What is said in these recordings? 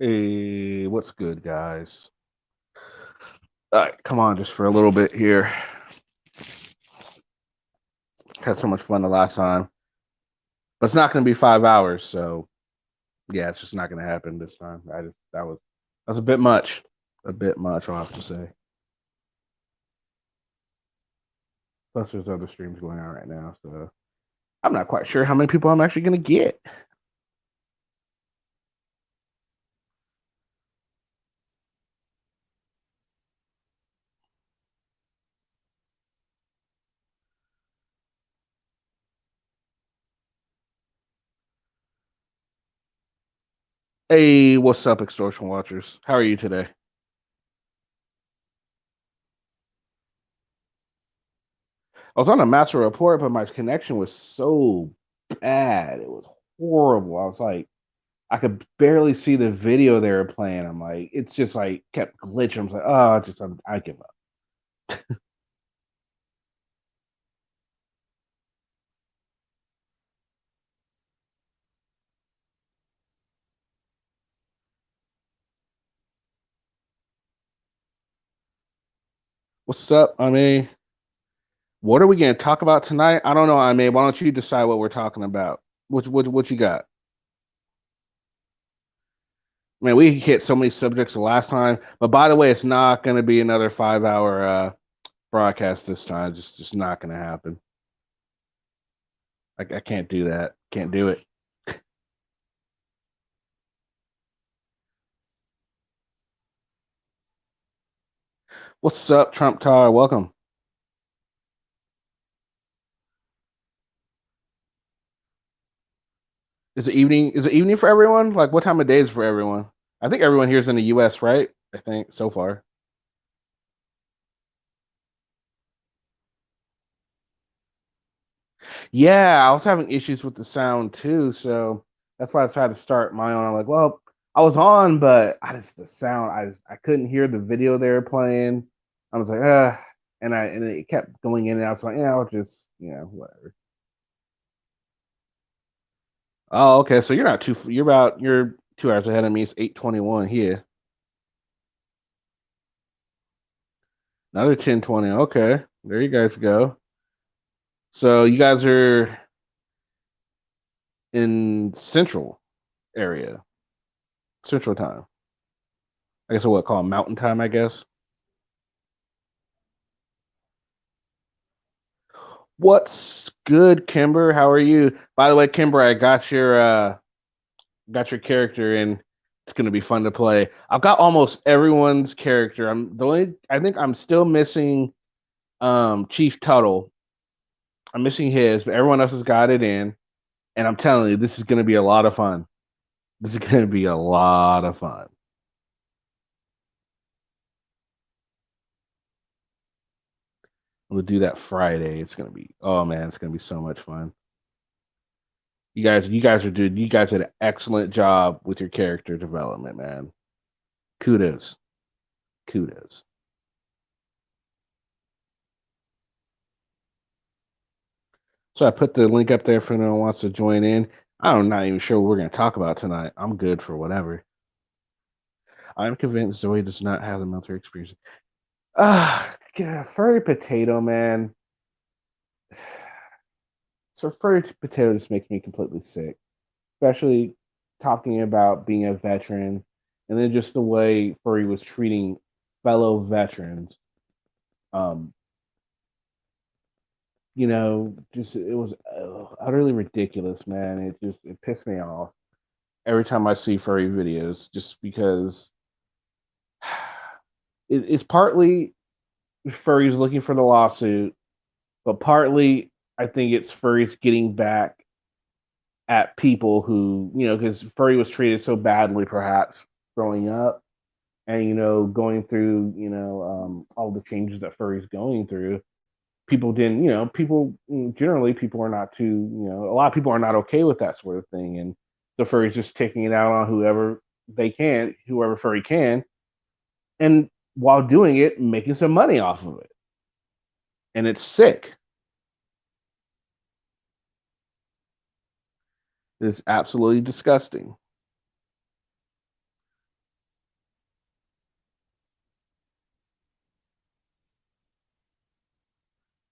Hey, what's good, guys? All right, come on, just for a little bit here. Had so much fun the last time, but it's not going to be 5 hours, so yeah, it's just not going to happen this time. That was a bit much. I'll have to say. Plus, there's other streams going on right now, so I'm not quite sure how many people I'm actually going to get. Hey, what's up, extortion watchers? How are you today? I was on a master report, but my connection was so bad. It was horrible. I was like, I could barely see the video they were playing. I'm like, it's just like kept glitching. I was like, oh, I give up. What's up? I mean, what are we going to talk about tonight? I don't know. I mean, why don't you decide what we're talking about? What you got? Man, we hit so many subjects the last time. But by the way, it's not going to be another 5 hour broadcast this time. Just not going to happen. I can't do that. Can't do it. What's up, Trump Tower? Welcome. Is it evening? Is it evening for everyone? Like, what time of day is for everyone? I think everyone here is in the U.S., right? I think so far. Yeah, I was having issues with the sound too, so that's why I tried to start my own. I'm like, well, I was on, but the sound, I couldn't hear the video they were playing. I was like, and it kept going in and out. So yeah, I'll just whatever. Oh, okay. So you're 2 hours ahead of me. It's 8:21 here. Another 10:20. Okay, there you guys go. So you guys are in Central area, Central time. I guess what call Mountain time. I guess. What's good, Kimber? How are you? By the way, Kimber, I got your character and it's gonna be fun to play. I've got almost everyone's character. I think I'm still missing Chief Tuttle. I'm missing his, but everyone else has got it in. And I'm telling you, this is gonna be a lot of fun. This is gonna be a lot of fun. We'll do that Friday. It's gonna be oh man, it's gonna be so much fun. You guys did an excellent job with your character development, man. Kudos. Kudos. So I put the link up there if anyone wants to join in. I'm not even sure what we're going to talk about tonight. I'm good for whatever. I'm convinced Zoe does not have the military experience. Furry potato, man. So furry potato just makes me completely sick, especially talking about being a veteran and then just the way Furry was treating fellow veterans. Um, just it was utterly ridiculous, man. It pissed me off every time I see furry videos, just because it's partly furries looking for the lawsuit, but partly I think it's furries getting back at people who, because furry was treated so badly, perhaps growing up, and going through, all the changes that furry's going through. People didn't, generally people are not too, a lot of people are not okay with that sort of thing, and the furry's just taking it out on whoever furry can, and while doing it, making some money off of it. And it's sick. It's absolutely disgusting.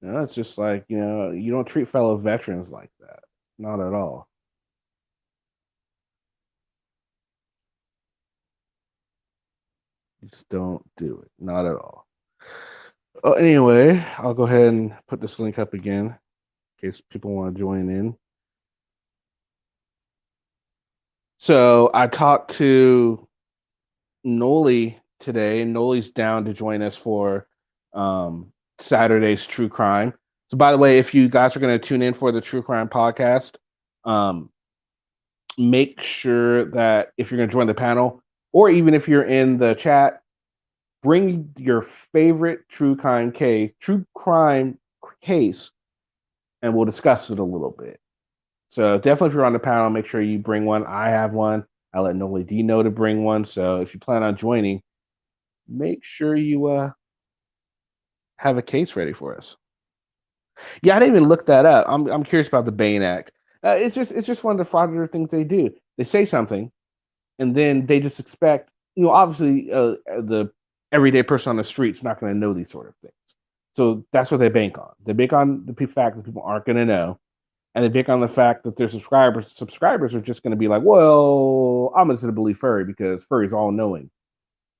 It's just like, you don't treat fellow veterans like that. Not at all. Just don't do it. Not at all. Oh, anyway, I'll go ahead and put this link up again in case people want to join in. So I talked to Noli today, and Noli's down to join us for Saturday's True Crime. So, by the way, if you guys are going to tune in for the True Crime podcast, um, make sure that if you're going to join the panel, or even if you're in the chat, bring your favorite true crime case, and we'll discuss it a little bit. So definitely, if you're on the panel, make sure you bring one. I have one. I let Noli D know to bring one. So if you plan on joining, make sure you have a case ready for us. Yeah, I didn't even look that up. I'm curious about the Bain Act. It's just one of the fraudulent things they do. They say something, and then they just expect, obviously, the everyday person on the street's not going to know these sort of things. So that's what they bank on. They bank on the fact that people aren't going to know, and they bank on the fact that their subscribers are just going to be like, well, I'm just going to believe Furry because Furry's all knowing,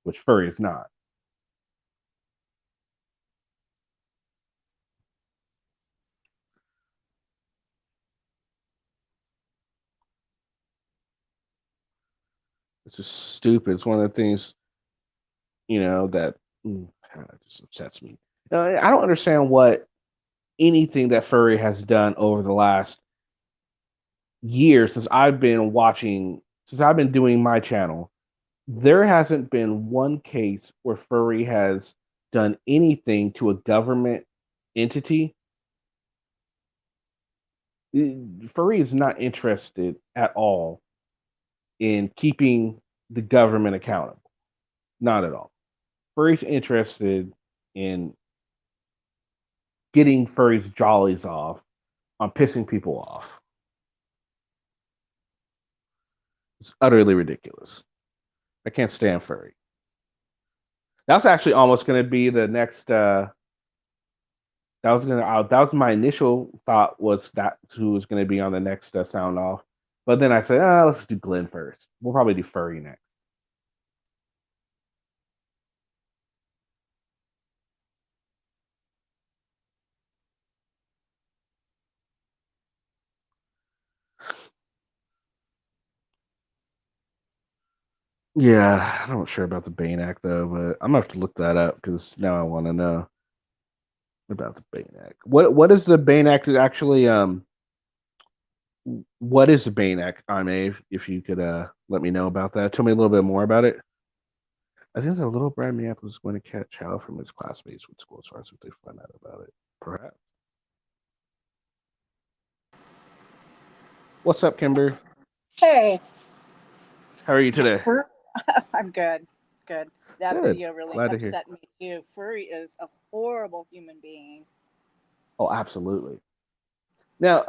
which Furry is not. It's just stupid. It's one of the things, that just upsets me. I don't understand what anything that Furry has done over the last year since I've been doing my channel. There hasn't been one case where Furry has done anything to a government entity. Furry is not interested at all in keeping the government accountable. Not at all. Furry's interested in getting Furry's jollies off on pissing people off. It's utterly ridiculous. I can't stand Furry. That's actually almost going to be the next. That was my initial thought was that's who was going to be on the next sound off, but then I said, let's do Glenn first. We'll probably do Furry next. Yeah, I'm not sure about the Bane Act though, but I'm gonna have to look that up because now I want to know about the Bane Act. What is the Bane Act actually? What is the Bane Act? If you could let me know about that. Tell me a little bit more about it. I think that little Brad Minneapolis is going to catch hell from his classmates with school starts if they find out about it. Perhaps. What's up, Kimber? Hey. How are you today? I'm good. Good. That Good. video really Glad to hear. upset me too. Furry is a horrible human being. Oh, absolutely. Now,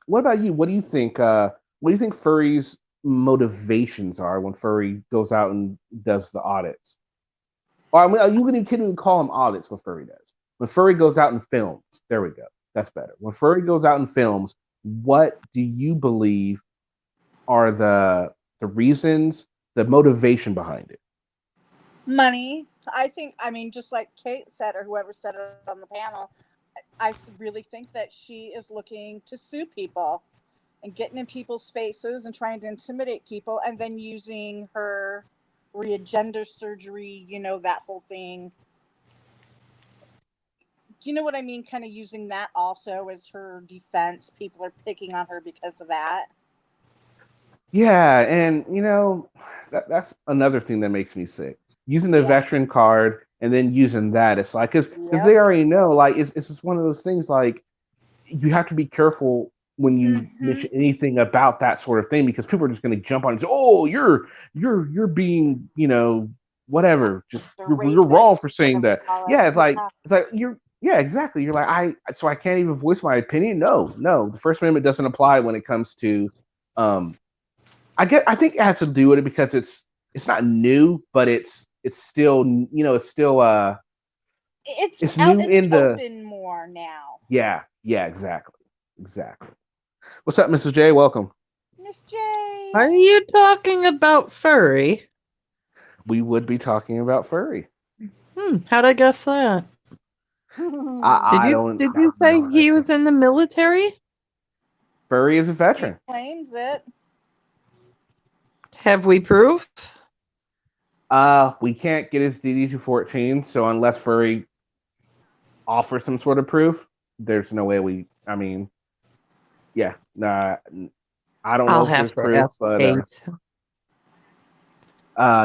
what about you? What do you think? What do you think Furry's motivations are when Furry goes out and does the audits? Or I mean, you can even call them audits. What Furry does when Furry goes out and films. There we go. That's better. When Furry goes out and films, what do you believe are the reasons, the motivation behind it? Money. I mean, just like Kate said, or whoever said it on the panel, I really think that she is looking to sue people and getting in people's faces and trying to intimidate people and then using her gender surgery, that whole thing. You know what I mean? Kind of using that also as her defense. People are picking on her because of that. Yeah, and that's another thing that makes me sick. Using the Yeah. veteran card and then using that, it's like because Yep. they already know, like it's just one of those things. Like you have to be careful when you Mm-hmm. mention anything about that sort of thing because people are just going to jump on and say, "Oh, you're being whatever. Just They're you're racist, wrong for saying whatever you that." call it. Yeah, Yeah. it's like you're yeah, exactly. You're like so I can't even voice my opinion. No, no, the First Amendment doesn't apply when it comes to um I think it has to do with it because it's not new, but it's still It's it's out new in the in the open more now. Yeah, exactly. What's up, Mrs. J? Welcome. Miss J. Are you talking about furry? We would be talking about furry. How'd I guess that? I don't Did you have say no he idea. was in the military? Furry is a He veteran. claims it. Have we proof? We can't get his DD-214, so unless Furry offers some sort of proof, there's no way we. I mean, yeah, nah, I don't know I'll if there's have to proof, ask but Kate.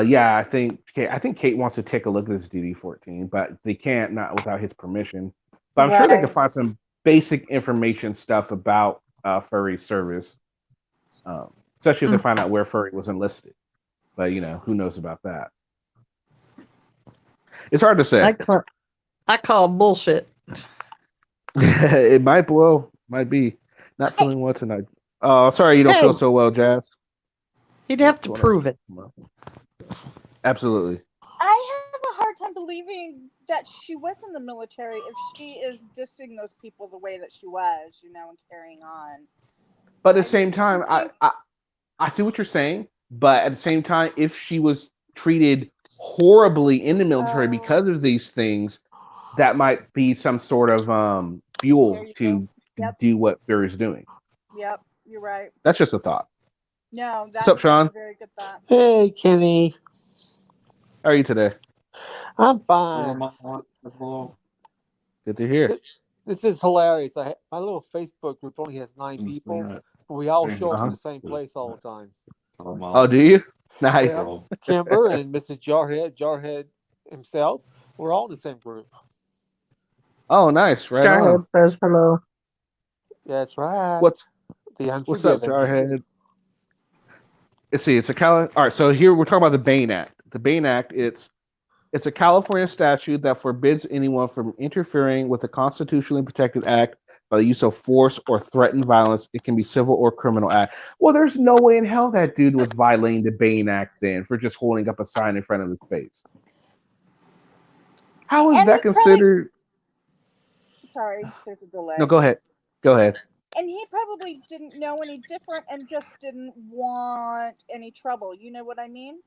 yeah, I think Kate wants to take a look at his DD-14, but they can't not without his permission. But I'm sure they can Right. find some basic information stuff about Furry's service, especially if they find out where Furry was enlisted. But who knows about that? It's hard to say. I call bullshit. It might blow, might be. Not feeling well tonight. Oh, sorry you don't Hey. feel so well, Jazz. He'd have to prove it. Absolutely. I have a hard time believing that she was in the military if she is dissing those people the way that she was, and carrying on. But at the same time, think- I see what you're saying, but at the same time, if she was treated horribly in the military because of these things, that might be some sort of fuel to do what Fury's doing. Yep, you're right. That's just a thought. No, What's up, Sean? that's a very good thought. Hey, Kenny. How are you today? I'm fine. Good to hear. This is hilarious. My little Facebook group only has 9 people, but we all show up in the same place all the time. Oh, do you? Nice. Yeah. Kimber and Mrs. Jarhead himself, we're all in the same group. Oh, nice. Right Jarhead on. says hello. That's right. What's the up, Unforgiven. Jarhead? Let's see. All right. So here we're talking about the Bain Act. The Bain Act. It's a California statute that forbids anyone from interfering with a constitutionally protected act by the use of force or threatened violence. It can be civil or criminal act. Well, there's no way in hell that dude was violating the Bain Act then for just holding up a sign in front of his face. How is that considered? Sorry, there's a delay. No, go ahead. And he probably didn't know any different and just didn't want any trouble. You know what I mean?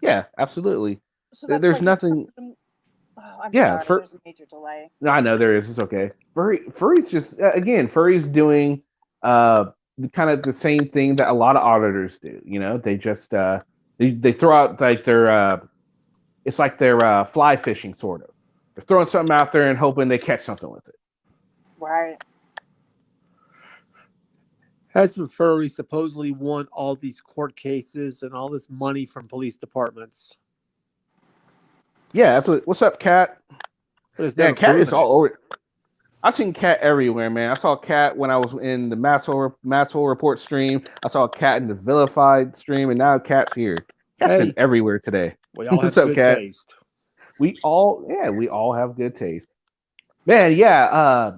Yeah, absolutely. So There's nothing. I'm Yeah, sorry. There's a major delay. No, I know there is. It's okay. Furry's just again, Furry's doing kind of the same thing that a lot of auditors do. They just they throw out like their it's like they're fly fishing sort of. They're throwing something out there and hoping they catch something with it. Right. Hudson Furry supposedly won all these court cases and all this money from police departments. Yeah, that's what's up, Cat? Yeah, Cat is all over. I've seen Cat everywhere, man. I saw Cat when I was in the Masshole Report stream. I saw Cat in the Vilified stream, and now Cat's here. Cat's been everywhere today. We all have What's up, good Cat? taste. We all have good taste. Man, yeah,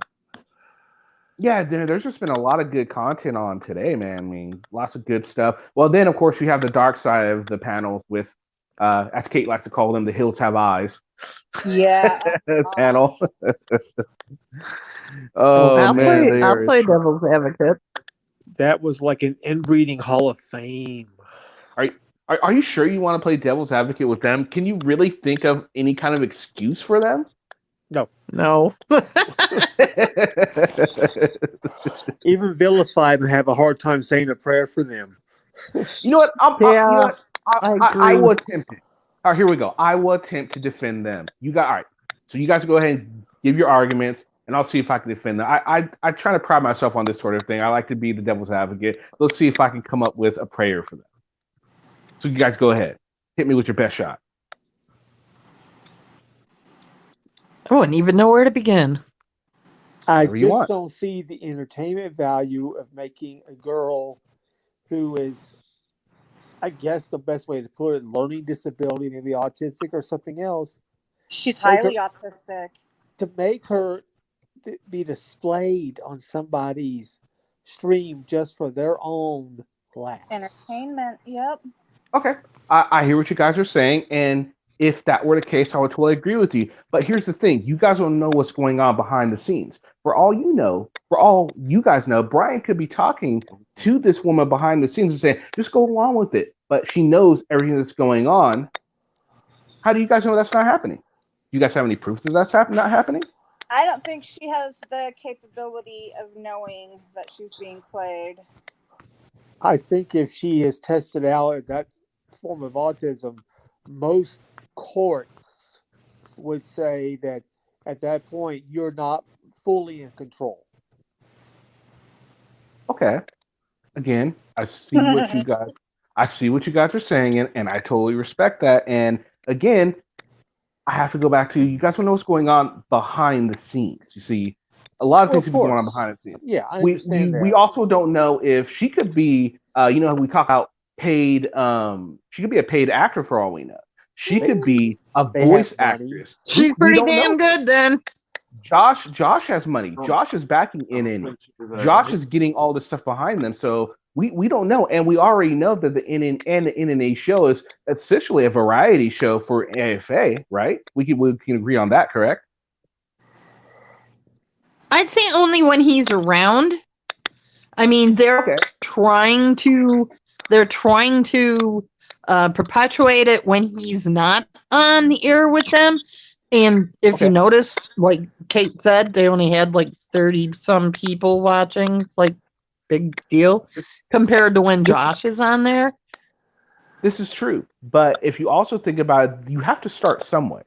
there's just been a lot of good content on today, man. I mean, lots of good stuff. Well, then, of course, you have the dark side of the panels with, as Kate likes to call them, the Hills Have Eyes. Yeah. Panel. Oh, I'll man. play devil's advocate. That was like an inbreeding hall of fame. Are you sure you want to play devil's advocate with them? Can you really think of any kind of excuse for them? No. Even vilify them, have a hard time saying a prayer for them. You know what? I will attempt it. All right, here we go. I will attempt to defend them. All right. So you guys go ahead and give your arguments, and I'll see if I can defend them. I try to pride myself on this sort of thing. I like to be the devil's advocate. Let's see if I can come up with a prayer for them. So you guys go ahead. Hit me with your best shot. I wouldn't even know where to begin. I just don't see the entertainment value of making a girl who is, I guess the best way to put it, learning disability, maybe autistic or something else. She's highly autistic. To make her be displayed on somebody's stream just for their own laughs. Entertainment, yep. Okay. I hear what you guys are saying, and if that were the case, I would totally agree with you. But here's the thing. You guys don't know what's going on behind the scenes. For all you know, for all you guys know, Brian could be talking to this woman behind the scenes and saying, just go along with it. But she knows everything that's going on. How do you guys know that's not happening? Do you guys have any proof that that's not happening? I don't think she has the capability of knowing that she's being played. I think if she is tested out at that form of autism, most courts would say that at that point you're not fully in control. Okay. Again, I see what you guys are saying, and I totally respect that. And again, I have to go back to you guys don't know what's going on behind the scenes. You see, a lot of things could be going on behind the scenes. Yeah, I understand that. We also don't know if she could be, we talk about paid. She could be a paid actor for all we know. She could be a voice actress. She's pretty damn good then. Josh has money. Josh is backing NNE. Josh is getting all this stuff behind them. So we don't know. And we already know that the NN and the NNA show is essentially a variety show for AFA, right? We can agree on that, correct? I'd say only when he's around. I mean, they're trying to perpetuate it when he's not on the air with them. And if you notice, like Kate said, they only had like 30 some people watching. It's like big deal compared to when Josh is on there. This is true. But if you also think about it, you have to start somewhere.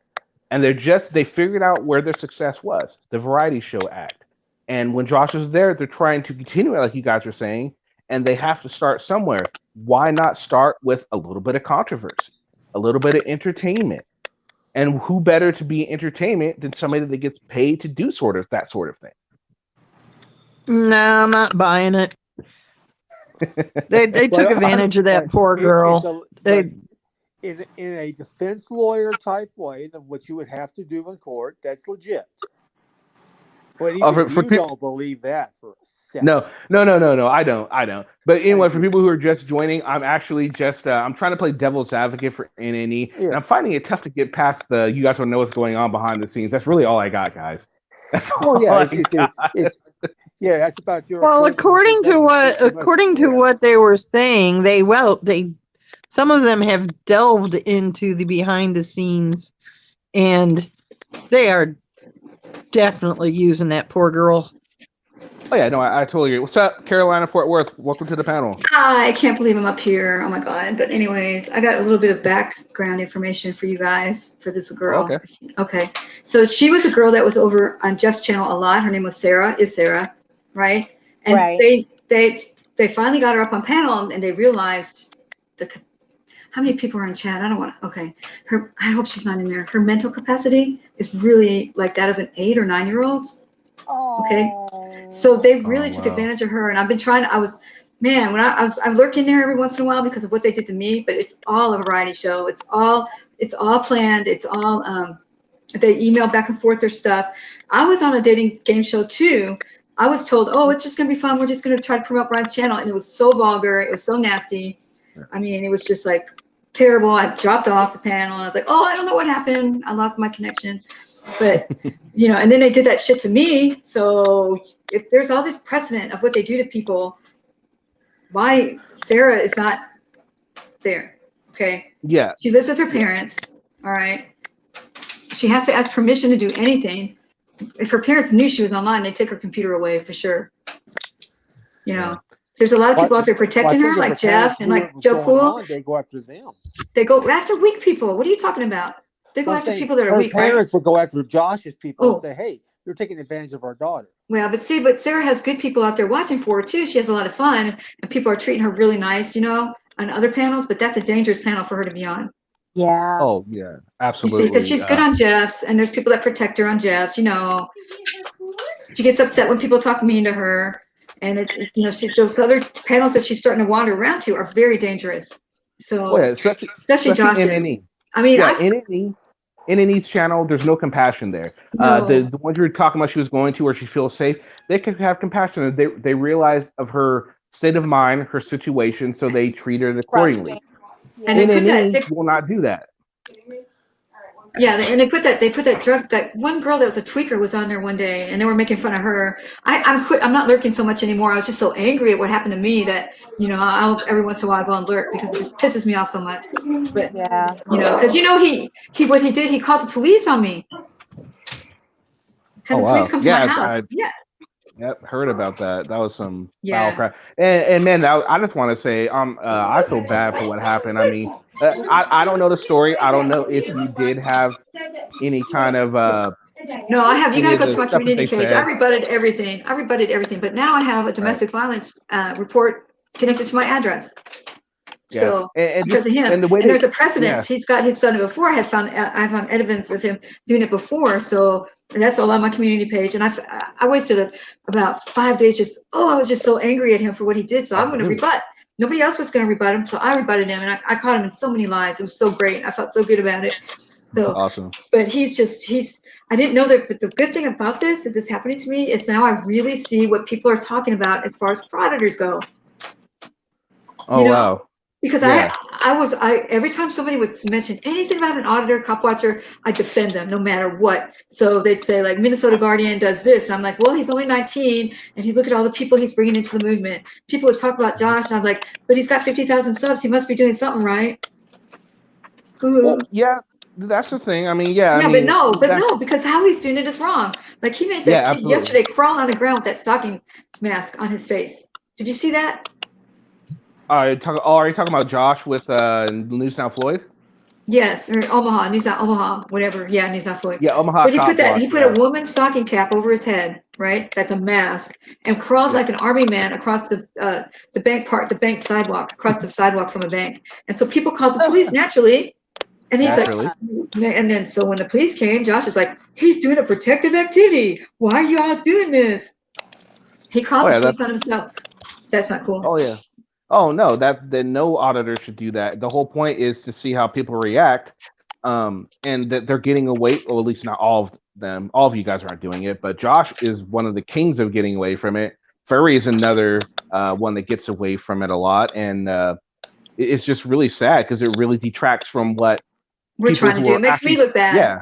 And they figured out where their success was, the variety show act. And when Josh is there, they're trying to continue it, like you guys are saying, and they have to start somewhere. Why not start with a little bit of controversy, a little bit of entertainment? And who better to be entertainment than somebody that gets paid to do that sort of thing? No, I'm not buying it. They took advantage of that poor girl. In a defense lawyer type way, what you would have to do in court, that's legit. But even you don't believe that for a second. No, I don't. But anyway, for people who are just joining, I'm actually just I'm trying to play devil's advocate for NNE, and I'm finding it tough to get past you guys don't know what's going on behind the scenes. That's really all I got, guys. That's all it's that's about your. Well, according to what they were saying, some of them have delved into the behind the scenes, and they are definitely using that poor girl. Oh yeah, no, I totally agree. What's up, Carolina, Fort Worth? Welcome to the panel. I can't believe I'm up here. Oh my god! But anyways, I got a little bit of background information for you guys for this girl. Okay. So she was a girl that was over on Jeff's channel a lot. Her name was Sarah. Right? And they finally got her up on panel, and they realized how many people are in chat? I don't want to. Okay. I hope she's not in there. Her mental capacity is really like that of an 8 or 9 year old. Okay. So they really took advantage of her, and I've been trying. I'm lurking there every once in a while because of what they did to me. But it's all a variety show. It's all planned. It's all they email back and forth their stuff. I was on a dating game show too. I was told, oh, it's just gonna be fun. We're just gonna try to promote Brian's channel, and it was so vulgar. It was so nasty. I mean, it was just like terrible. I dropped off the panel. I was like, oh, I don't know what happened. I lost my connection. But and then they did that shit to me. So if there's all this precedent of what they do to people, why Sarah is not there? Okay. Yeah. She lives with her parents. All right. She has to ask permission to do anything. If her parents knew she was online, they'd take her computer away for sure. There's a lot of people out there protecting her, like Jeff and like Joe Cool. They go after them. They go after weak people. What are you talking about? They go after people that are weak. Her parents will go after Josh's people and say, hey, you're taking advantage of our daughter. Well, but Sarah has good people out there watching for her too. She has a lot of fun, and people are treating her really nice, on other panels, but that's a dangerous panel for her to be on. Yeah. Oh, yeah, absolutely. You see, because she's good on Jeff's, and there's people that protect her on Jeff's, She gets upset when people talk mean to her, and those other panels that she's starting to wander around to are very dangerous. So, especially Josh's. I mean, NNE's channel, there's no compassion there. No. The ones you're talking about she was going to where she feels safe, they can have compassion. They realize of her state of mind, her situation, so they treat her accordingly. And NNE will not do that. Yeah, and they put that drug, that one girl that was a tweaker was on there one day, and they were making fun of her. I'm not lurking so much anymore. I was just so angry at what happened to me that, you know, I'll every once in a while go and lurk because it just pisses me off so much. But Yeah. you know, because you know what he did, he called the police on me. Had the police come to my house. Yep, heard about that. That was some foul Yeah. crap. And man, I just want to say, I feel bad for what happened. I mean, I don't know the story. I don't know if you did have any kind of No, I have. You got any to of go the to my stuff that community they page. I said. rebutted everything. But now I have a Right. domestic violence report connected to my address. Yeah. So And because of him, and the way and there's a that, precedent. He's done it before. I found evidence of him doing it before. So that's all on my community page. And I wasted about 5 days I was just so angry at him for what he did. So I'm going to rebut. Nobody else was going to rebut him, so I rebutted him, and I caught him in so many lies. It was so great. I felt so good about it. So awesome. But I didn't know that. But the good thing about this happening to me is now I really see what people are talking about as far as frauditors go. Oh, wow. Because every time somebody would mention anything about an auditor, cop watcher, I defend them no matter what. So they'd say like Minnesota Guardian does this, and I'm like, well, he's only 19, and look at all the people he's bringing into the movement. People would talk about Josh, and I'm like, but he's got 50,000 subs. He must be doing something right. Well, yeah, that's the thing. I mean, yeah, but no, because how he's doing it is wrong. Like he made that kid yesterday crawl on the ground with that stocking mask on his face. Did you see that? Are you talking about Josh with News Now Floyd? Yes, or Omaha, News Now Omaha, whatever. Yeah, News Now Floyd. Yeah, Omaha. But he put a woman's stocking cap over his head, right? That's a mask, and crawled like an army man across the bank sidewalk, across the sidewalk from a bank. And so people called the police naturally. And he's like, and then so when the police came, Josh is like, he's doing a protective activity. Why are y'all doing this? He called the police on himself. That's not cool. Oh yeah. Oh no, that no auditor should do that. The whole point is to see how people react, and that they're getting away, or at least not all of them. All of you guys aren't doing it, but Josh is one of the kings of getting away from it. Furry is another one that gets away from it a lot, and it's just really sad because it really detracts from what we're trying to do. It makes me look bad. Yeah.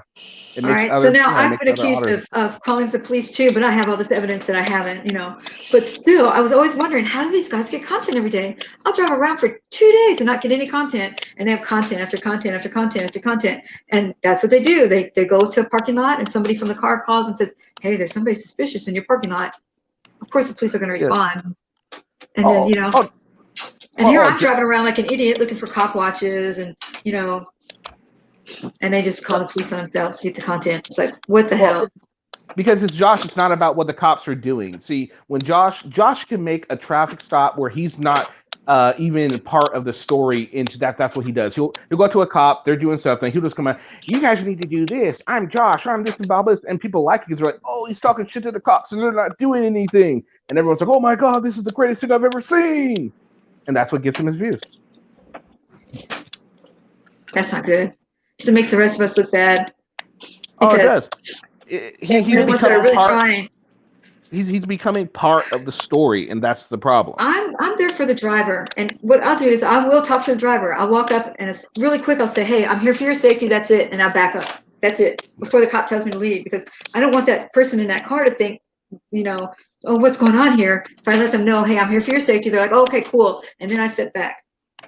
All right. So now I've been accused of calling the police too, but I have all this evidence that I haven't, you know. But still, I was always wondering, how do these guys get content every day? I'll drive around for 2 days and not get any content, and they have content after content after content after content. And that's what they do. They go to a parking lot, and somebody from the car calls and says, hey, there's somebody suspicious in your parking lot. Of course, the police are going to respond. And then, you know, and here I'm driving around like an idiot looking for cop watches and, you know, and they just call the police on themselves to get the content. It's like, what the hell? Because it's Josh, it's not about what the cops are doing. See, when Josh can make a traffic stop where he's not even part of the story into that's what he does. He'll go to a cop, they're doing something, he'll just come out, you guys need to do this. I'm Josh, I'm this and blah, blah, and people like it because they're like, oh, he's talking shit to the cops and they're not doing anything. And everyone's like, oh my God, this is the greatest thing I've ever seen. And that's what gets him his views. That's not good. It makes the rest of us look bad. Oh, it does. He's becoming part of the story, and that's the problem. I'm there for the driver, and what I'll do is I will talk to the driver. I'll walk up and it's really quick. I'll say, hey, I'm here for your safety. That's it, and I'll back up. That's it before the cop tells me to leave, because I don't want that person in that car to think, you know, oh, what's going on here? If I let them know, hey, I'm here for your safety, they're like, oh, okay, cool, and then I sit back.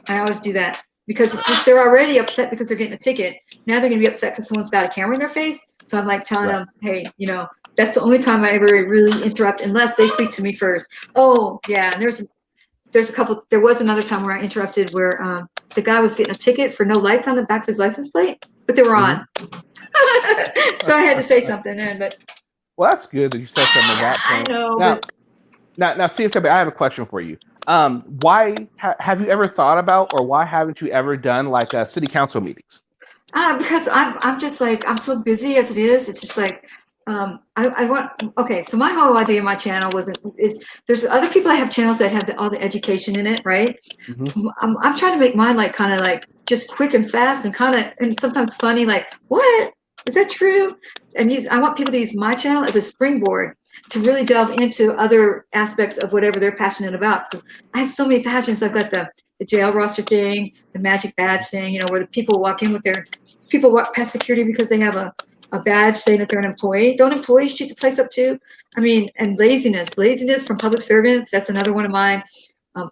I always do that. Because they're already upset because they're getting a ticket. Now they're going to be upset because someone's got a camera in their face. So I'm like telling them, hey, you know, that's the only time I ever really interrupt unless they speak to me first. Oh, yeah. And there's a couple. There was another time where I interrupted where the guy was getting a ticket for no lights on the back of his license plate, but they were on. So I had to say something then. But well, that's good that you said something at that point. I know. Now, CFW, I have a question for you. Why have you ever thought about, or why haven't you ever done like city council meetings? Because I'm just like, I'm so busy as it is. It's just like, I want, okay, so my whole idea of my channel there's other people that have channels that have all the education in it, right? Mm-hmm. I'm trying to make mine like kind of like just quick and fast and sometimes funny, like, what? Is that true? And I want people to use my channel as a springboard to really delve into other aspects of whatever they're passionate about. Because I have so many passions. I've got the the jail roster thing, the magic badge thing, where the people walk in with people walk past security because they have a badge saying that they're an employee. Don't employees shoot the place up too? I mean, and laziness from public servants. That's another one of mine.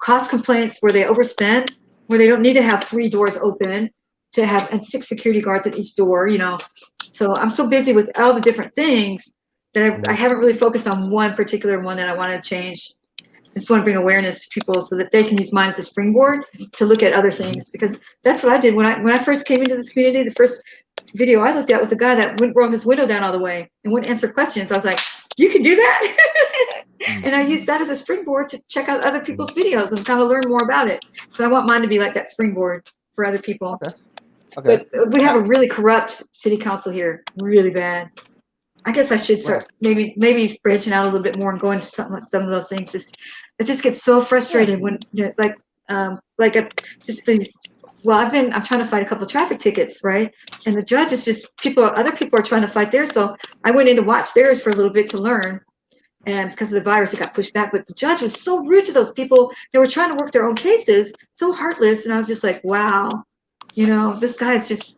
Cost complaints where they overspend, where they don't need to have 3 doors open to have, and 6 security guards at each door, So I'm so busy with all the different things that I haven't really focused on one particular one that I want to change. I just want to bring awareness to people so that they can use mine as a springboard to look at other things, because that's what I did when I first came into this community. The first video I looked at was a guy that brought his window down all the way and wouldn't answer questions. I was like, you can do that? And I used that as a springboard to check out other people's videos and kind of learn more about it. So I want mine to be like that springboard for other people. Okay. But we have a really corrupt city council here, really bad. I guess I should start maybe branching out a little bit more and going to some of those things. It just gets so frustrated when I'm trying to fight a couple of traffic tickets, right? And the judge is just other people are trying to fight theirs. So I went in to watch theirs for a little bit to learn. And because of the virus, it got pushed back. But the judge was so rude to those people. They were trying to work their own cases, so heartless. And I was just like, wow, this guy's just,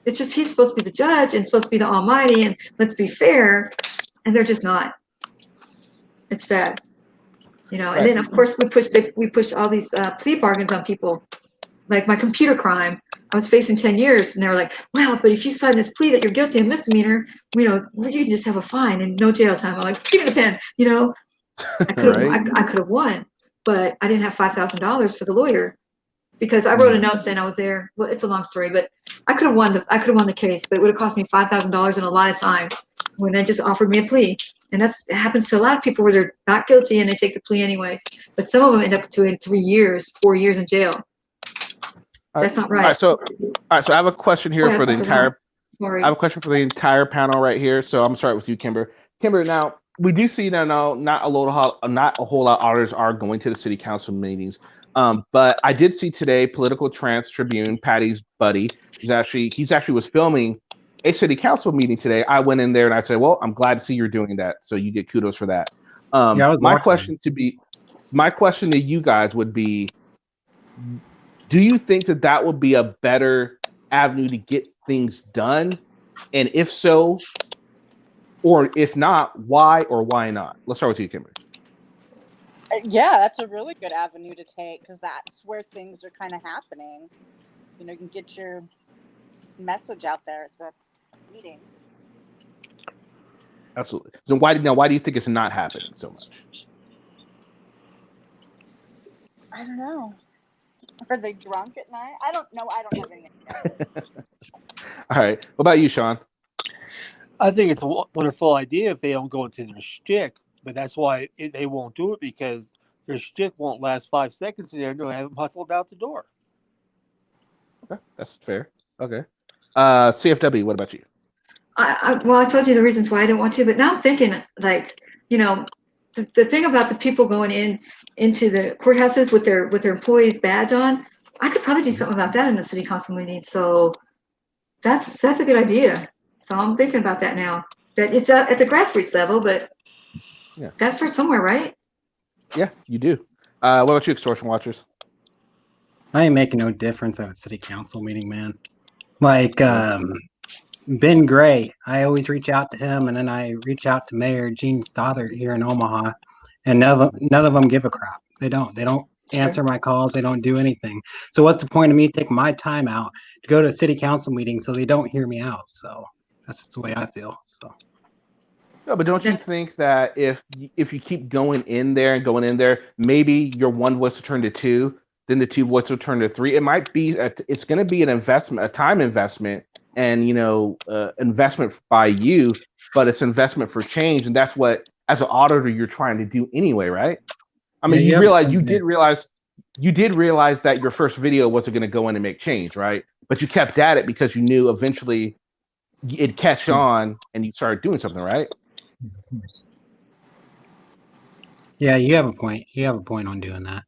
he's supposed to be the judge and supposed to be the almighty and let's be fair. And they're just not. It's sad. And then of course we pushed all these plea bargains on people. Like my computer crime, I was facing 10 years, and they were like, "Well, but if you sign this plea that you're guilty of misdemeanor, you can just have a fine and no jail time." I'm like, "Give me the pen," I could have won, but I didn't have $5,000 for the lawyer because I wrote a note saying I was there. Well, it's a long story, but I could have won the case, but it would have cost me $5,000 and a lot of time when they just offered me a plea. And it happens to a lot of people where they're not guilty and they take the plea anyways. But some of them end up doing 3 years, 4 years in jail. That's not right. All right. So I have a question here for the entire. I have a question for the entire panel right here. So I'm gonna start with you, Kimber. Kimber, now we do see now not a whole lot of auditors are going to the city council meetings. But I did see today Political Trans Tribune, Patty's buddy, he's actually was filming a city council meeting today. I went in there and I said, "Well, I'm glad to see you're doing that." So you get kudos for that. My question to you guys would be, do you think that would be a better avenue to get things done? And if so, or if not, why or why not? Let's start with you, Kimberly. Yeah, that's a really good avenue to take because that's where things are kind of happening. You can get your message out there at the meetings. Absolutely. So why do you think it's not happening so much? I don't know. Are they drunk at night? I don't know. I don't have any idea. All right. What about you, Sean? I think it's a wonderful idea if they don't go into their shtick, but that's why they won't do it, because their shtick won't last 5 seconds and they'll have them hustled out the door. Okay, that's fair. Okay. CFW, what about you? I told you the reasons why I didn't want to, but now I'm thinking the thing about the people going into the courthouses with their employees' badge on, I could probably do something about that in the city council meeting. So that's a good idea. So I'm thinking about that now. That it's at the grassroots level, but gotta start somewhere, right? Yeah, you do. What about you, Extortion Watchers? I ain't making no difference at a city council meeting, man. Like Ben Gray, I always reach out to him, and then I reach out to Mayor Gene Stothert here in Omaha, and none of them give a crap. They don't answer my calls. They don't do anything. So what's the point of me taking my time out to go to a city council meeting so they don't hear me out? So that's the way I feel. So. No, but don't you think that if you keep going in there, maybe your one voice will turn to 2, then the 2 voices will turn to 3. It might be it's going to be an investment, a time investment, and investment by you, but it's investment for change, and that's what, as an auditor, you're trying to do anyway, right? I mean, you did realize that your first video wasn't going to go in and make change, right? But you kept at it because you knew eventually it'd catch on and you started doing something, right? Of course. Yeah, you have a point. You have a point on doing that.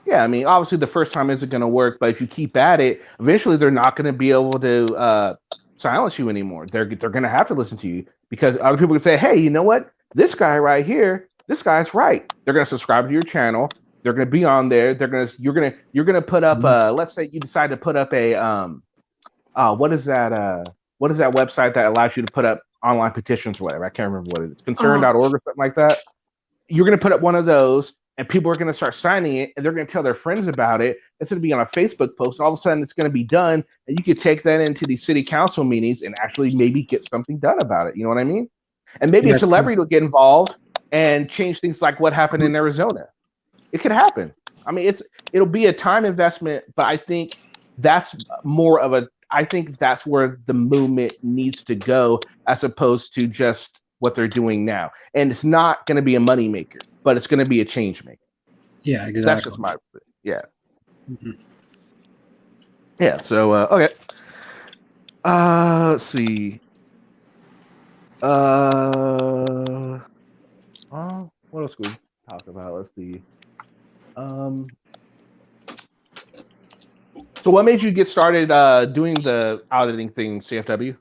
Yeah, I mean, obviously the first time isn't going to work, but if you keep at it, eventually they're not going to be able to silence you anymore. They're going to have to listen to you because other people can say, "Hey, you know what? This guy right here, this guy's right." They're going to subscribe to your channel, They're going to be on there. You're going to put up let's say you decide to put up a what is that website that allows you to put up online petitions or whatever? I can't remember what it is. Concern.org or something like that. You're going to put up one of those, and people are going to start signing it, and they're going to tell their friends about it. It's going to be on a Facebook post. All of a sudden, it's going to be done, and you could take that into the city council meetings and actually maybe get something done about it. You know what I mean? And maybe a celebrity will get involved and change things like what happened in Arizona. It could happen. I mean, it'll be a time investment, but I think that's I think that's where the movement needs to go, as opposed to just what they're doing now. And it's not going to be a money maker, but it's going to be a change maker. Yeah, exactly. That's just my Yeah. So okay. Let's see. What else could we talk about? Let's see. So what made you get started doing the auditing thing, CFW?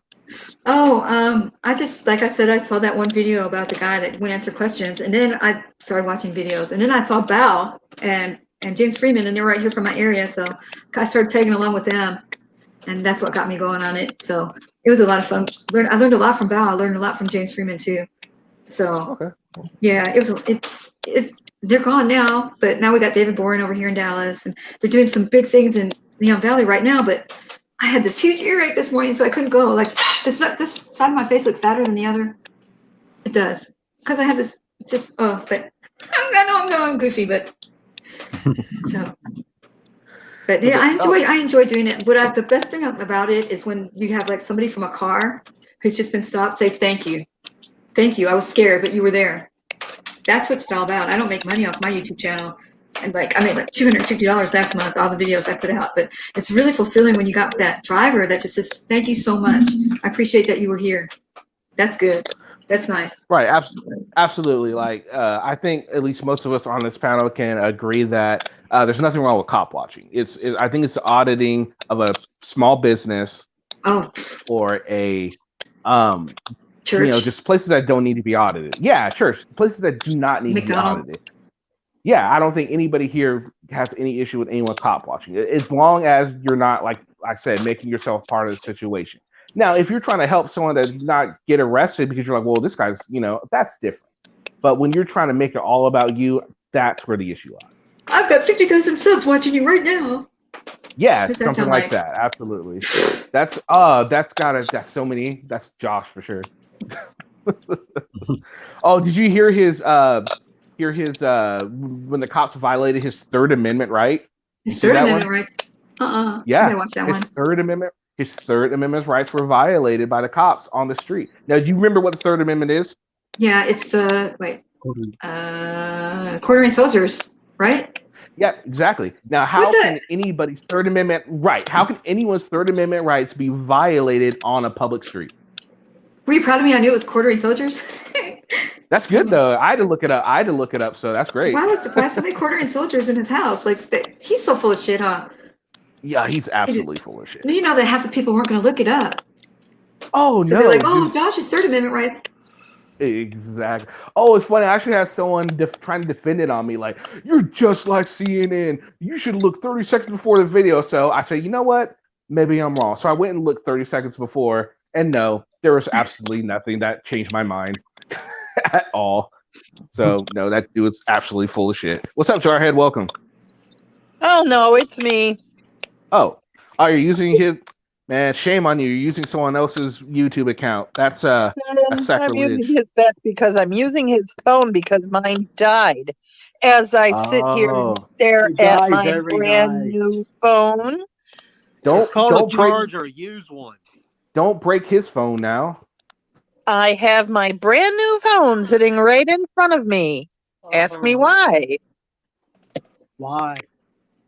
I just, like I said, I saw that one video about the guy that wouldn't answer questions, and then I started watching videos, and then I saw Bao and James Freeman, and they were right here from my area, so I started tagging along with them, and that's what got me going on it. So it was a lot of fun. I learned a lot from Bao. I learned a lot from James Freeman too. So yeah, it's they're gone now, but now we got David Boren over here in Dallas, and they're doing some big things in Neon Valley right now. But I had this huge earache this morning, so I couldn't go. Like this side of my face looks fatter than the other. It does, because I have this. It's just but I know I'm goofy, but so. But yeah, I enjoy doing it. But the best thing about it is when you have like somebody from a car who's just been stopped, say thank you. Thank you. I was scared, but you were there. That's what it's all about. I don't make money off my YouTube channel. And like, I made like $250 last month, all the videos I put out. But it's really fulfilling when you got that driver that just says, thank you so much. I appreciate that you were here. That's good. That's nice. Right. Absolutely. Like, I think at least most of us on this panel can agree that there's nothing wrong with cop watching. I think it's the auditing of a small business or a church. Just places that don't need to be audited. Yeah, church. Places that do not need to be audited. Yeah, I don't think anybody here has any issue with anyone cop watching. As long as you're not, like I said, making yourself part of the situation. Now, if you're trying to help someone to not get arrested because you're like, well, this guy's, that's different. But when you're trying to make it all about you, that's where the issue lies. I've got 50,000 subs watching you right now. Yeah, something like that. Absolutely. That's so many. That's Josh for sure. Oh, did you hear his when the cops violated his Third Amendment right? His Third Amendment rights? Yeah. I watch that one. His Third Amendment rights were violated by the cops on the street. Now, do you remember what the Third Amendment is? Yeah, it's quartering soldiers, right? Yeah, exactly. Now, how can anybody's Third Amendment right? How can anyone's Third Amendment rights be violated on a public street? Were you proud of me? I knew it was quartering soldiers. That's good though. I had to look it up, so that's great. Why somebody quartering soldiers in his house? Like he's so full of shit, huh? Yeah, he's absolutely full of shit. You know that half the people weren't going to look it up. Oh so no! They're like, oh gosh, it's Third Amendment rights. Exactly. Oh, it's funny. I actually had someone trying to defend it on me, like, you're just like CNN. You should look 30 seconds before the video. So I said, you know what? Maybe I'm wrong. So I went and looked 30 seconds before, and no, there was absolutely nothing that changed my mind at all. So no, that dude is absolutely full of shit. What's up, Jarhead? Welcome. Oh no, it's me. Oh, are you using his? Man, shame on you. You're using someone else's YouTube account. That's sacrilege. I'm using that because I'm using his phone because mine died. As I sit here and stare at my brand new phone. Don't charge or use one. Don't break his phone now. I have my brand new phone sitting right in front of me. Ask me why. Why?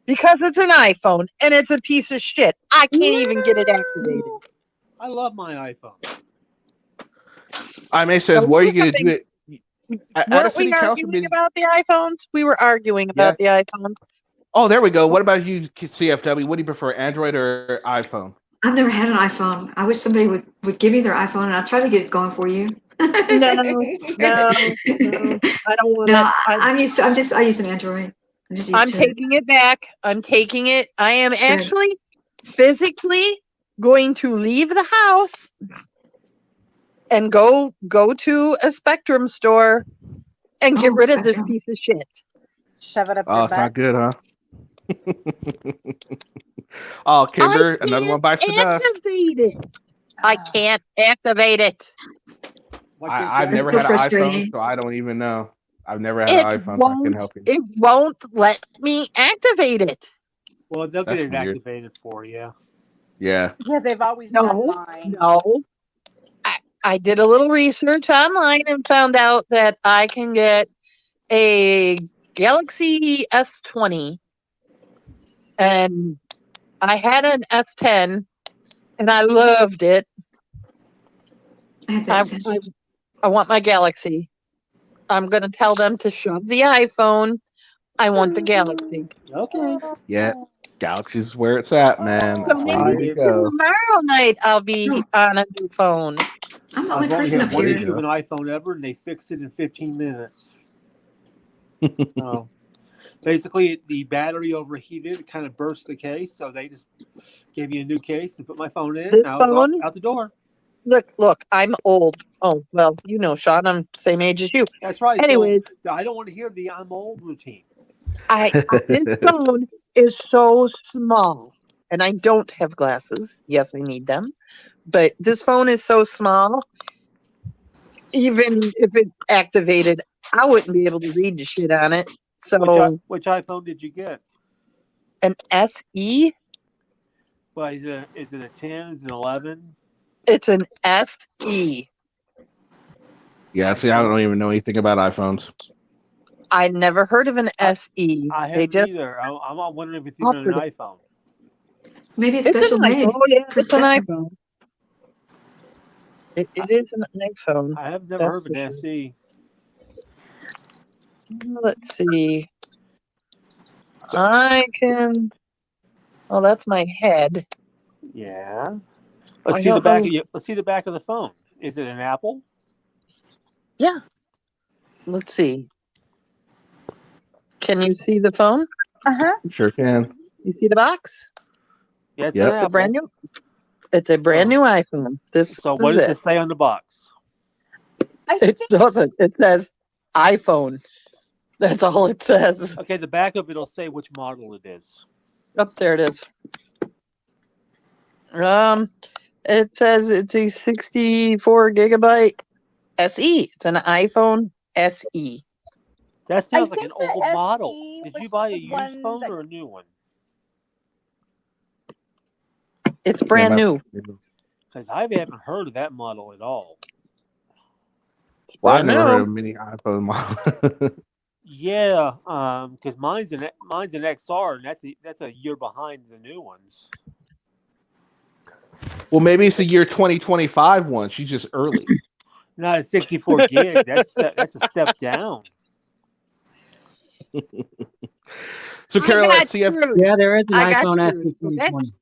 Because it's an iPhone and it's a piece of shit. I can't even get it activated. I love my iPhone. I may says, what are you going to do it? Weren't we arguing about the iPhones? We were arguing about the iPhones. Oh, there we go. What about you, CFW? What do you prefer, Android or iPhone? I've never had an iPhone. I wish somebody would give me their iPhone and I'll try to get it going for you. No, I don't want I use an Android. I'm taking it back. I'm taking it. I am actually physically going to leave the house and go to a Spectrum store and get rid of this piece of shit. Shove it up Oh, your it's butt. not good, huh? Oh, Kimber, another one bites the dust. I can't activate it. I've never had an iPhone, so I don't even know. I've never had an iPhone, so I can help you. It won't let me activate it. Well, they'll get it activated for you. Yeah. Yeah, they've always done mine. No. I did a little research online and found out that I can get a Galaxy S20, and I had an S10, and I loved it. I want my Galaxy. I'm going to tell them to shove the iPhone. I want the Galaxy. Okay. Yeah. Galaxy's where it's at, man. That's where you need to go. Tomorrow night, I'll be on a new phone. I'm the only person up one here. issue of an iPhone ever, and they fixed it in 15 minutes. Basically, the battery overheated. It kind of burst the case, so they just gave me a new case and put my phone in. Now it's out the door. Look, I'm old. Oh, well, you know, Sean, I'm the same age as you. That's right. Anyways, so I don't want to hear the I'm old routine. This phone is so small, and I don't have glasses. Yes, I need them. But this phone is so small, even if it's activated, I wouldn't be able to read the shit on it. So, which iPhone did you get? An SE? Well, is it a 10? Is it an 11? It's an SE. Yeah, see, I don't even know anything about iPhones. I never heard of an SE. I haven't either. I'm wondering if it's even an iPhone. Maybe it's special made. Oh, yeah, it's an iPhone. It is an iPhone. I have never heard of an SE. Let's see. I can. Oh, that's my head. Yeah. Let's see the back of the phone. Is it an Apple? Yeah. Let's see. Can you see the phone? Sure can. You see the box? Yeah, it's a brand new. It's a brand new iPhone. So what does it say on the box? It doesn't. It says iPhone. That's all it says. Okay, the back of it will say which model it is. Up there it is. It says it's a 64 gigabyte SE. It's an iPhone SE. That sounds like an old model. Did you buy a used phone or a new one? It's brand new. Because I haven't heard of that model at all. Well, I've never heard of a mini iPhone model. Yeah, because mine's an XR, and that's a year behind the new ones. Well, maybe it's a year 2025 one. She's just early. Not a 64 gig. That's a step down. So, Carol, at CFW, yeah, there is an iPhone SE 2020.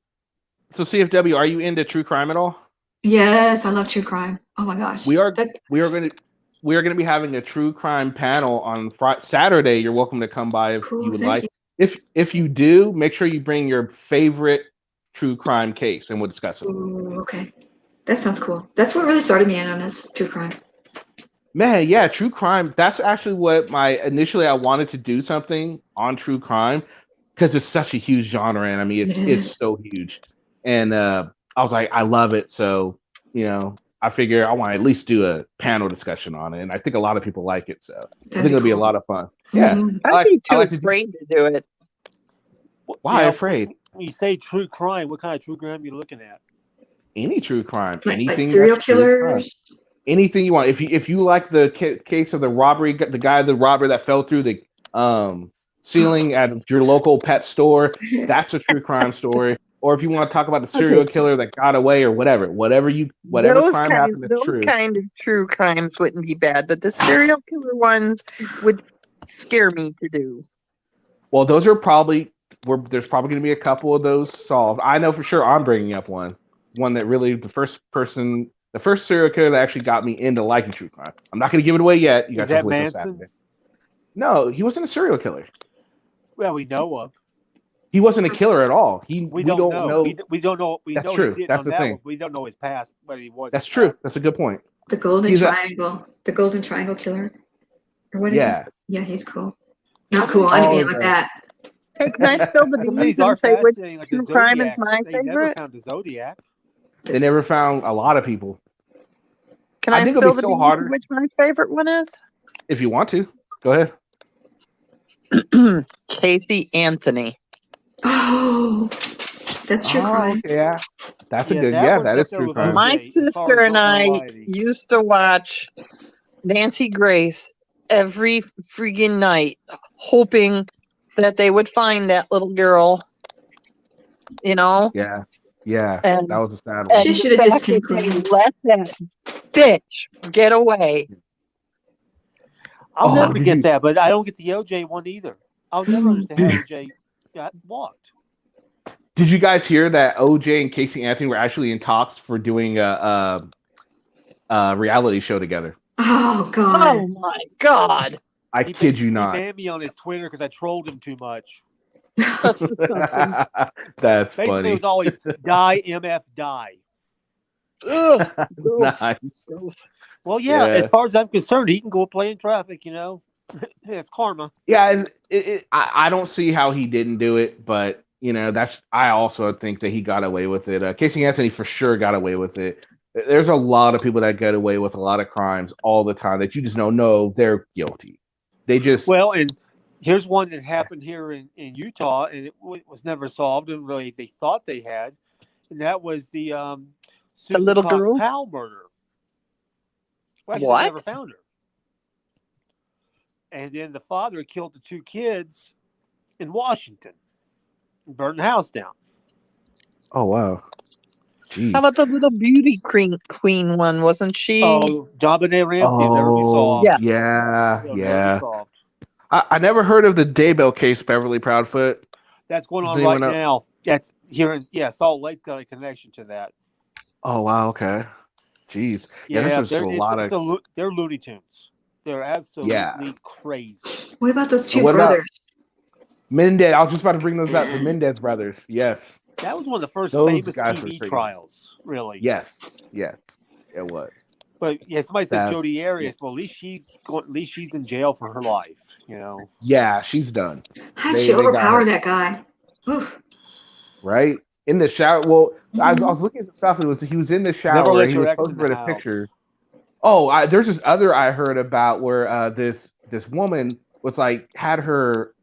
So, CFW, are you into true crime at all? Yes, I love true crime. Oh my gosh, we are going to be having a true crime panel on Saturday. You're welcome to come by if you would like. If you do, make sure you bring your favorite true crime case, and we'll discuss it. Ooh, okay, that sounds cool. That's what really started me in on this true crime. Man, yeah, true crime. That's actually what initially I wanted to do something on true crime because it's such a huge genre, and I mean it's so huge. And I was like, I love it, so I figure I want to at least do a panel discussion on it, and I think a lot of people like it, so I think it'll be a lot of fun. Yeah, I'd be too afraid to do it. Why afraid? When you say true crime, what kind of true crime are you looking at? Any true crime, Like anything. Serial killers. Anything you want. If you like the case of the robbery, the robber that fell through the ceiling at your local pet store, that's a true crime story. Or if you want to talk about the serial killer that got away, or whatever crime happened, it's true. Those kind of true crimes wouldn't be bad, but the serial killer ones would scare me to do. Well, those are there's probably going to be a couple of those solved. I know for sure I'm bringing up one that really the first serial killer that actually got me into liking true crime. I'm not going to give it away yet. You guys have to wait till Saturday. No, he wasn't a serial killer. Well, we know of. He wasn't a killer at all. We don't know. We don't know. We That's know true. he did That's on the that thing. one. We don't know his past, but he was. That's true. That's a good point. The Golden Triangle. The Golden Triangle Killer. Or what is it? Yeah, he's cool. Not cool. I didn't mean like that. Hey, can I spill the beans and say which true crime is my They favorite? never found the Zodiac. They never found a lot of people. Can I spill the beans and which my favorite one is? If you want to, go ahead. Casey Anthony. Oh, that's true crime. Okay, yeah, that's a good. Yeah, that is true crime. My sister and I used to watch Nancy Grace every freaking night, hoping that they would find that little girl. You know? Yeah, yeah. And, that was a sad one. She should have just came clean. Let that bitch get away. I'll never get that, but I don't get the OJ one either. I'll never understand how OJ got walked. Did you guys hear that OJ and Casey Anthony were actually in talks for doing a reality show together? Oh God! Oh my God! I kid you not. He banned me on his Twitter because I trolled him too much. That's Basically, funny. it was always die MF die. Nice. Well, yeah, as far as I'm concerned, he can go play in traffic. You know, it's karma. Yeah, I don't see how he didn't do it, but you know, I also think that he got away with it. Casey Anthony for sure got away with it. There's a lot of people that get away with a lot of crimes all the time that you just don't know they're guilty. They just and here's one that happened here in Utah, and it was never solved, and really they thought they had, and that was the little girl Powell murder. Well, what? They never found her. And then the father killed the two kids in Washington, and burned the house down. Oh wow! Jeez. How about the little beauty queen one? Wasn't she? Oh, JonBenet Ramsey. Never be solved. Yeah. Solved. I never heard of the Daybell case, Beverly Proudfoot. That's going on right now. That's here in Salt Lake got a connection to that. Oh wow, okay. Jeez. Yeah, there's just a lot of they're Looney Tunes. They're absolutely crazy. What about those two brothers? Mendez. I was just about to bring those up. The Mendez brothers. Yes. That was one of the first famous TV trials, really. Yes, it was. But yeah, somebody said Jodi Arias. Well, at least she's in jail for her life. You know. Yeah, she's done. How did she overpower that guy? Oof. Right in the shower. Well, I was looking at some stuff. He was in the shower. He was supposed to get a picture. Oh, there's this other I heard about where this woman was like had her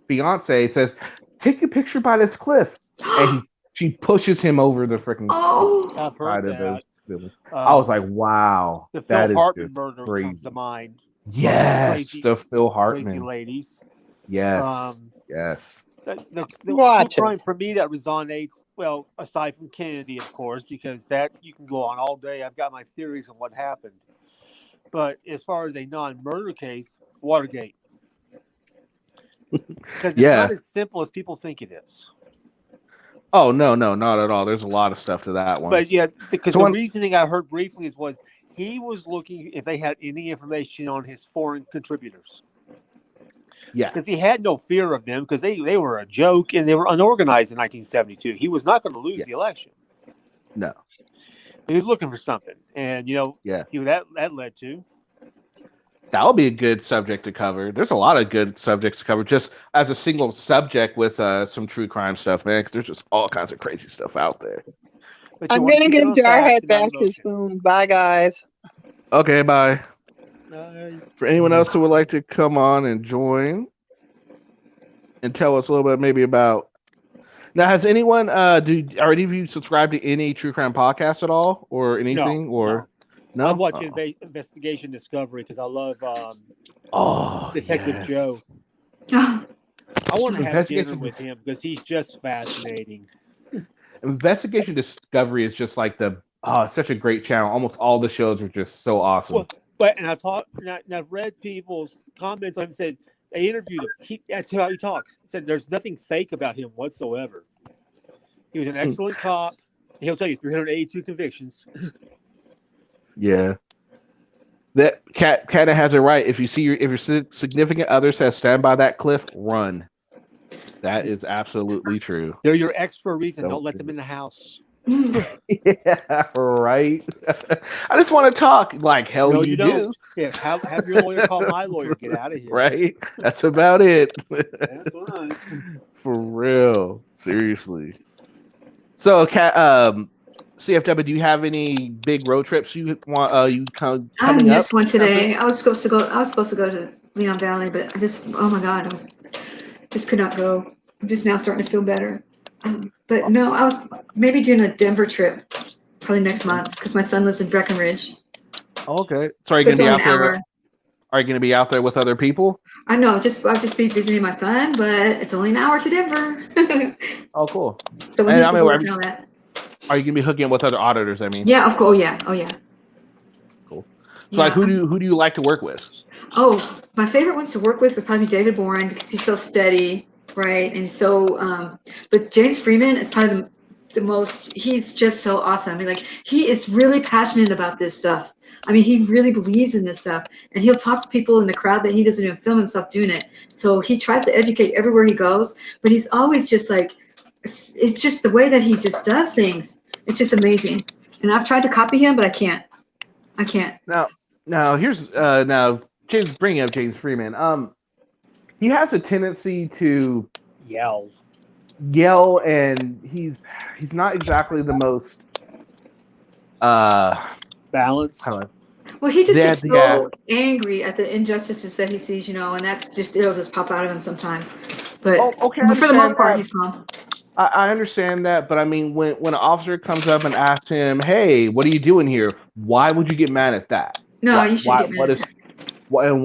fiance says, "Take a picture by this cliff," and she pushes him over the freaking side of the building. I was like, "Wow, the Phil Hartman murder comes to mind." Yes, the Phil Hartman crazy ladies. Yes, yes. The crime for me that resonates, well, aside from Kennedy, of course, because that you can go on all day. I've got my theories on what happened. But as far as a non-murder case, Watergate. Because it's not as simple as people think it is. Oh, no, not at all. There's a lot of stuff to that one. But yeah, because the reasoning I heard briefly was he was looking if they had any information on his foreign contributors. Yeah. Because he had no fear of them because they were a joke and they were unorganized in 1972. He was not going to lose the election. No. He was looking for something. And, see what that led to. That would be a good subject to cover. There's a lot of good subjects to cover just as a single subject with some true crime stuff, man, because there's just all kinds of crazy stuff out there. I'm going to get Jarhead back too soon. Bye, guys. Okay, bye. Bye. For anyone else who would like to come on and join and tell us a little bit maybe about... Now, has anyone, are any of you subscribed to any true crime podcasts at all or anything? No? I watch Investigation Discovery because I love Detective Joe. I want to have dinner with him because he's just fascinating. Investigation Discovery is just like such a great channel. Almost all the shows are just so awesome. I've read people's comments on him said they interviewed him. That's how he talks. He said there's nothing fake about him whatsoever. He was an excellent cop. He'll tell you 382 convictions. Yeah. That cat kind of has it right. If your significant other says stand by that cliff, run. That is absolutely true. They're your ex for a reason. Don't let them in the house. Yeah, right. I just want to talk. Like, hell, No, you do. don't. Yeah, have your lawyer call my lawyer. Get out of here. Right? That's about it. That's right. For real. Seriously. So, CFW, do you have any big road trips you want coming I up? missed one today. I was supposed to go to Leon Valley, but oh my God, just could not go. I'm just now starting to feel better. But no, I was maybe doing a Denver trip probably next month because my son lives in Breckenridge. Okay. So are you So going to be it's out only an there? hour. Are you going to be out there with other people? I know, I'll just be visiting my son, but it's only an hour to Denver. Oh, cool. So we And need I to mean, work on that. are you going to be hooking up with other auditors? I mean, Yeah, of course. Oh yeah. cool. So, like, who do you like to work with? Oh, my favorite ones to work with would probably be David Boren because he's so steady, right? And so, but James Freeman is probably the most. He's just so awesome. I mean, like he is really passionate about this stuff. I mean, he really believes in this stuff, and he'll talk to people in the crowd that he doesn't even film himself doing it. So he tries to educate everywhere he goes, but he's always just like, it's just the way that he just does things. It's just amazing. And I've tried to copy him, but I can't. Now here's James, bringing up James Freeman. He has a tendency to yell, and he's not exactly the most balanced. Well, he just gets so angry at the injustices that he sees, and that's just, it'll just pop out of him sometimes. But for the most part, he's calm. I understand that, but I mean, when an officer comes up and asks him, "Hey, what are you doing here?" Why would you get mad at that? No, you should get mad at that.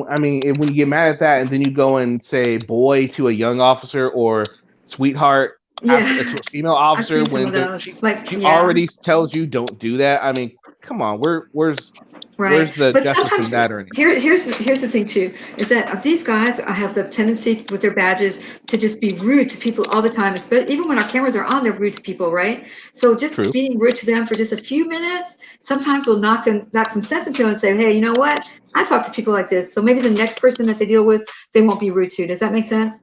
I mean, when you get mad at that, and then you go and say "boy" to a young officer or "sweetheart" to a female officer when she already tells you don't do that. I mean, come on, where's the justice in that? Or here's the thing too, is that these guys have the tendency with their badges to just be rude to people all the time. Even when our cameras are on, they're rude to people, right? So just being rude to them for just a few minutes sometimes will knock some sense into them and say, hey, you know what? I talk to people like this, so maybe the next person that they deal with, they won't be rude to. Does that make sense?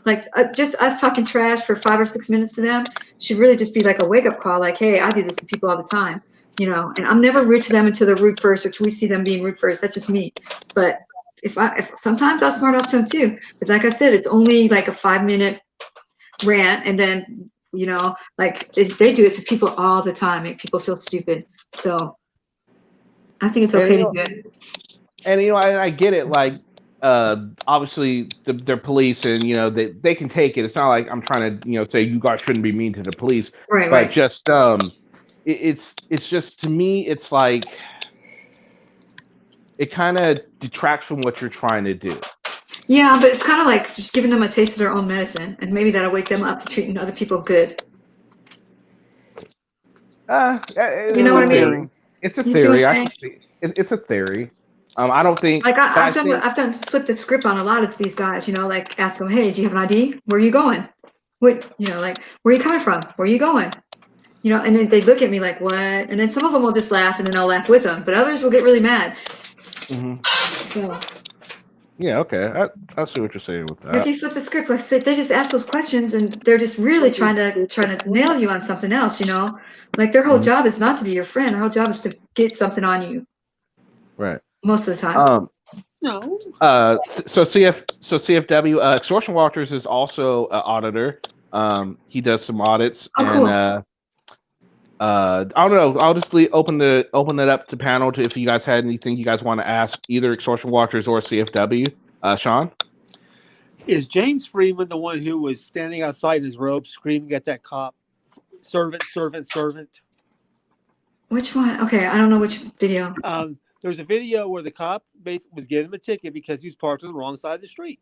Like just us talking trash for 5 or 6 minutes to them should really just be like a wake-up call, like, hey, I do this to people all the time. And I'm never rude to them until they're rude first, or till we see them being rude first. That's just me. But if sometimes I'll smart off to them too. But like I said, it's only like a 5-minute rant, and then like they do it to people all the time, make people feel stupid. So I think it's okay to do it. And I get it. Like obviously they're police, and they can take it. It's not like I'm trying to say you guys shouldn't be mean to the police, right? But just it's just, to me, it's like it kind of detracts from what you're trying to do. Yeah, but it's kind of like just giving them a taste of their own medicine, and maybe that'll wake them up to treating other people good. You know what I mean? It's a theory. It's a theory. I don't think like I've done flip the script on a lot of these guys. Like ask them, hey, do you have an ID? Where are you going? What like where are you coming from? Where are you going? And then they look at me like, what? And then some of them will just laugh, and then I'll laugh with them. But others will get really mad. Mm-hmm. So. Yeah, okay. I see what you're saying with that. If you flip the script, like they just ask those questions, and they're just really trying to nail you on something else. Like their whole job is not to be your friend. Their whole job is to get something on you. Right. Most of the time. No. So CFW Extortion Walters is also an auditor. He does some audits, cool. I don't know. I'll just open it up to panel to if you guys had anything you guys want to ask either Extortion Walters or CFW. Sean, is James Freeman the one who was standing outside in his robe screaming at that cop, servant, servant, servant? Which one? Okay, I don't know which video. There was a video where the cop was getting him a ticket because he was parked on the wrong side of the street.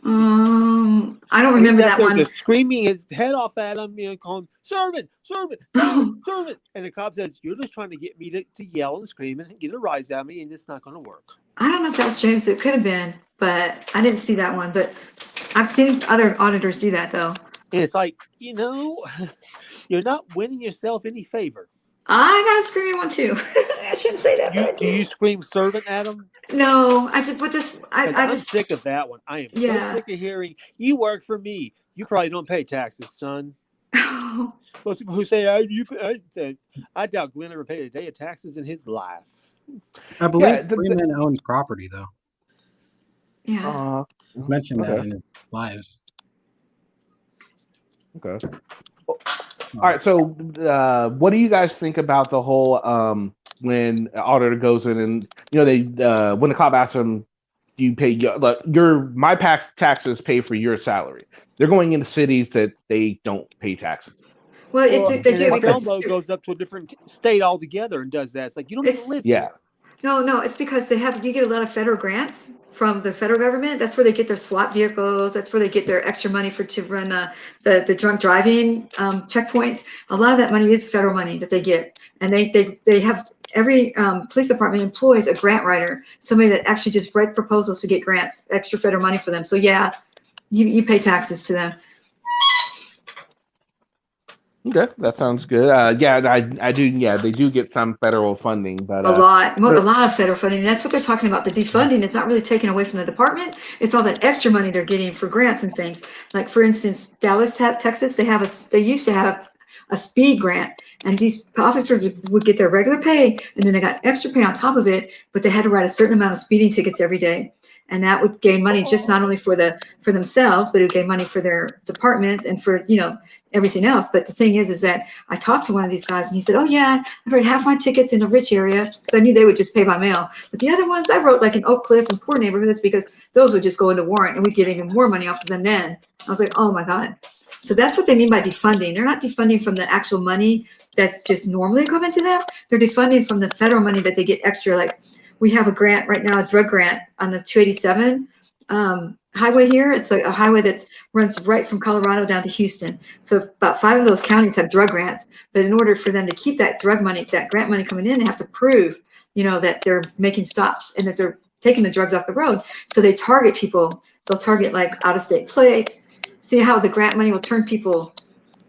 I don't remember that one. Just screaming his head off at him, calling servant, servant, servant, servant, and the cop says, "You're just trying to get me to yell and scream and get a rise at me, and it's not going to work." I don't know if that was James. It could have been, but I didn't see that one. But I've seen other auditors do that, though. And it's like, you're not winning yourself any favor. I got a screaming one too. I shouldn't say that, but I Do you scream servant at them? No, I did put this. I'm sick of that one. I am so sick of hearing you work for me. You probably don't pay taxes, son. Most people who say I doubt Glenn ever paid a day of taxes in his life. I believe Freeman owns property, though. Yeah. He's mentioned that in his lives. Okay. All right. So, what do you guys think about the whole when an auditor goes in and they when the cop asks them, "Do you pay my taxes pay for your salary?" They're going into cities that they don't pay taxes. Well, they do because Elmo goes up to a different state altogether and does that. It's like you don't even live here. No, it's because you get a lot of federal grants from the federal government. That's where they get their SWAT vehicles. That's where they get their extra money to run the drunk driving checkpoints. A lot of that money is federal money that they get, and they have every police department employs a grant writer, somebody that actually just writes proposals to get grants, extra federal money for them. So yeah, you pay taxes to them. Okay, that sounds good. I do. Yeah, they do get some federal funding, but a lot of federal funding. And that's what they're talking about. The defunding is not really taken away from the department. It's all that extra money they're getting for grants and things. Like for instance, Dallas, Texas, they used to have a speed grant, and these officers would get their regular pay, and then they got extra pay on top of it. But they had to write a certain amount of speeding tickets every day, and that would gain money just not only for themselves, but it would gain money for their departments and for everything else. But the thing is that I talked to one of these guys, and he said, "Oh yeah, I write half my tickets in the rich area because I knew they would just pay by mail. But the other ones I wrote like in Oak Cliff and poor neighborhoods because those would just go into warrant, and we'd get even more money off of them then." I was like, "Oh my God." So that's what they mean by defunding. They're not defunding from the actual money that's just normally coming to them. They're defunding from the federal money that they get extra. Like we have a grant right now, a drug grant on the 287 highway here. It's like a highway that runs right from Colorado down to Houston. So about 5 of those counties have drug grants. But in order for them to keep that drug money, that grant money coming in, they have to prove, that they're making stops and that they're taking the drugs off the road. So they target people. They'll target like out-of-state plates. See how the grant money will turn people,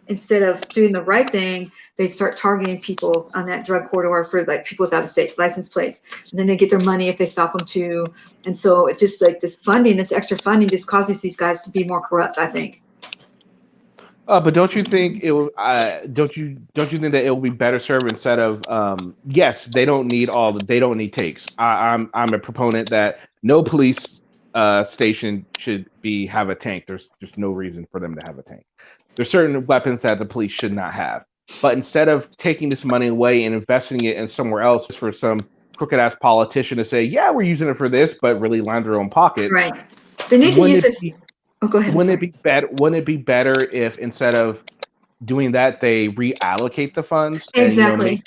instead of doing the right thing, they start targeting people on that drug corridor for like people without state license plates, and then they get their money if they stop them too. And so it just like this extra funding just causes these guys to be more corrupt, I think. But don't you think it will? Don't you think that it will be better served instead of yes, they don't need takes. I'm a proponent that no police station should have a tank. There's just no reason for them to have a tank. There's certain weapons that the police should not have. But instead of taking this money away and investing it in somewhere else for some crooked ass politician to say, yeah, we're using it for this, but really line their own pocket. Right. They need to use this. Go ahead. Wouldn't it be better if instead of doing that, they reallocate the funds exactly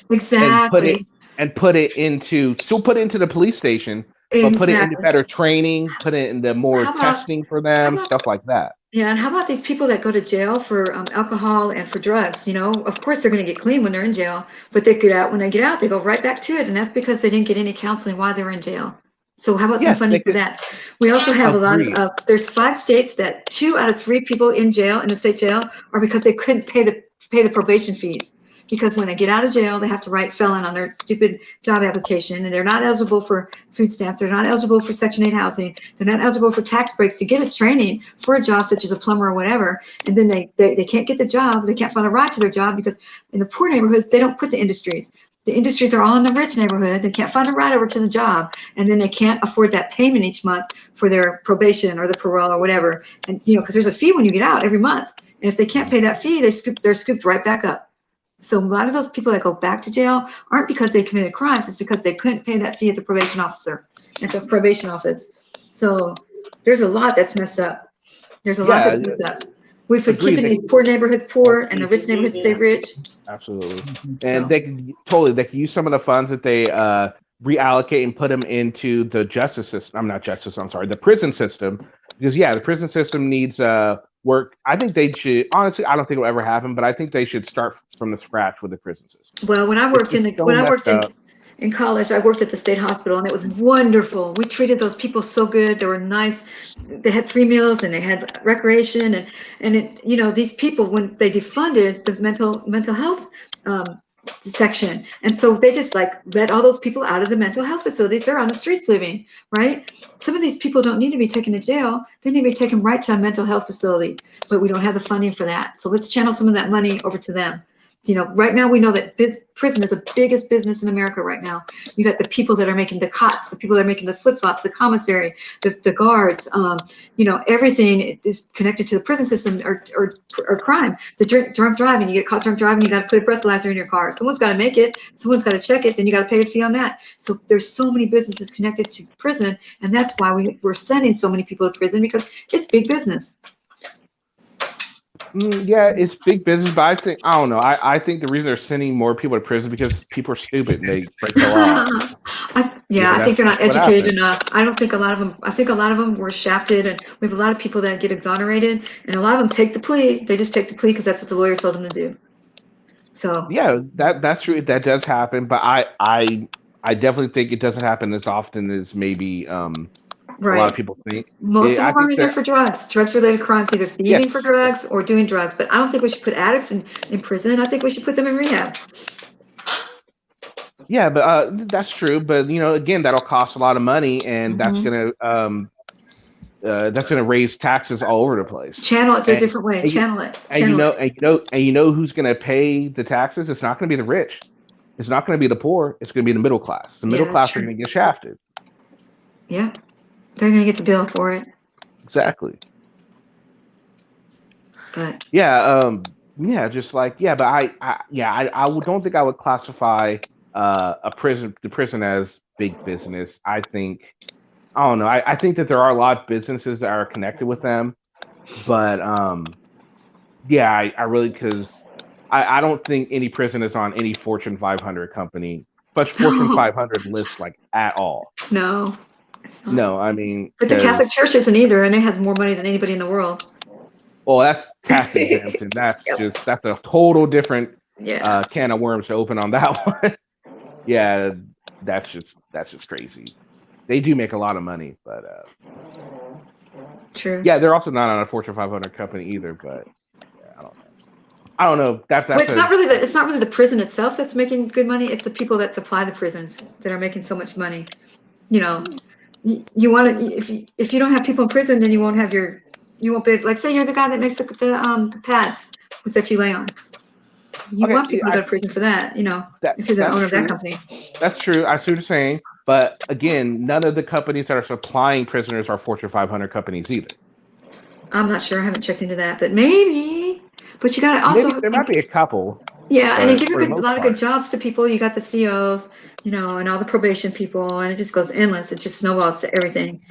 and put it into the police station, but put it into better training, put it into more testing for them, stuff like that. Yeah, and how about these people that go to jail for alcohol and for drugs? Of course they're going to get clean when they're in jail, but when they get out, they go right back to it, and that's because they didn't get any counseling while they were in jail. So how about some funding for that? We also have a lot of, there's 5 states that 2 out of 3 people in the state jail are because they couldn't pay the probation fees. Because when they get out of jail, they have to write felon on their stupid job application, and they're not eligible for food stamps. They're not eligible for Section 8 housing. They're not eligible for tax breaks to get a training for a job such as a plumber or whatever. And then they can't get the job. They can't find a ride to their job because in the poor neighborhoods, they don't put the industries. The industries are all in the rich neighborhood. They can't find a ride over to the job, and then they can't afford that payment each month for their probation or the parole or whatever. And because there's a fee when you get out every month, and if they can't pay that fee, they're scooped right back up. So a lot of those people that go back to jail aren't because they committed crimes. It's because they couldn't pay that fee at the probation office. So there's a lot that's messed up. We've been keeping these poor neighborhoods poor and the rich neighborhoods stay rich. Absolutely. And they can use some of the funds that they reallocate and put them into the the prison system. Because the prison system needs work. I think they should, honestly, I don't think it'll ever happen, but I think they should start from the scratch with the prison system. Well, when I worked in college, I worked at the state hospital, and it was wonderful. We treated those people so good. They were nice. They had 3 meals and they had recreation, and these people, when they defunded the mental health section. And so they just like let all those people out of the mental health facilities. They're on the streets living, right? Some of these people don't need to be taken to jail. They need to be taken right to a mental health facility, but we don't have the funding for that. So let's channel some of that money over to them. You know, right now we know that prison is the biggest business in America right now. You got the people that are making the cots, the people that are making the flip-flops, the commissary, the guards, you know, everything is connected to the prison system or crime. The drunk driving, you get caught drunk driving, you got to put a breathalyzer in your car. Someone's got to make it, someone's got to check it, then you got to pay a fee on that. So there's so many businesses connected to prison, and that's why we're sending so many people to prison, because it's big business. Yeah, it's big business, but I don't know. I think the reason they're sending more people to prison because people are stupid and they break the law. I think they're not educated enough. I don't think a lot of them. I think a lot of them were shafted, and we have a lot of people that get exonerated, and a lot of them take the plea. They just take the plea because that's what the lawyer told them to do. So yeah, that's true. That does happen, but I definitely think it doesn't happen as often as maybe right. A lot of people think. Most of them are in here for drugs-related crimes, either thieving for drugs or doing drugs. But I don't think we should put addicts in prison. I think we should put them in rehab. Yeah, but that's true. But you know, again, that'll cost a lot of money, and that's gonna raise taxes all over the place. Channel it to a different way. Channel it. And you know who's gonna pay the taxes? It's not gonna be the rich. It's not gonna be the poor. It's gonna be the middle class. The middle class are gonna get shafted. Yeah. They're going to get the bill for it. Exactly. But just like but I don't think I would classify the prison as big business. I don't know. I think that there are a lot of businesses that are connected with them, but I really, because I don't think any prison is on any Fortune 500 company, but Fortune 500 list like at all. No. No, I mean, but the Catholic Church isn't either, and they have more money than anybody in the world. Well, that's tax exempt, and that's that's a total different can of worms to open on that one. Yeah, that's just crazy. They do make a lot of money, but true. Yeah, they're also not on a Fortune 500 company either. But I don't know. It's not really the prison itself that's making good money. It's the people that supply the prisons that are making so much money. You know. You want to, if you don't have people in prison, then you won't be, like, say you're the guy that makes the pads that you lay on. You want people to go to prison for that, you know, if you're the owner of that company. That's true. I see what you're saying. But again, none of the companies that are supplying prisoners are Fortune 500 companies either. I'm not sure. I haven't checked into that, but maybe. But you got to also. Maybe there might be a couple. Yeah, and it gives a lot of good jobs to people. You got the COs, you know, and all the probation people, and it just goes endless. It just snowballs to everything.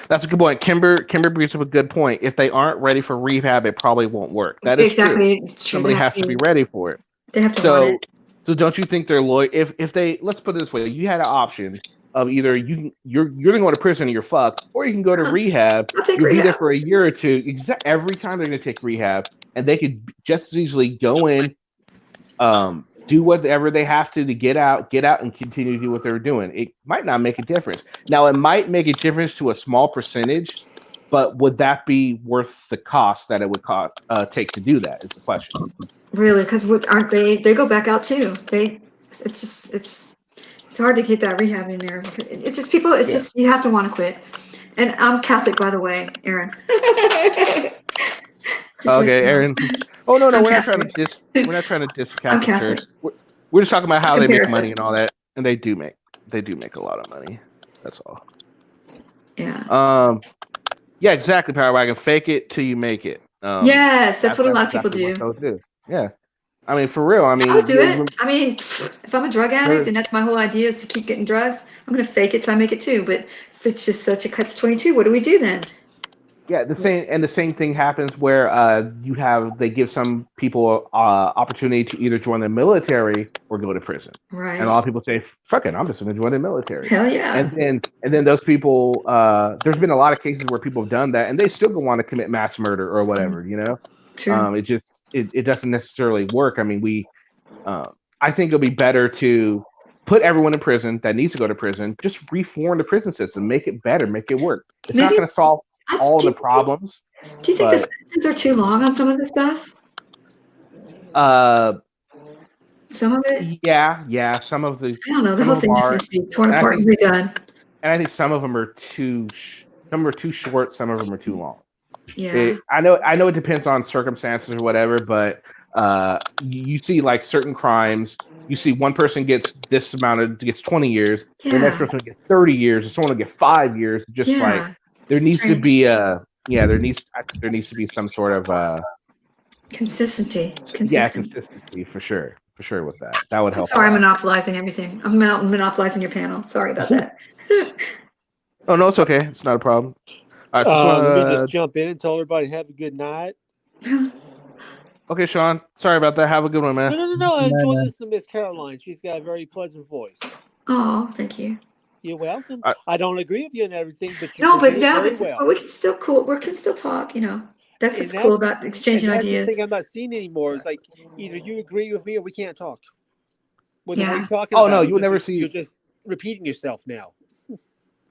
That's a good point. Kimber brings up a good point. If they aren't ready for rehab, it probably won't work. That is exactly true. It's true. Somebody has to be ready for it. They have to want it. So don't you think they're loyal? If they, let's put it this way, you had an option of either you're gonna go to prison and you're fucked, or you can go to rehab. You'll be there for a year or two. Every time they're gonna take rehab, and they could just as easily go in, do whatever they have to get out, and continue to do what they're doing. It might not make a difference. Now, it might make a difference to a small percentage, but would that be worth the cost that it would take to do that? Is the question. Really? Because aren't they? They go back out too. It's hard to get that rehab in there. It's just people. It's just you have to want to quit. And I'm Catholic, by the way, Aaron. Okay, Aaron. Oh no, we're not trying to diss Catholic Church. We're just talking about how they make money and all that, and they do make a lot of money. That's all. Yeah. Yeah, exactly. Power Wagon. Fake it till you make it. Yes, that's what a lot of people do. Yeah. I mean, for real. I mean, I would do it. I mean, if I'm a drug addict and that's my whole idea is to keep getting drugs, I'm going to fake it till I make it too. But it's just such a catch-22. What do we do then? Yeah, the same thing happens where they give some people opportunity to either join the military or go to prison. Right. And a lot of people say, "Fuck it, I'm just going to join the military." Hell yeah. And then those people, there's been a lot of cases where people have done that, and they still go on to commit mass murder or whatever. You know, True. It doesn't necessarily work. I mean, I think it'll be better to put everyone in prison that needs to go to prison. Just reform the prison system, make it better, make it work. It's not going to solve all the problems. Do you think the sentences are too long on some of the stuff? Some of it? Yeah. Some of the. I don't know. The some whole of them thing just are, needs to be torn and I apart and think, redone. some of them are too. Some are too short. Some of them are too long. Yeah. I know it depends on circumstances or whatever, but you see like certain crimes, you see one person gets 20 years, the next Yeah. person gets 30 years, and someone will get 5 years. Just like Yeah. there needs to Strange. be there needs to be some sort of Consistency. consistency for sure with that. That would help a Sorry, I'm lot. monopolizing everything. I'm monopolizing your panel. Sorry about that. Oh no, it's okay. It's not a problem. All right, so Let me just jump in and tell everybody have a good night. okay, Sean. Sorry about that. Have a good one, man. No. I enjoy listening to Miss Caroline. She's got a very pleasant voice. Oh, thank you. You're welcome. I don't agree with you and everything, but you but very well. But we can still We can still talk. That's what's cool about exchanging that's ideas. The thing I'm not seeing anymore. It's like either you agree with me or we can't talk. What are you talking about? Oh no, you would never see. You're just repeating yourself now.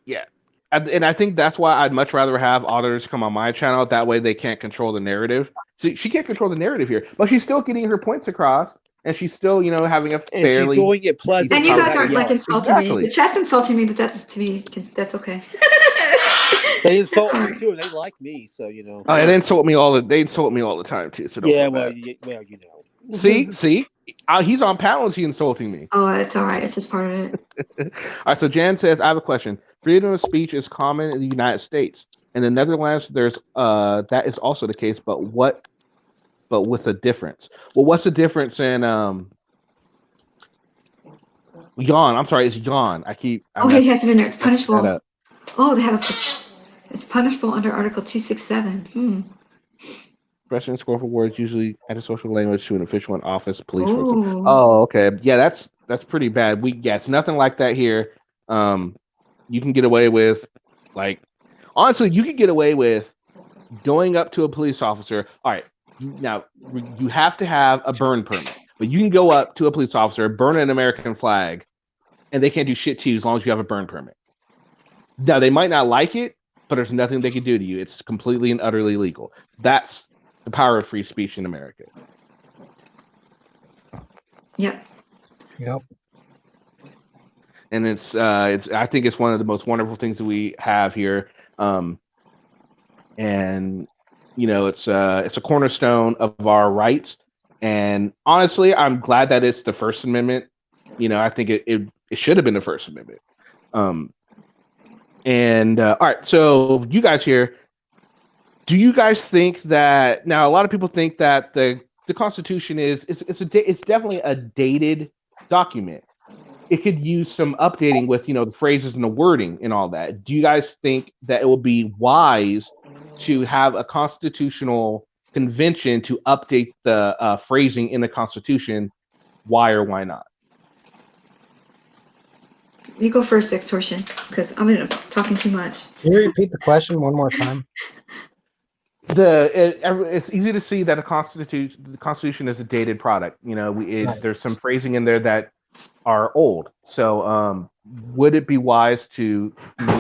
Yeah. And I think that's why I'd much rather have auditors come on my channel. That way they can't control the narrative. See, she can't control the narrative here, but she's still getting her points across, and she's still, having a fairly. And she's doing it pleasant. And you guys aren't like insulting me. The chat's insulting me, but that's okay. They insult me too, and they like me, so Oh, and they insult me all the time too. So don't See, he's on panel. Is he insulting me? Oh, it's all right. It's just part of it. All right. So Jan says, I have a question. Freedom of speech is common in the United States. In the Netherlands, there's that is also the case, but with a difference. Well, what's the difference in yawn? I'm sorry, it's yawn. He has it in there. It's punishable. Oh, it's punishable under Article 267. Expression score for words usually antisocial language to an official in office, police. Oh, okay. Yeah, that's pretty bad. It's nothing like that here. You can get away with, honestly, you can get away with going up to a police officer. All right, now you have to have a burn permit, but you can go up to a police officer, burn an American flag, and they can't do shit to you as long as you have a burn permit. Now they might not like it, but there's nothing they can do to you. It's completely and utterly legal. That's the power of free speech in America. Yep. And it's I think it's one of the most wonderful things that we have here. And it's a cornerstone of our rights. And honestly, I'm glad that it's the First Amendment. I think it should have been the First Amendment. And all right, so you guys here, do you guys think that now a lot of people think that the Constitution it's definitely a dated document. It could use some updating with the phrases and the wording and all that. Do you guys think that it would be wise to have a constitutional convention to update the phrasing in the Constitution? Why or why not? You go first, Extortion, because I'm talking too much. Can you repeat the question one more time? It's easy to see that the Constitution is a dated product. There's some phrasing in there that are old. So would it be wise to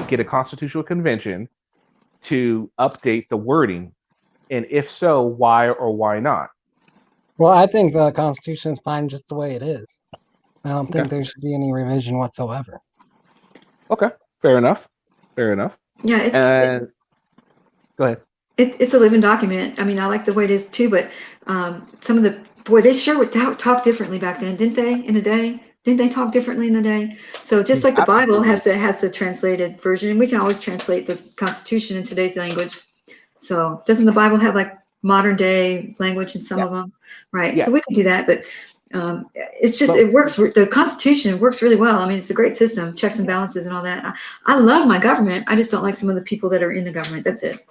get a constitutional convention to update the wording? And if so, why or why not? Well, I think the Constitution is fine just the way it is. I don't think there should be any revision whatsoever. Okay, fair enough. Yeah, go ahead. It's a living document. I mean, I like the way it is too, but some of they sure would talk differently back then, didn't they? In a day, didn't they talk differently in a day? So just like the Bible has the translated version, and we can always translate the Constitution in today's language. So doesn't the Bible have like modern day language in some of them? Right. Yeah. So we can do that, but it's just it works. The Constitution works really well. I mean, it's a great system, checks and balances and all that. I love my government. I just don't like some of the people that are in the government. That's it.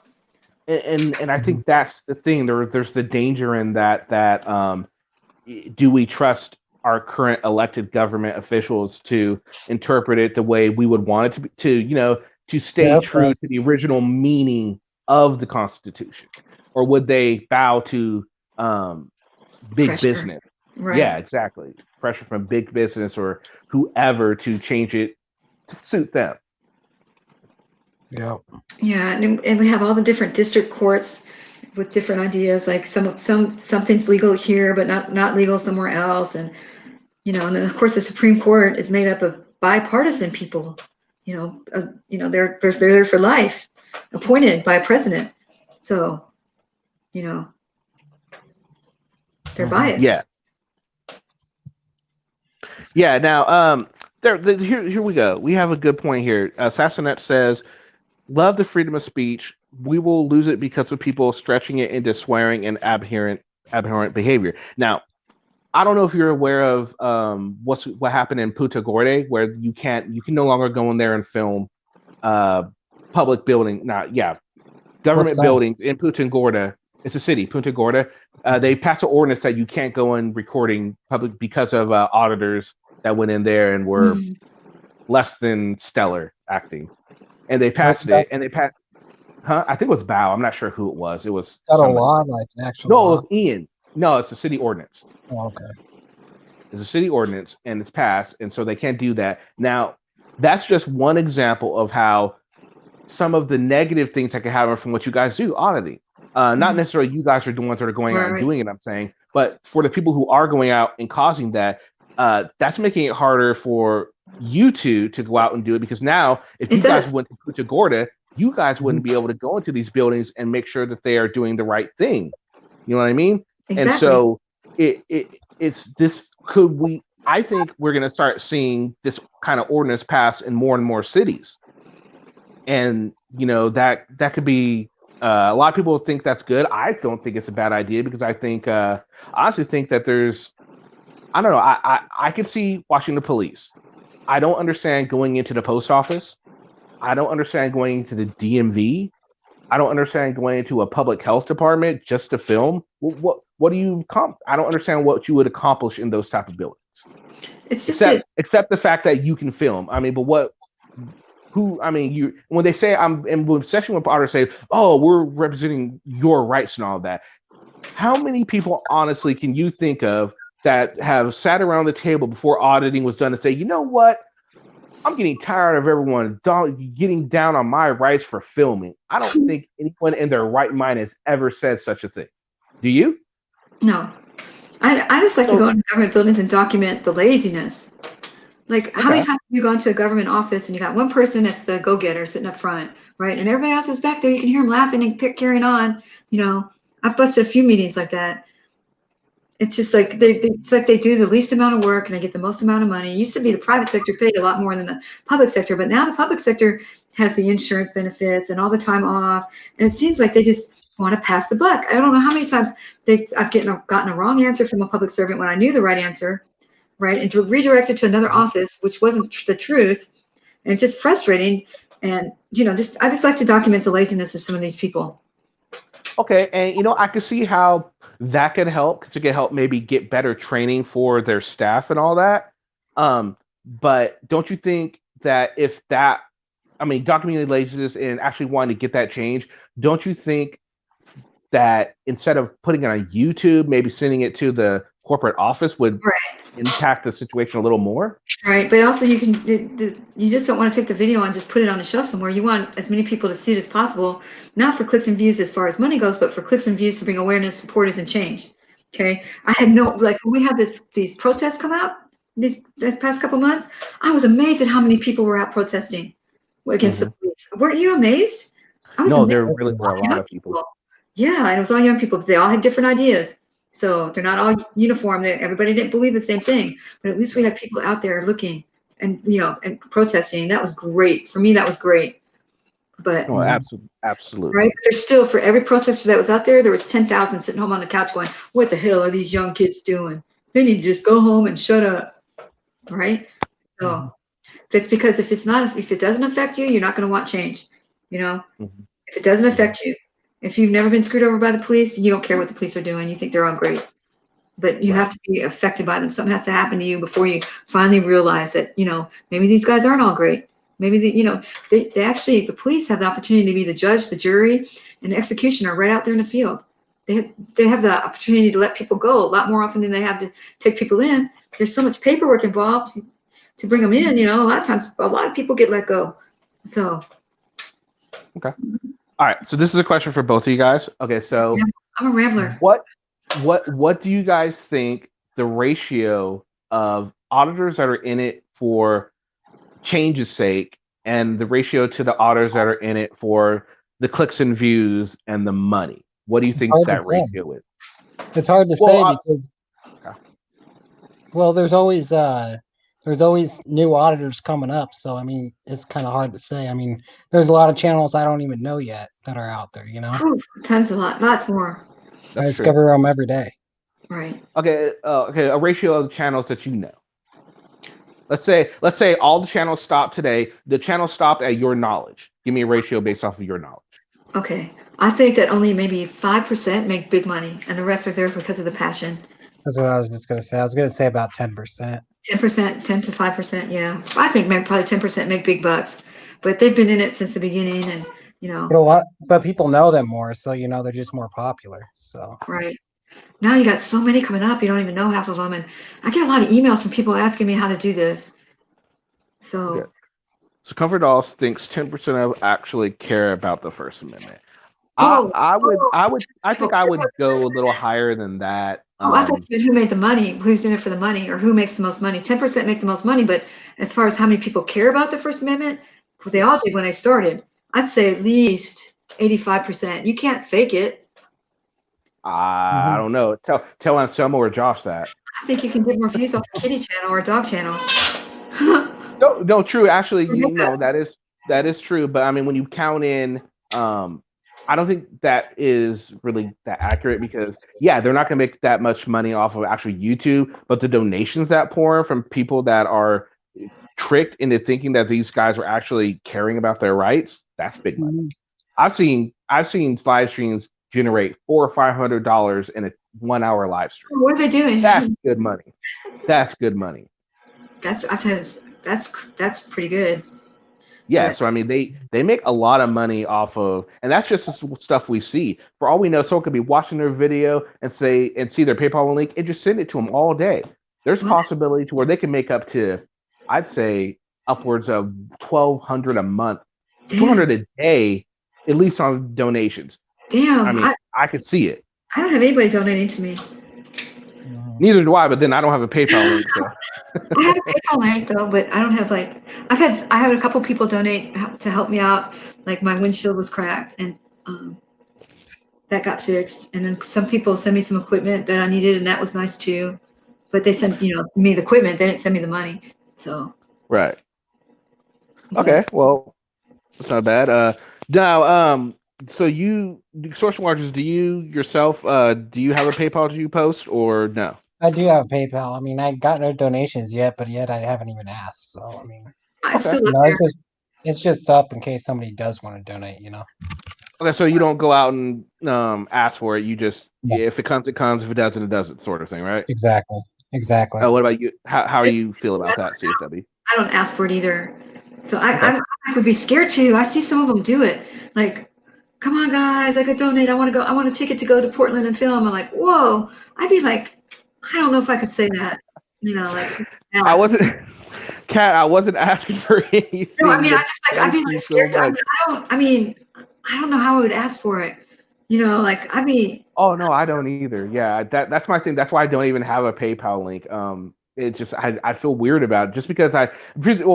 And I think that's the thing. There's the danger in that do we trust our current elected government officials to interpret it the way we would want it to stay true to the original meaning of the Constitution, or would they bow to big pressure. Business? Right. Yeah, exactly. Pressure from big business or whoever to change it to suit them. Yeah. Yeah, and we have all the different district courts with different ideas. Like something's legal here, but not legal somewhere else. And And then of course the Supreme Court is made up of bipartisan people. They're there for life, appointed by a president. So, they're biased. Yeah. Yeah. Now, here we go. We have a good point here. Sassonet says, "Love the freedom of speech. We will lose it because of people stretching it into swearing and abhorrent behavior." Now, I don't know if you're aware of what happened in Punta Gorda, where you can no longer go in there and film public building. Government buildings in Punta Gorda. It's a city, Punta Gorda. They passed an ordinance that you can't go in recording public because of auditors that went in there and were less than stellar acting. And they passed it, and they passed. I think it was Bao. I'm not sure who it was. It was. Is that a law, like an actual law? law? It was Ian. No, it's a city ordinance. Oh, okay. It's a city ordinance, and it's passed, and so they can't do that. Now, that's just one example of how some of the negative things that can happen from what you guys do, auditing. Not necessarily you guys are the ones that are going out and doing it, I'm saying, but for the people who are going out and causing that, that's making it harder for you to go out and do it, because now if you guys went to Punta Gorda, you guys wouldn't be able to go into these buildings and make sure that they are doing the right thing. You know what I mean? Exactly. And so it's this I think we're going to start seeing this kind of ordinance pass in more and more cities. And, that could be, a lot of people think that's good. I don't think it's a bad idea, because I think, I honestly think that I don't know. I could see watching the police. I don't understand going into the post office. I don't understand going into the DMV. I don't understand going into a public health department just to film. What do you I don't understand what you would accomplish in those type of buildings. It's just except the fact that you can film. I mean, but when they say when session with auditors say, "Oh, we're representing your rights and all of that," how many people honestly can you think of that have sat around the table before auditing was done and say, "You know what? I'm getting tired of everyone getting down on my rights for filming." I don't think anyone in their right mind has ever said such a thing. Do you? No. I just like to go into government buildings and document the laziness. Like, how many times have you gone to a government office and you got one person that's the go-getter sitting up front, right? And everybody else is back there. You can hear them laughing and carrying on. I've busted a few meetings like that. It's just like they do the least amount of work and they get the most amount of money. It used to be the private sector paid a lot more than the public sector, but now the public sector has the insurance benefits and all the time off. And it seems like they just want to pass the buck. I don't know how many times I've gotten a wrong answer from a public servant when I knew the right answer, right? And to redirect it to another office, which wasn't the truth. And it's just frustrating. And, I just like to document the laziness of some of these people. Okay, and I can see how that could help, because it could help maybe get better training for their staff and all that. But don't you think that documenting laziness and actually wanting to get that change, don't you think that instead of putting it on YouTube, maybe sending it to the corporate office would impact the situation a little more? Right, but also you just don't want to take the video and just put it on the shelf somewhere. You want as many people to see it as possible, not for clicks and views as far as money goes, but for clicks and views to bring awareness, supporters, and change. Okay, I had when we had these protests come out this past couple months, I was amazed at how many people were out protesting against the police. Weren't you amazed? I was amazed. There really were a lot of people. Yeah, and it was all young people. They all had different ideas. So they're not all uniform. Everybody didn't believe the same thing, but at least we had people out there looking and and protesting. That was great for me. That was great. But absolutely right. But there's still, for every protester that was out there was 10,000 sitting home on the couch going, "What the hell are these young kids doing? They need to just go home and shut up." Right. So that's because if it doesn't affect you, you're not going to want change. If it doesn't affect you. If you've never been screwed over by the police, you don't care what the police are doing. You think they're all great. But you have to be affected by them. Something has to happen to you before you finally realize that, maybe these guys aren't all great. Maybe, they actually, the police have the opportunity to be the judge, the jury, and the executioner right out there in the field. They have the opportunity to let people go a lot more often than they have to take people in. There's so much paperwork involved to bring them in. A lot of times, a lot of people get let go. So. Okay. All right, so this is a question for both of you guys. Okay, so I'm a rambler. What do you guys think the ratio of auditors that are in it for change's sake, and the ratio to the auditors that are in it for the clicks and views and the money? What do you think that ratio is? It's hard to say because, well, there's always new auditors coming up. So, I mean, it's kind of hard to say. I mean, there's a lot of channels I don't even know yet that are out there, you know? Tons, lots more. I discover them every day. Right. Okay, a ratio of the channels that you know. Let's say all the channels stop today. The channel stopped at your knowledge. Give me a ratio based off of your knowledge. Okay. I think that only maybe 5% make big money, and the rest are there because of the passion. That's what I was just going to say. I was going to say about 10%. 10%, 10 to 5%, yeah. I think probably 10% make big bucks, but they've been in it since the beginning, and But people know them more, so they're just more popular. So right now you got so many coming up, you don't even know half of them, and I get a lot of emails from people asking me how to do this. So, okay. So Comfort Dolls thinks 10% of actually care about the First Amendment. I think I would go a little higher than that. I thought who made the money, who's in it for the money, or who makes the most money. 10% make the most money, but as far as how many people care about the First Amendment, well, they all did when I started. I'd say at least 85%. You can't fake it. I don't know. Tell Anselmo or Josh that. I think you can get more views off a kitty channel or a dog channel. No, true. Actually, that is true. But I mean, when you count in, I don't think that is really that accurate because they're not going to make that much money off of actually YouTube, but the donations that pour in from people that are tricked into thinking that these guys are actually caring about their rights, that's big money. I've seen live streams generate $400 or $500 in a 1 hour live stream. What are they doing? That's good money. That's good money. That's pretty good. Yeah, so I mean, they make a lot of money off of, and that's just the stuff we see. For all we know, someone could be watching their video and see their PayPal link and just send it to them all day. There's possibility to where they can make up to, I'd say, upwards of $1,200 a month, $200 a day, at least on donations. Damn, I mean, I could see it. I don't have anybody donating to me. Neither do I, but then I don't have a PayPal link. So. I have a PayPal link though, but I don't have I had a couple people donate to help me out. Like my windshield was cracked and that got fixed. And then some people sent me some equipment that I needed, and that was nice too. But they sent me the equipment. They didn't send me the money. So right. Okay, well, that's not bad. Now, so you social marketers, do you yourself do you have a PayPal to you post or no? I do have PayPal. I mean, I got no donations yet, but I haven't even asked. So I mean, it's just up in case somebody does want to donate. Okay, so you don't go out and ask for it. You just if it comes, it comes. If it doesn't, it doesn't. Sort of thing, right? Exactly. What about you? How do you feel about that, CFW? I don't ask for it either. So I would be scared to. I see some of them do it. Like, come on, guys, I could donate. I want to go. I want a ticket to go to Portland and film. I'm like, whoa. I'd be like, I don't know if I could say that. I wasn't, Kat. I wasn't asking for anything. No, I mean, I'd be scared. I don't know how I would ask for it. Oh no, I don't either. Yeah, that's my thing. That's why I don't even have a PayPal link. It's just I feel weird about it just because I don't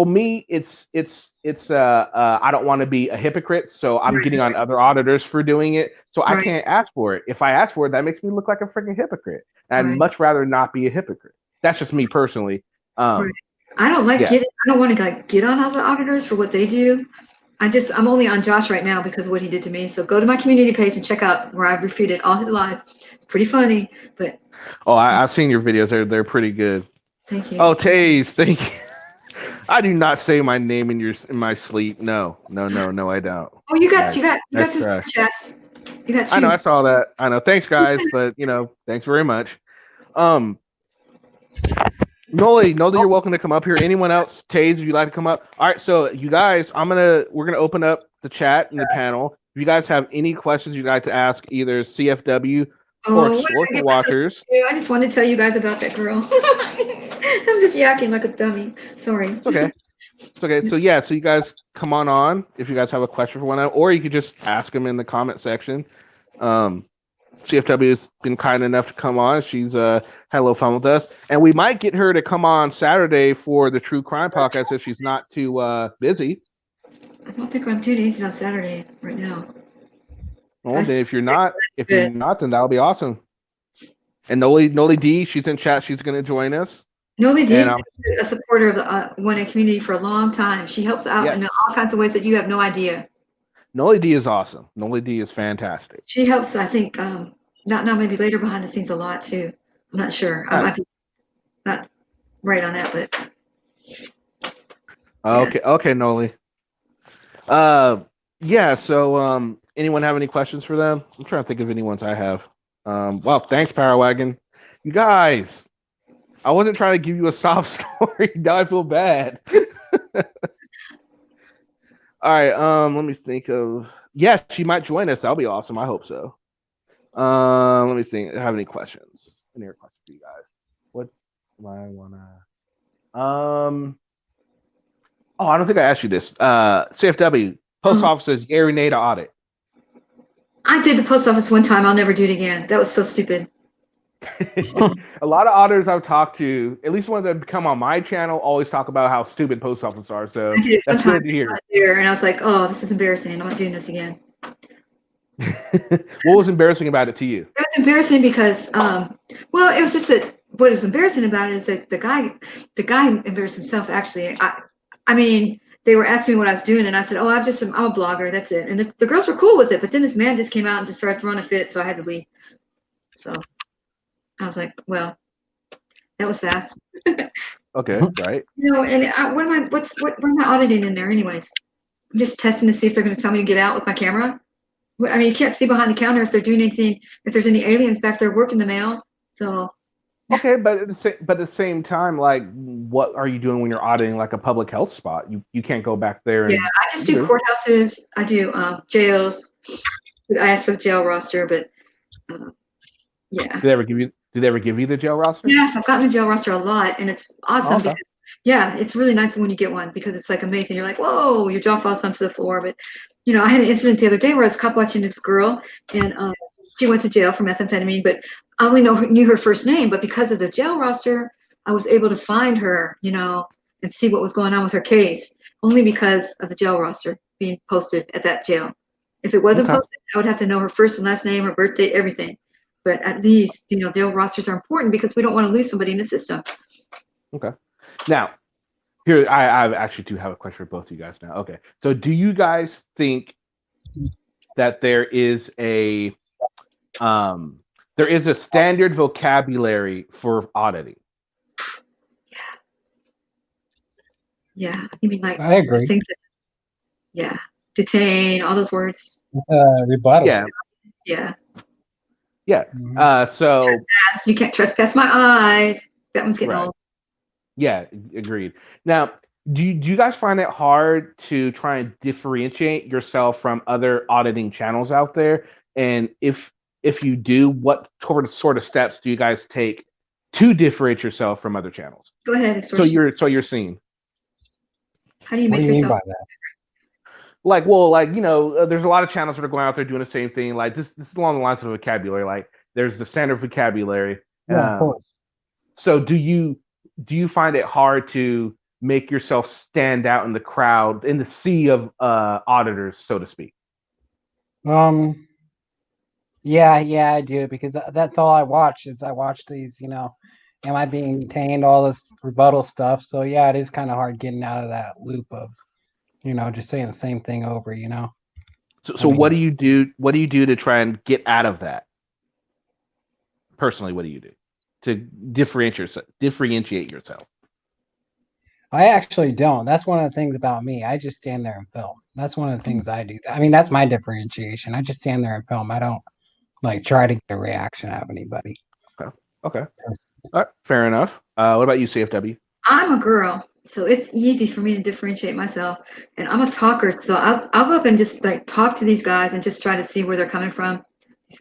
want to be a hypocrite, so I'm getting on other auditors for doing it, so I can't ask for it. If I ask for it, that makes me look like a freaking hypocrite. And I'd much rather not be a hypocrite. That's just me personally. I don't I don't want to get on other auditors for what they do. I'm only on Josh right now because of what he did to me. So go to my community page and check out where I've refuted all his lies. It's pretty funny, but. I've seen your videos. They're pretty good. Thank you. Oh, Taze, thank you. I do not say my name in my sleep. No, I don't. Oh, you got some chats. You got two. I know, I saw that. I know. Thanks, guys, but thanks very much. Noli, know that you're welcome to come up here. Anyone else, Taze, if you'd like to come up. All right, so you guys, we're gonna open up the chat and the panel. If you guys have any questions you'd like to ask either CFW or Exploitation Watchers. I just wanted to tell you guys about that girl. I'm just yakking like a dummy. Sorry. It's okay. It's okay. So you guys come on if you guys have a question for one, or you could just ask them in the comment section. CFW has been kind enough to come on. She's had a little fun with us, and we might get her to come on Saturday for the True Crime podcast if she's not too busy. I don't think I'm doing anything on Saturday right now. Well, then if you're not, then that'll be awesome. And Noli D, she's in chat. She's going to join us. Noli D is a supporter of the 1A community for a long time. She helps out in all kinds of ways that you have no idea. Noli D is awesome. Noli D is fantastic. She helps, I think, not now, maybe later behind the scenes a lot too. I'm not sure. I might be not right on that, but. Okay, Noli. So anyone have any questions for them? I'm trying to think of any ones I have. Well, thanks, Power Wagon. You guys, I wasn't trying to give you a sob story. Now I feel bad. All right, let me think of. Yeah, she might join us. That'll be awesome. I hope so. Let me think. Do I have any questions? Any other questions for you guys? What do I wanna? Oh, I don't think I asked you this. CFW, post offices, yay or nay to audit? I did the post office one time. I'll never do it again. That was so stupid. A lot of auditors I've talked to, at least ones that come on my channel, always talk about how stupid post offices are. So that's good to hear. And I was like, oh, this is embarrassing. I'm not doing this again. What was embarrassing about it to you? It was embarrassing because, well, it was just that what was embarrassing about it is that the guy embarrassed himself. Actually, I mean, they were asking me what I was doing, and I said, "Oh, I'm a blogger. That's it." And the girls were cool with it, but then this man just came out and just started throwing a fit, so I had to leave. So I was like, "Well, that was fast." Okay, right. You know, and what am I auditing in there, anyways? I'm just testing to see if they're going to tell me to get out with my camera. I mean, you can't see behind the counter if they're doing anything, if there's any aliens back there working the mail. So. Okay, but at the same time, like, what are you doing when you're auditing like a public health spot? You can't go back there. Yeah, I just do courthouses. I do jails. I asked for the jail roster, but yeah. Did they ever give you the jail roster? Yes, I've gotten a jail roster a lot, and it's awesome. Because, yeah, it's really nice when you get one because it's like amazing. You're like, whoa, your jaw falls onto the floor. But you know, I had an incident the other day where I was cop watching this girl, and she went to jail for methamphetamine, but I only knew her first name. But because of the jail roster, I was able to find her, you know, and see what was going on with her case, only because of the jail roster being posted at that jail. If it wasn't posted, I would have to know her first and last name, her birth date, everything. But at least, you know, jail rosters are important because we don't want to lose somebody in the system. Okay. Now, here, I actually do have a question for both of you guys now. Okay. So do you guys think that there is a standard vocabulary for auditing? Yeah. You mean like I agree. Things that, yeah. Detain, all those words. Rebuttal. Yeah. Yeah. Yeah. So trespass. You can't trespass my eyes. That one's getting old. Yeah, agreed. Now, do you guys find it hard to try and differentiate yourself from other auditing channels out there? And if you do, what sort of steps do you guys take to differentiate yourself from other channels? Go ahead. So you're seen. How do you make yourself? Mean by that? Like, well, like, you know, there's a lot of channels that are going out there doing the same thing. Like this is along the lines of vocabulary. Like there's the standard vocabulary. Yeah, of course. So do you find it hard to make yourself stand out in the crowd, in the sea of auditors, so to speak? Yeah, I do, because that's all I watch these, you know, am I being detained, all this rebuttal stuff. So yeah, it is kind of hard getting out of that loop of, you know, just saying the same thing over, you know. So what do you do? What do you do to try and get out of that? Personally, what do you do to differentiate yourself? I actually don't. That's one of the things about me. I just stand there and film. That's one of the things I do. I mean, that's my differentiation. I just stand there and film. I don't like try to get a reaction out of anybody. Okay. All right, fair enough. What about you, CFW? I'm a girl, so it's easy for me to differentiate myself. And I'm a talker, so I'll go up and just like talk to these guys and just try to see where they're coming from.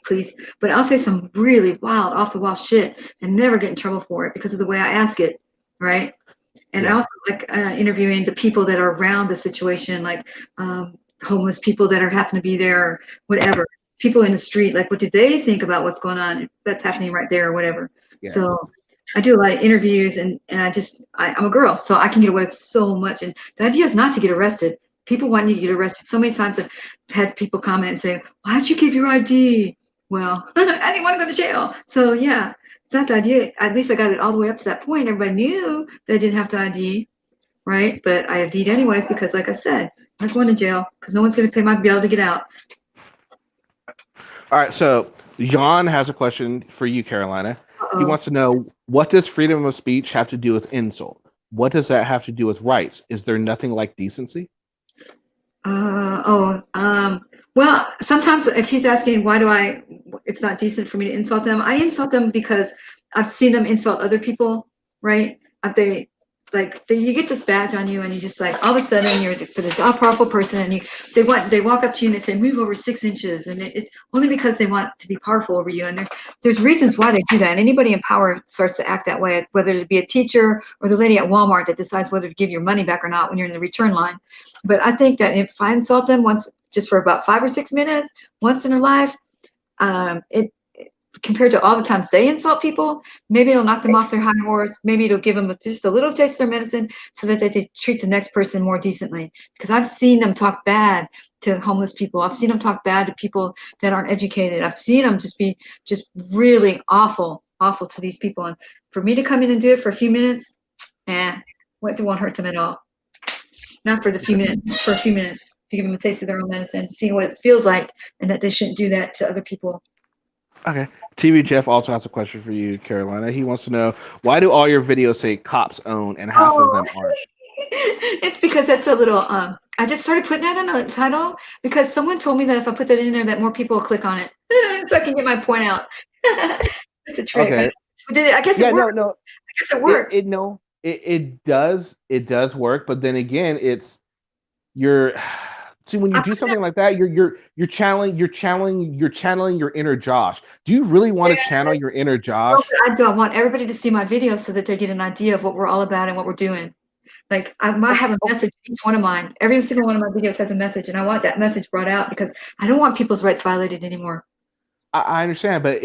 Please. But I'll say some really wild, off the wall shit and never get in trouble for it because of the way I ask it, right? And I also like interviewing the people that are around the situation, like homeless people that happen to be there, or whatever. people in the street, like what do they think about what's going on that's happening right there or whatever. Yeah. So I do a lot of interviews, and I'm a girl, so I can get away with so much. And the idea is not to get arrested. People want you to get arrested. So many times I've had people comment and say, why'd you give your ID? Well, I didn't want to go to jail. So yeah, it's not the idea. At least I got it all the way up to that point. Everybody knew that I didn't have to ID, right? But I ID'd anyways because, like I said, I'm not going to jail because no one's going to pay my bill to get out. All right, so Jan has a question for you, Carolina. He wants to know, what does freedom of speech have to do with insult? What does that have to do with rights? Is there nothing like decency? Well, sometimes if he's asking why it's not decent for me to insult them, I insult them because I've seen them insult other people, right? You get this badge on you, and you just like all of a sudden you're for this all powerful person, and they walk up to you and they say move over 6 inches, and it's only because they want to be powerful over you, and there's reasons why they do that. And anybody in power starts to act that way, whether it be a teacher or the lady at Walmart that decides whether to give your money back or not when you're in the return line. But I think that if I insult them once, just for about 5 or 6 minutes, once in their life, compared to all the times they insult people, maybe it'll knock them off their high horse. Maybe it'll give them just a little taste of their medicine so that they treat the next person more decently. Because I've seen them talk bad to homeless people. I've seen them talk bad to people that aren't educated. I've seen them just be really awful to these people. And for me to come in and do it for a few minutes, it won't hurt them at all. Not for a few minutes, to give them a taste of their own medicine, see what it feels like, and that they shouldn't do that to other people. Okay. TV Jeff also has a question for you, Carolina. He wants to know, why do all your videos say cops own and half of them aren't? It's because that's a little, I just started putting that in the title because someone told me that if I put that in there, that more people will click on it. So I can get my point out. It's a trick. Okay. I guess it worked. No. I guess it worked. It does work, but then again, see, when you do something like that, you're channeling your inner Josh. Do you really want to channel your inner Josh? I do. I want everybody to see my videos so that they get an idea of what we're all about and what we're doing. Like I might have a message in each one of mine. Every single one of my videos has a message, and I want that message brought out because I don't want people's rights violated anymore. I understand, but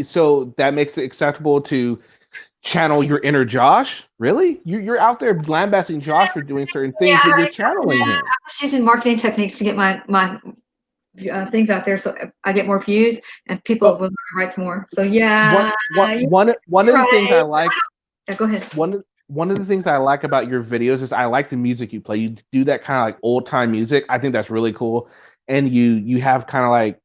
so that makes it acceptable to channel your inner Josh? Really? You're out there lambasting Josh for doing certain things, but you're channeling him. I'm just using marketing techniques to get my things out there so I get more views and people will learn rights more. So yeah. One of the things I like. Yeah, go ahead. One of the things I like about your videos is I like the music you play. You do that kind of like old time music. I think that's really cool. And you have kind of like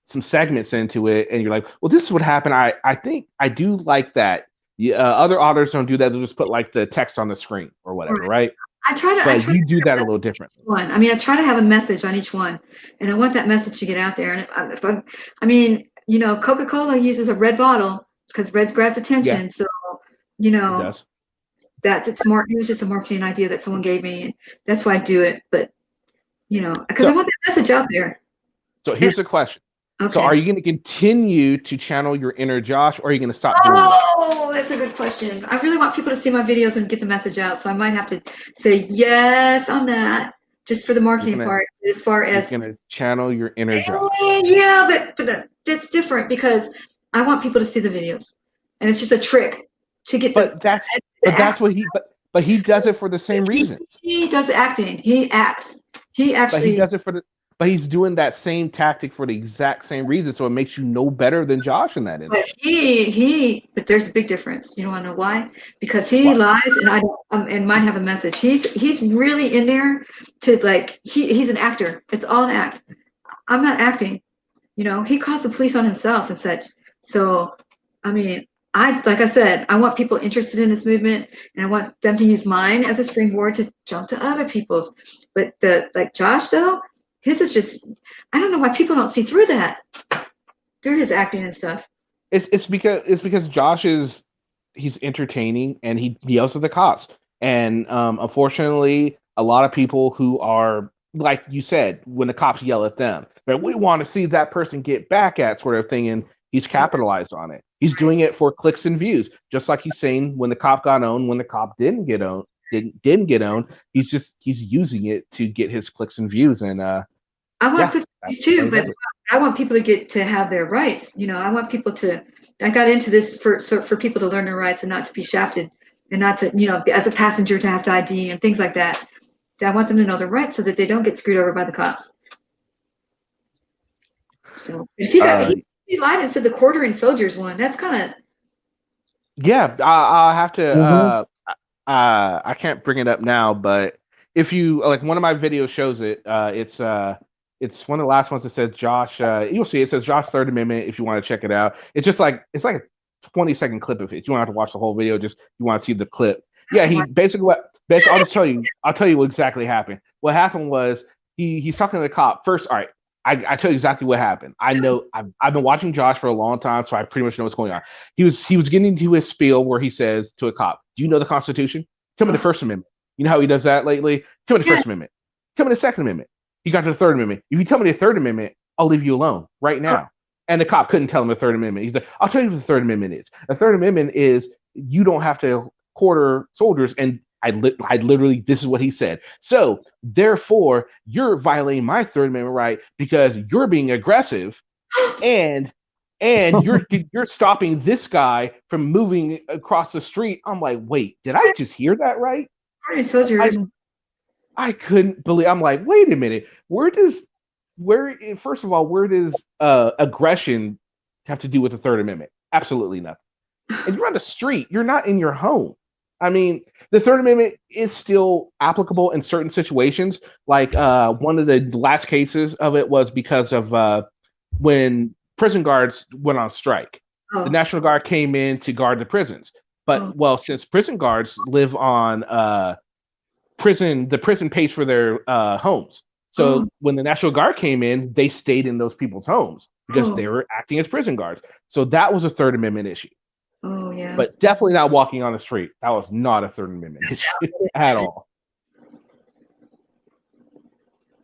some segments into it, and you're like, well, this is what happened. I think I do like that. Other auditors don't do that. They'll just put like the text on the screen or whatever, right? But you do that a little differently. I mean, I try to have a message on each one, and I want that message to get out there. And Coca-Cola uses a red bottle because red grabs attention. Yeah. So, it does. It's more. It was just a marketing idea that someone gave me, and that's why I do it. But because I want that message out there. So here's the question. Okay. So are you going to continue to channel your inner Josh, or are you going to stop doing that? Oh, that's a good question. I really want people to see my videos and get the message out. So I might have to say yes on that, just for the marketing part. As far as you're going to channel your inner Josh. Yeah, but that's different because I want people to see the videos, and it's just a trick to get. That's what he. But he does it for the same reason. He does acting. He acts. He actually. But he does it for But he's doing that same tactic for the exact same reason, so it makes you no better than Josh in that instance. But there's a big difference. You don't want to know why? Because he lies, and I don't, and might have a message. He's really in there to he's an actor. It's all an act. I'm not acting. He calls the police on himself and such. So, I mean, like I said, I want people interested in this movement, and I want them to use mine as a springboard to jump to other people's. But Josh though. His is just, I don't know why people don't see through that. Through his acting and stuff. It's because Josh he's entertaining and he yells at the cops. And unfortunately, a lot of people who are, like you said, when the cops yell at them, we want to see that person get back at sort of thing, and he's capitalized on it. He's doing it for clicks and views, just like he's saying when the cop got owned, when the cop didn't get owned. Didn't get owned. He's using it to get his clicks and views, and I want clicks and views too, but I want people to get to have their rights. I want people to. I got into this for people to learn their rights and not to be shafted, and not to as a passenger to have to ID and things like that. I want them to know their rights so that they don't get screwed over by the cops. So if he lied and said the quartering soldiers won, that's kind of. Yeah, I'll have to. I can't bring it up now, but if you like, one of my videos shows it. It's one of the last ones that says Josh. You'll see it says Josh Third Amendment if you want to check it out. It's just like a 20-second clip of it. You don't have to watch the whole video. Just you want to see the clip. Yeah, he basically I'll just tell you. I'll tell you what exactly happened. What happened was he's talking to the cop first. All right, I tell you exactly what happened. I know I've been watching Josh for a long time, so I pretty much know what's going on. He was getting into his spiel where he says to a cop, "Do you know the Constitution? Tell me the First Amendment." You know how he does that lately? Tell me the First Amendment. Tell me the Second Amendment. He got to the Third Amendment. If you tell me the Third Amendment, I'll leave you alone right now. And the cop couldn't tell him the Third Amendment. He's like, "I'll tell you what the Third Amendment is. The Third Amendment is you don't have to quarter soldiers." And I literally, this is what he said. "So therefore, you're violating my Third Amendment right because you're being aggressive, and you're stopping this guy from moving across the street." I'm like, wait, did I just hear that right? Soldiers. I couldn't believe. I'm like, wait a minute. First of all, where does aggression have to do with the Third Amendment? Absolutely nothing. And you're on the street. You're not in your home. I mean, the Third Amendment is still applicable in certain situations. Like one of the last cases of it was because of when prison guards went on strike. The National Guard came in to guard the prisons. But since prison guards live on the prison pays for their homes. So when the National Guard came in, they stayed in those people's homes because they were acting as prison guards. So that was a Third Amendment issue. Oh, yeah. But definitely not walking on the street. That was not a Third Amendment issue at all.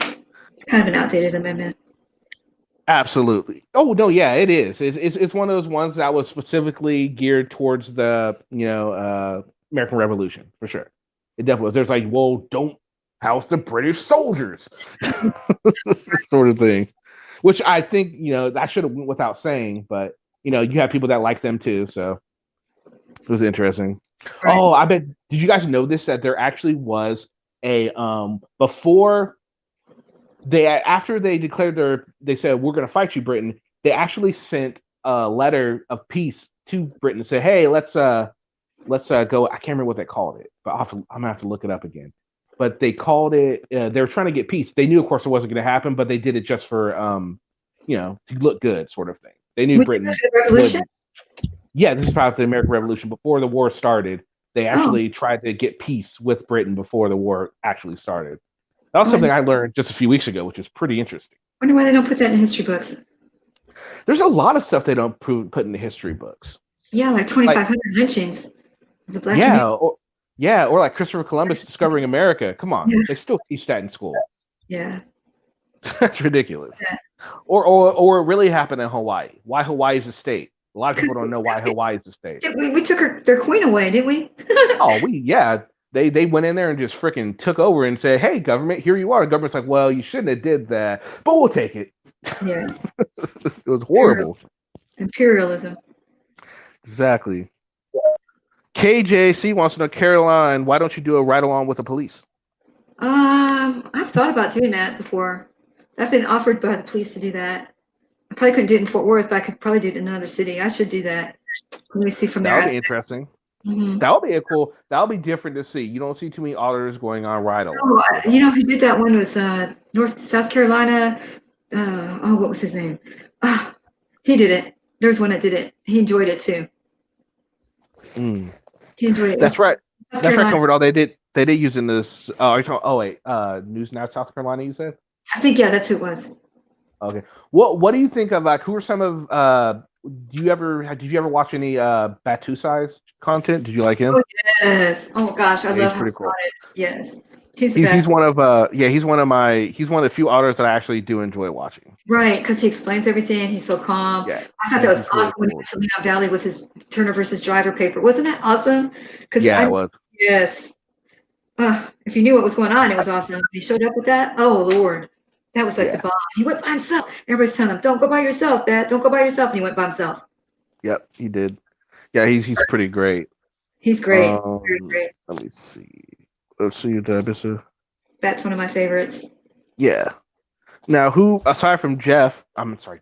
It's kind of an outdated amendment. Absolutely. Oh no, yeah, it is. It's one of those ones that was specifically geared towards the American Revolution for sure. It definitely was. There's like, well, don't house the British soldiers, sort of thing. Which I think that should have went without saying, but you have people that like them too, so it was interesting. Right. Oh, I bet. Did you guys know this? That there actually was a before. After they declared they said we're going to fight you, Britain. They actually sent a letter of peace to Britain and said, "Hey, let's go." I can't remember what they called it, but I'm gonna have to look it up again. But they called it. They were trying to get peace. They knew, of course, it wasn't going to happen, but they did it just for to look good, sort of thing. They knew Britain. Revolution? Yeah, this is about the American Revolution. Before the war started, they actually tried to get peace with Britain before the war actually started. That was something I learned just a few weeks ago, which is pretty interesting. I wonder why they don't put that in history books. There's a lot of stuff they don't put in the history books. Yeah, like 2,500 lynchings of the black community. Or like Christopher Columbus discovering America. Come on, they still teach that in school. Yeah, that's ridiculous. Yeah. Or it really happened in Hawaii. Why Hawaii is a state? A lot of people don't know why Hawaii is a state. We took their queen away, didn't we? They went in there and just freaking took over and said, "Hey, government, here you are." The government's like, "Well, you shouldn't have did that, but we'll take it." Yeah, it was horrible. Imperialism. Exactly. KJC wants to know, Caroline, why don't you do a ride along with the police? I've thought about doing that before. I've been offered by the police to do that. I probably couldn't do it in Fort Worth, but I could probably do it in another city. I should do that. Let me see from there. That would be interesting. Mm-hmm. That would be different to see. You don't see too many auditors going on ride along. Oh, if you did that one was South Carolina. What was his name? He did it. There's one that did it. He enjoyed it too. He enjoyed it. That's right. That's right, Convert. They did use in this. News Now, South Carolina. You said. I think that's who it was. Okay. What do you think of who are some of did you ever watch any Batusai's content? Did you like him? Oh, yes. Oh gosh, I love him. Pretty cool. Yes. He's one of he's one of the few auditors that I actually do enjoy watching. Right, because he explains everything. He's so calm. Yeah. I thought that was awesome when he went to Leon Valley with his Turner versus Driver paper. Wasn't that awesome? It was. Yes. If you knew what was going on, it was awesome. He showed up with that. Oh Lord. That was like the bomb. He went by himself. Everybody's telling him, "Don't go by yourself, Dad. Don't go by yourself." And he went by himself. Yep, he did. Yeah, he's pretty great. He's great. Very great. Let me see. Let's see, That's one of my favorites. Yeah. Now, who aside from Jeff? I'm sorry.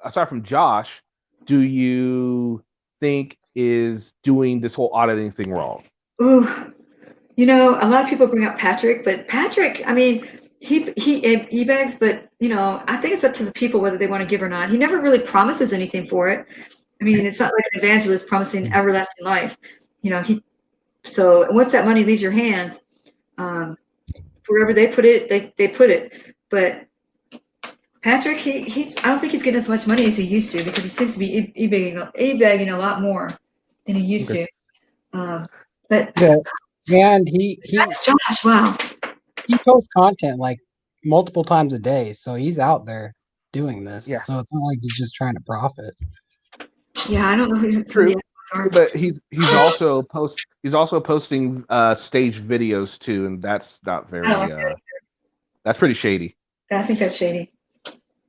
Aside from Josh, do you think is doing this whole auditing thing wrong? Ooh, a lot of people bring up Patrick, but Patrick, I mean, he begs, but I think it's up to the people whether they want to give or not. He never really promises anything for it. I mean, it's not like an evangelist promising everlasting life. So once that money leaves your hands, wherever they put it, they put it. But Patrick, I don't think he's getting as much money as he used to, because he seems to be e-bagging a lot more than he used to. But and that's Josh. Wow. He posts content like multiple times a day, so he's out there doing this. Yeah. So it's not like he's just trying to profit. Yeah, I don't know who. True, but he's also posting staged videos too, and that's not very. That's pretty shady. I think that's shady.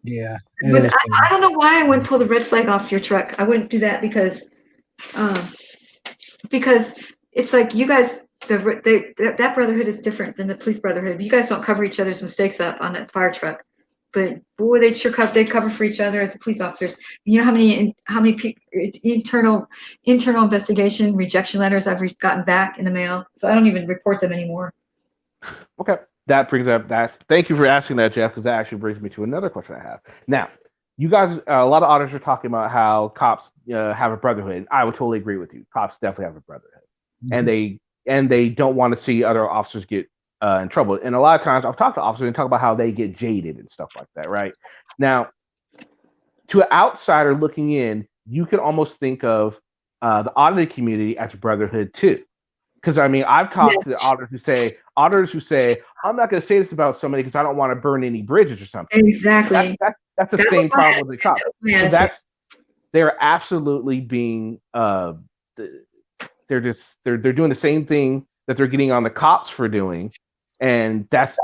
Yeah. But I don't know why I wouldn't pull the red flag off your truck. I wouldn't do that because it's like you guys. That brotherhood is different than the police brotherhood. You guys don't cover each other's mistakes up on that fire truck, but boy, they sure cover for each other as the police officers. You know how many internal investigation rejection letters I've gotten back in the mail, so I don't even report them anymore. Okay, that brings up thank you for asking that, Jeff, because that actually brings me to another question I have. Now, you guys, a lot of auditors are talking about how cops have a brotherhood, and I would totally agree with you. Cops definitely have a brotherhood, and they don't want to see other officers get in trouble. And a lot of times I've talked to officers and talk about how they get jaded and stuff like that, right? Now, to an outsider looking in, you can almost think of the auditing community as a brotherhood too. Because I mean, I've talked to auditors who say, I'm not going to say this about somebody because I don't want to burn any bridges or something. Exactly. That's the same problem with the cops. So they're absolutely being they're doing the same thing that they're getting on the cops for doing, and that's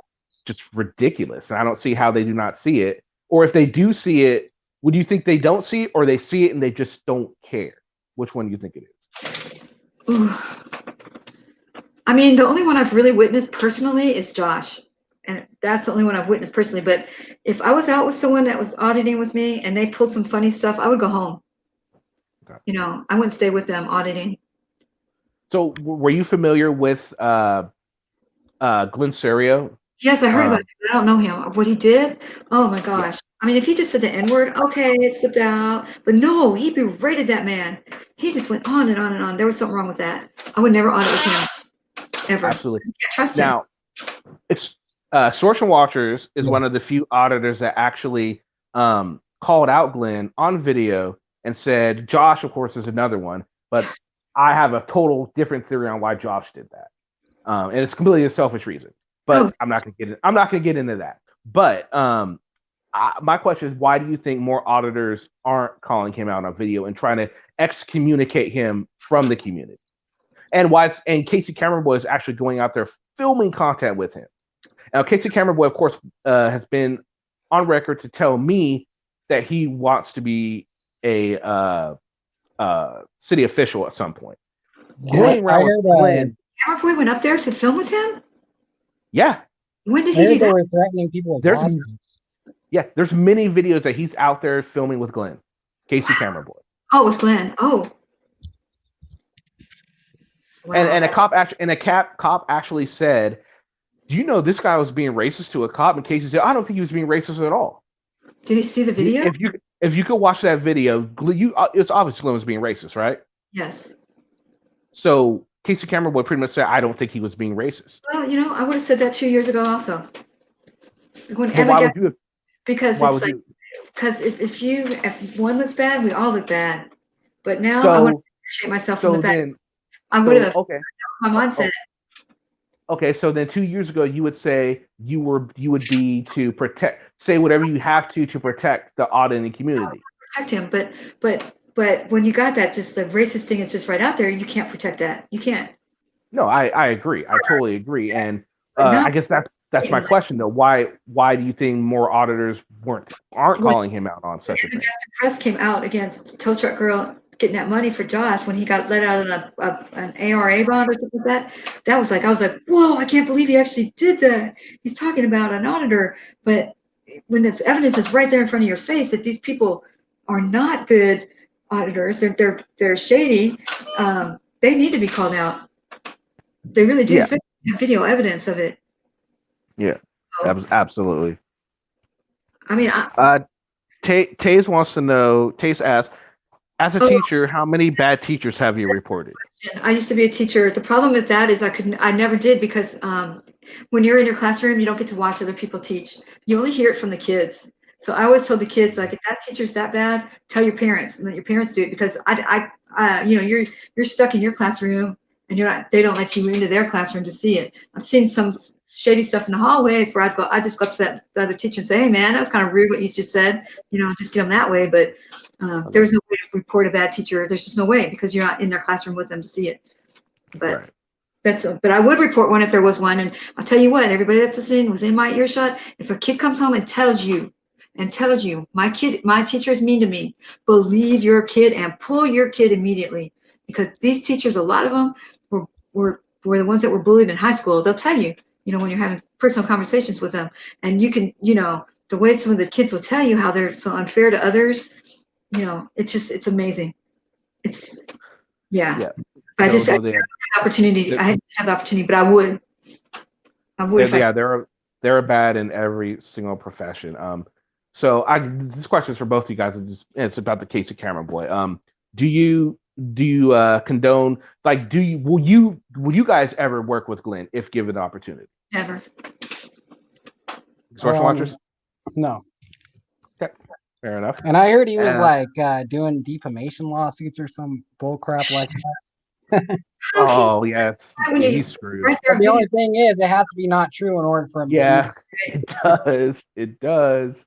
just ridiculous. And I don't see how they do not see it. Or if they do see it, would you think they don't see it, or they see it and they just don't care? Which one do you think it is? Ooh. I mean, the only one I've really witnessed personally is Josh, and that's the only one I've witnessed personally. But if I was out with someone that was auditing with me and they pulled some funny stuff, I would go home. Okay. I wouldn't stay with them auditing. So were you familiar with Glenn Serio? Yes, I heard about him. I don't know him. What he did? Oh my gosh. Yeah. I mean, if he just said the N-word, okay, it slipped out. But no, he berated that man. He just went on and on and on. There was something wrong with that. I would never audit with him. Ever. Absolutely. You can't trust him. Now, it's Source and Watchers is one of the few auditors that actually called out Glenn on video and said, Josh, of course, is another one, but I have a total different theory on why Josh did that. And it's completely a selfish reason. But I'm not gonna get into that. But my question is, why do you think more auditors aren't calling him out on video and trying to excommunicate him from the community? And Casey Cameron Boy is actually going out there filming content with him. Now, Casey Cameron Boy, of course, has been on record to tell me that he wants to be a city official at some point. Going around with Glenn. Cameron Boy went up there to film with him? Yeah. When did he do that? They were threatening people with lawsuits. Yeah, there's many videos that he's out there filming with Glenn. Casey Cameron Boy. Oh, with Glenn. Oh. Wow. And a cop actually said, do you know this guy was being racist to a cop? And Casey said, I don't think he was being racist at all. Did he see the video? If you could watch that video, it's obvious Glenn was being racist, right? Yes. So Casey Cameron would pretty much say, I don't think he was being racist. Well, I would have said that 2 years ago also. Because if one looks bad, we all look bad. But now I want to appreciate myself from the back. I would have. Okay. My mindset. Okay, so then 2 years ago, you would say you would be to say whatever you have to protect the auditing community. Protect him, but when you got that, just the racist thing is just right out there. You can't protect that. You can't. No, I agree. I totally agree, and I guess That's my question though. Why do you think more auditors aren't calling him out on such a thing? The press came out against Tow Truck Girl getting that money for Josh when he got let out on an ARA bond or something like that. That was like, I was like, whoa, I can't believe he actually did that. He's talking about an auditor. But when the evidence is right there in front of your face that these people are not good auditors, they're shady, they need to be called out. They really do. Yeah. Have video evidence of it. Yeah, absolutely. I mean, Taze wants to know. Taze asks, as a teacher, how many bad teachers have you reported? I used to be a teacher. The problem with that is I never did because when you're in your classroom, you don't get to watch other people teach. You only hear it from the kids. So I always told the kids, like, if that teacher's that bad, tell your parents and let your parents do it, because you're stuck in your classroom and they don't let you into their classroom to see it. I've seen some shady stuff in the hallways where I just go up to the other teacher and say, hey man, that was kind of rude what you just said, just get them that way. But there was no way to report a bad teacher. There's just no way, because you're not in their classroom with them to see it. But but I would report one if there was one. And I'll tell you what, everybody that's listening within my earshot, if a kid comes home and tells you, my teacher is mean to me, believe your kid and pull your kid immediately, because these teachers, a lot of them were the ones that were bullied in high school. They'll tell you, when you're having personal conversations with them, and you can, the way some of the kids will tell you how they're so unfair to others, it's amazing. Yeah. I just had the opportunity. I didn't have the opportunity, but I would. They're bad in every single profession. So this question is for both of you guys. It's about the case of Cameron Boy. Do you condone, like, will you guys ever work with Glenn if given the opportunity? Never. Commercial watchers? No. Okay, fair enough. And I heard he was doing defamation lawsuits or some bull crap like that. Oh yeah, he's screwed. But the only thing is, it has to be not true in order for him. It does. It does.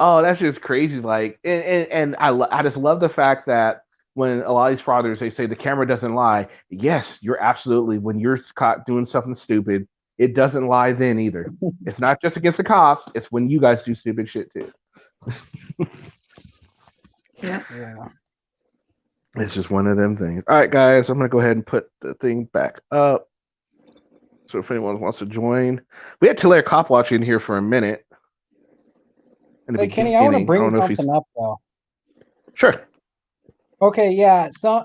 Oh, that's just crazy. Like, and I just love the fact that when a lot of these fraudsters, they say the camera doesn't lie. Yes, you're absolutely. When you're caught doing something stupid, it doesn't lie then either. It's not just against the cops. It's when you guys do stupid shit too. Yeah. It's just one of them things. All right, guys, I'm gonna go ahead and put the thing back up. So if anyone wants to join, we had Tulare Cop Watch in here for a minute. Hey, Kenny, I want to bring something up though. Sure. Okay, yeah. So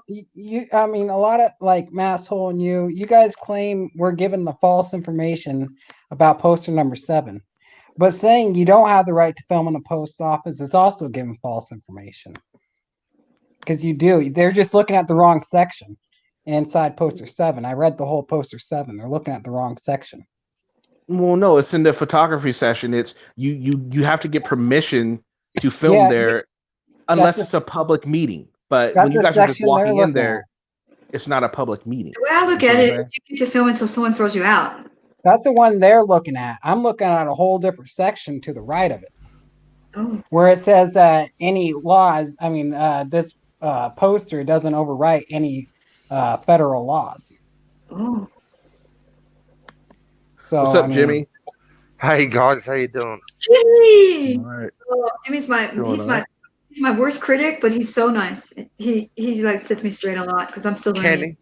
I mean, a lot of like Masshole and you guys claim we're given the false information about poster number 7, but saying you don't have the right to film in a post office is also giving false information. Because you do. They're just looking at the wrong section inside poster 7. I read the whole poster 7. They're looking at the wrong section. Well, no, it's in the photography session. It's you have to get permission to film there, unless it's a public meeting. But when you guys are just walking in there, it's not a public meeting. The way I look at it, you get to film until someone throws you out. That's the one they're looking at. I'm looking at a whole different section to the right of it, where it says that any laws. I mean, this poster doesn't overwrite any federal laws. Oh. So, what's up, Jimmy? Hey guys, how you doing? Jimmy. All right. Oh, Jimmy's he's my worst critic, but he's so nice. He like sets me straight a lot because I'm still learning.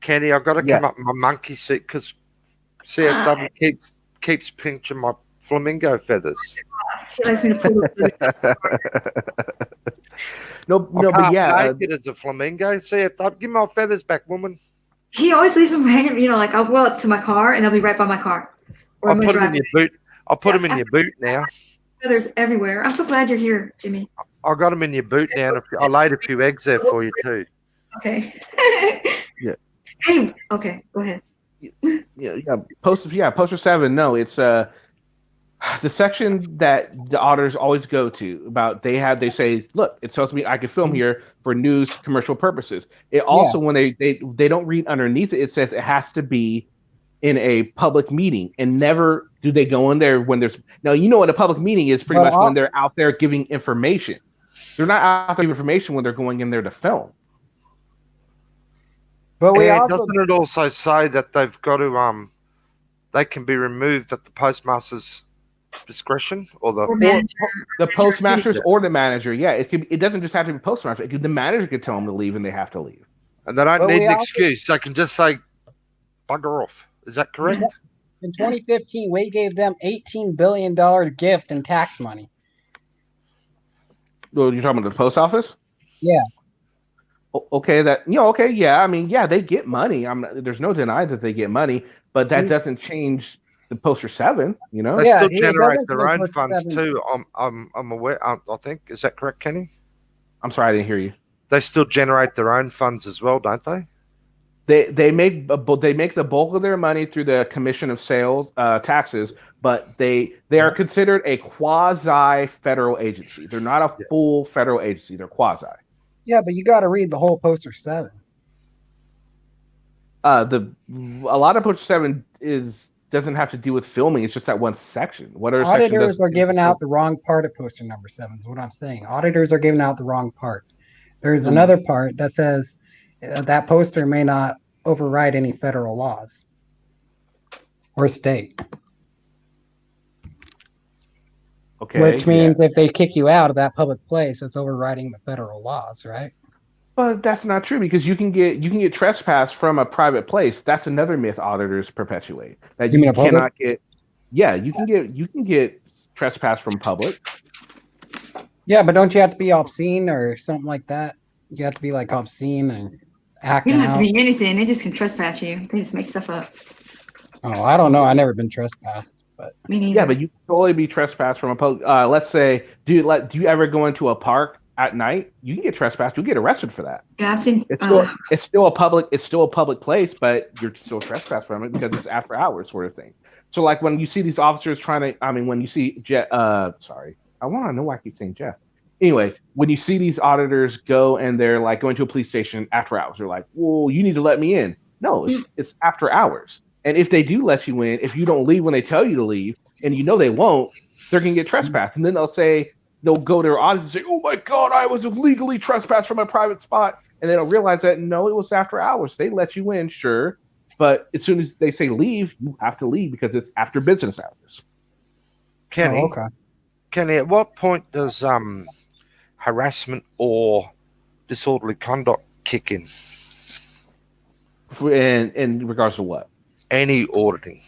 Kenny, I've got to come up my monkey seat because CFW keeps pinching my flamingo feathers. He likes me to pull but yeah, naked as a flamingo. CFW, give my feathers back, woman. He always leaves them hanging. Like I'll go out to my car and they'll be right by my car. I'll put them in your boot. I'll put them in your boot now. Feathers everywhere. I'm so glad you're here, Jimmy. I got them in your boot now. I laid a few eggs there for you too. Okay. Yeah. Hey. Okay. Go ahead. Poster 7. No, it's the section that the auditors always go to about. They say, look, it tells me I can film here for news commercial purposes. It also when they don't read underneath it, it says it has to be in a public meeting, and never do they go in there when there's now. You know what a public meeting is pretty much when they're out there giving information. They're not out there giving information when they're going in there to film. But doesn't it also say that they've got to they can be removed at the postmaster's discretion or the postmasters or the manager. Yeah, it doesn't just have to be postmaster. The manager could tell them to leave, and they have to leave. And they don't need an excuse. They can just say, "Bugger off." Is that correct? In 2015, we gave them $18 billion gift in tax money. Well, you're talking about the post office? Yeah. Okay, yeah. I mean, yeah, they get money. There's no denying that they get money, but that doesn't change the Poster 7. You know, they still generate their own funds too. I'm aware. I think, is that correct, Kenny? I'm sorry, I didn't hear you. They still generate their own funds as well, don't they? They make the bulk of their money through the commission of sales taxes, but they are considered a quasi federal agency. They're not a full federal agency. They're quasi. Yeah, but you got to read the whole Poster 7. A lot of Poster 7 doesn't have to do with filming. It's just that one section. Auditors are giving out the wrong part of Poster number 7 is what I'm saying. Auditors are giving out the wrong part. There's another part that says that poster may not override any federal laws or state. Okay. Which means if they kick you out of that public place, it's overriding the federal laws, right? But that's not true, because you can get trespass from a private place. That's another myth auditors perpetuate. That you cannot get. Yeah, you can get trespass from public. Yeah, but don't you have to be obscene or something like that? You have to be like obscene and acting out. You don't have to be anything. They just can trespass you. They just make stuff up. Oh, I don't know. I've never been trespassed, but me neither. Yeah, but you can totally be trespassed from a public. Let's say, do you ever go into a park at night? You can get trespassed. You'll get arrested for that. Yeah, I've seen. It's still a public place, but you're still trespassed from it because it's after hours sort of thing. So like when you see these officers when you see sorry, I want to know why I keep saying Jeff. Anyway, when you see these auditors go and they're like going to a police station after hours, they're like, well, you need to let me in. No, it's after hours. And if they do let you in, if you don't leave when they tell you to leave, and you know they won't, they're going to get trespassed. And then they'll go to their audit and say, oh my God, I was illegally trespassed from a private spot. And then they'll realize that, no, it was after hours. They let you in, sure. But as soon as they say leave, you have to leave because it's after business hours. Kenny, at what point does harassment or disorderly conduct kick in? In regards to what? Any auditing.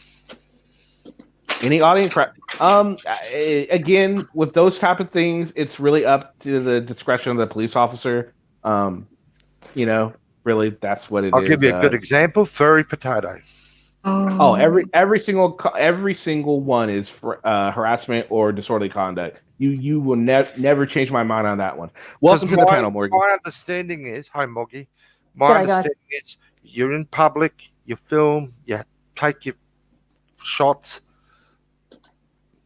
Any auditing crap. Again, with those type of things, it's really up to the discretion of the police officer. Really, that's what it is. I'll give you a good example. Furry potato. Oh, every single one is for harassment or disorderly conduct. You will never change my mind on that one. Welcome to the panel, Morgan. My understanding is, hi Moggy. My understanding is you're in public, you film, you take your shots,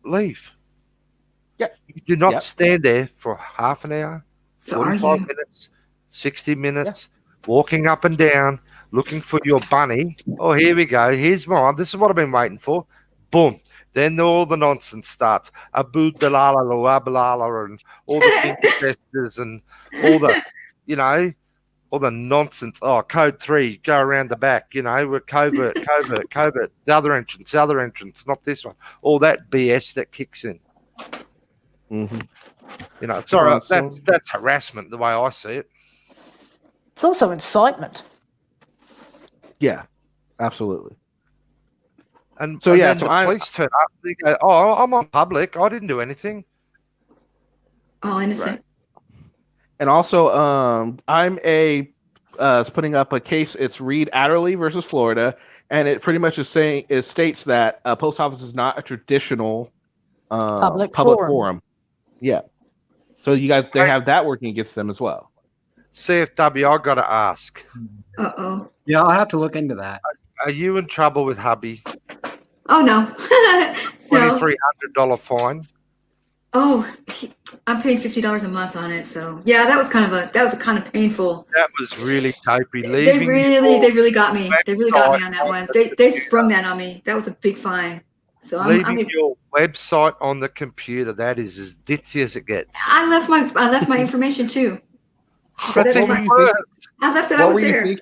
leave. Yeah. You do not stand there for half an hour, 45 minutes, 60 minutes, walking up and down, looking for your bunny. Oh, here we go. Here's mine. This is what I've been waiting for. Boom. Then all the nonsense starts. Abu dalala, abalala, and all the finger gestures and all the, all the nonsense. Oh, code 3, go around the back. We're covert. The other entrance, not this one. All that BS that kicks in. Mm-hmm. Sorry, that's harassment the way I see it. It's also incitement. Yeah, absolutely. And so the police turn up. They go, "Oh, I'm on public. I didn't do anything." Oh, innocent. Right. And also, I'm putting up a case. It's Reed Adderley versus Florida, and it pretty much states that a post office is not a traditional public forum. Yeah. So you guys, they have that working against them as well. CFW, I got to ask. Uh-oh. Yeah, I'll have to look into that. Are you in trouble with hubby? Oh, no. $2,300 fine. Oh, I'm paying $50 a month on it. So yeah, that was kind of painful. That was really dopey. They really got me. They really got me on that one. They sprung that on me. That was a big fine. So leaving your website on the computer, that is as ditzy as it gets. I left my information too. That's even worse. I left it. I was there.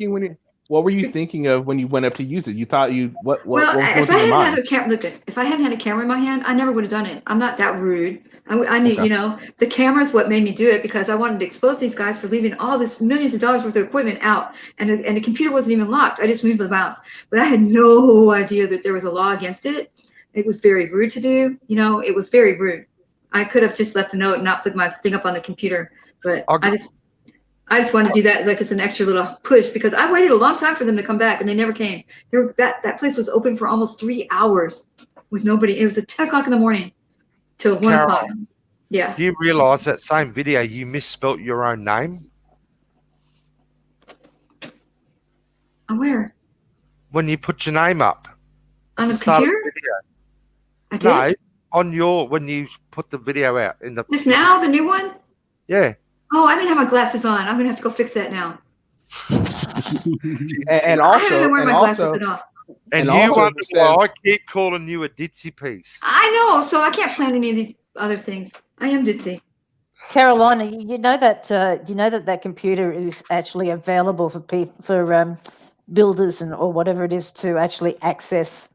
What were you thinking of when you went up to use it? You thought what was if going I through your hadn't mind? if I hadn't had a camera in my hand, I never would have done it. I'm not that rude. I knew, Okay. the camera's what made me do it, because I wanted to expose these guys for leaving all this millions of dollars worth of equipment out, and the computer wasn't even locked. I just moved the mouse, but I had no idea that there was a law against it. It was very rude to do. It was very rude. I could have just left a note and not put my thing up on the computer, but I just wanted to do that like as an extra little push, because I waited a long time for them to come back and they never came. That place was open for almost 3 hours with nobody. It was at 10 o'clock in the morning till 1 o'clock. Yeah. Do you realize that same video you misspelt your own name? Where? When you put your name up. On the computer? I did? No, when you put the video out in the. Just now, the new one? Yeah. Oh, I didn't have my glasses on. I'm gonna have to go fix that now. and I haven't also, been wearing and my glasses also, at all. And you also, wonder why I keep calling you a ditzy piece. I know, so I can't plan any of these other things. I am ditzy. Carolina, you know that computer is actually available for builders or whatever it is to actually access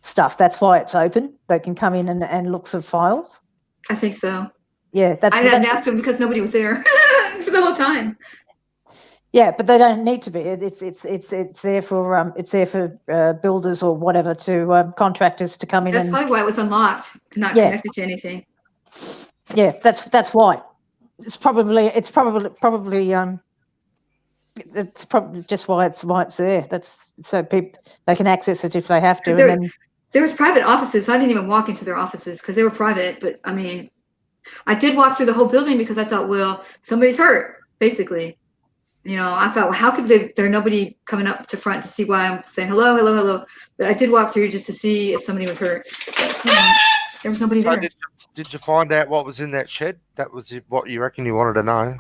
stuff. That's why it's open. They can come in and look for files. I think so. Yeah, I didn't ask them because nobody was there for the whole time. Yeah, but they don't need to be. It's there for builders or whatever, to contractors to come in. That's probably why it was unlocked, not connected to anything. Yeah, that's why. It's probably just why it's there. That's so people they can access it if they have to. There was private offices. I didn't even walk into their offices because they were private. But I mean, I did walk through the whole building because I thought, well, somebody's hurt, basically. I thought, well, how could there nobody coming up to front to see why I'm saying hello, hello, hello. But I did walk through just to see if somebody was hurt. There was nobody there. Did you find out what was in that shed? That was what you reckon you wanted to know.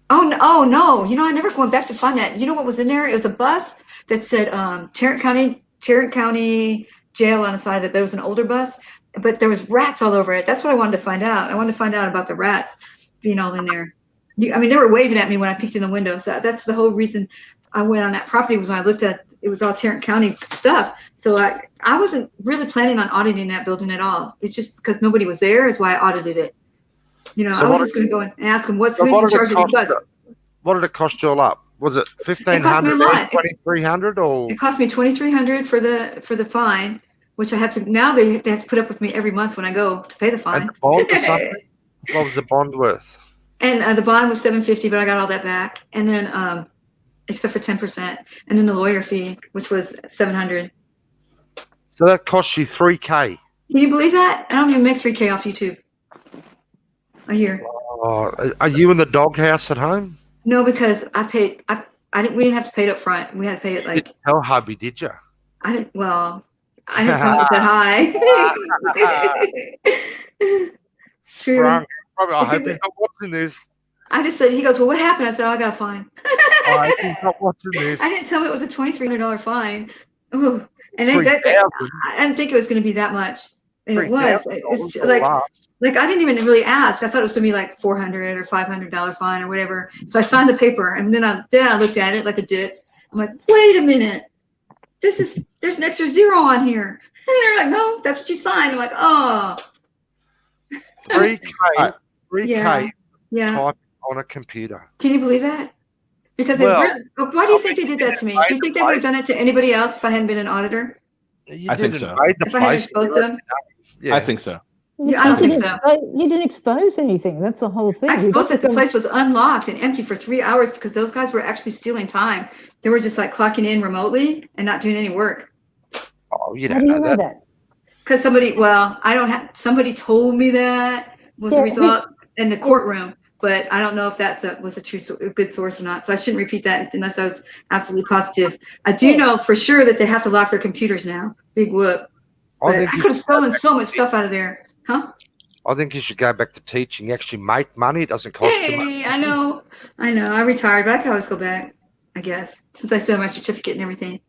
Oh no! I never went back to find that. You know what was in there? It was a bus that said Tarrant County Jail on the side of it. There was an older bus, but there was rats all over it. That's what I wanted to find out. I wanted to find out about the rats being all in there. They were waving at me when I peeked in the window. So that's the whole reason I went on that property, was when I looked at it was all Tarrant County stuff. So I wasn't really planning on auditing that building at all. It's just because nobody was there is why I audited it. So I was just going to go and ask them who's in charge of the bus. What did it cost you all up? Was it $1,500, $2,300, or? It cost me $2,300 for the fine, which I have to now. They have to put up with me every month when I go to pay the fine. And the bond or something? What was the bond worth? And the bond was $750, but I got all that back. And then except for 10%, and then the lawyer fee, which was $700. So that cost you $3,000. Can you believe that? I don't even make $3,000 off YouTube a year. Are you in the doghouse at home? No, because I paid. We didn't have to pay it up front. We had to pay it like. Didn't tell hubby, did you? I didn't. Well, I didn't tell him it was that high. True. I hope he's not watching this. I just said, he goes, well, what happened? I said, I got a fine. I he's not watching this. I didn't tell him it was a $2,300 fine. Ooh. And I didn't think it was going to be that much. And it was. It's like I didn't even really ask. I thought it was going to be like $400 or $500 fine or whatever. So I signed the paper, and then I looked at it like a ditz. I'm like, wait a minute. There's an extra zero on here. And they're like, no, that's what you signed. I'm like, oh. $3,000 yeah. type on a computer. Can you believe that? Because why do you think they did that to me? Do you think they would have done it to anybody else if I hadn't been an auditor? I think so. If I hadn't exposed them? Yeah. I think so. Yeah, I don't think so. You didn't expose anything. That's the whole thing. I exposed that the place was unlocked and empty for 3 hours because those guys were actually stealing time. They were just like clocking in remotely and not doing any work. Oh, you don't know that. Because somebody told me that was the result in the courtroom, but I don't know if that was a good source or not. So I shouldn't repeat that unless I was absolutely positive. I do know for sure that they have to lock their computers now. Big whoop. But I could have stolen so much stuff out of there. Huh? I think you should go back to teaching. You actually make money. It doesn't cost you money. I know. I retired, but I could always go back, I guess, since I still have my certificate and everything.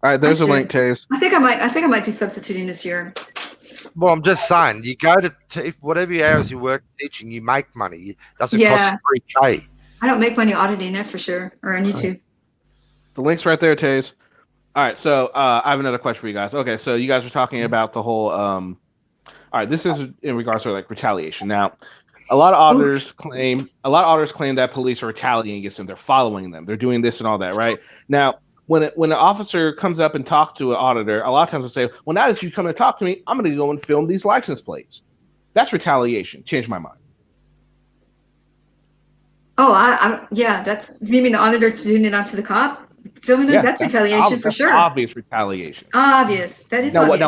All right, there's a link, Taze. I think I might do substituting this year. Well, I'm just saying, you go to if whatever hours you work teaching, you make money. It doesn't cost you $3,000. I don't make money auditing, that's for sure, or on YouTube. The link's right there, Taze. All right, so I have another question for you guys. Okay, so you guys are talking about the whole. All right, this is in regards to like retaliation. Now, a lot of auditors claim that police are retaliating against them. They're following them. They're doing this and all that, right? Now, when an officer comes up and talks to an auditor, a lot of times they'll say, "Well, now that you come and talk to me, I'm going to go and film these license plates." That's retaliation. Change my mind. Oh, yeah, that's, you mean the auditor doing it onto the cop? Filming them? That's retaliation for sure. Obvious retaliation. Obvious. That is obvious.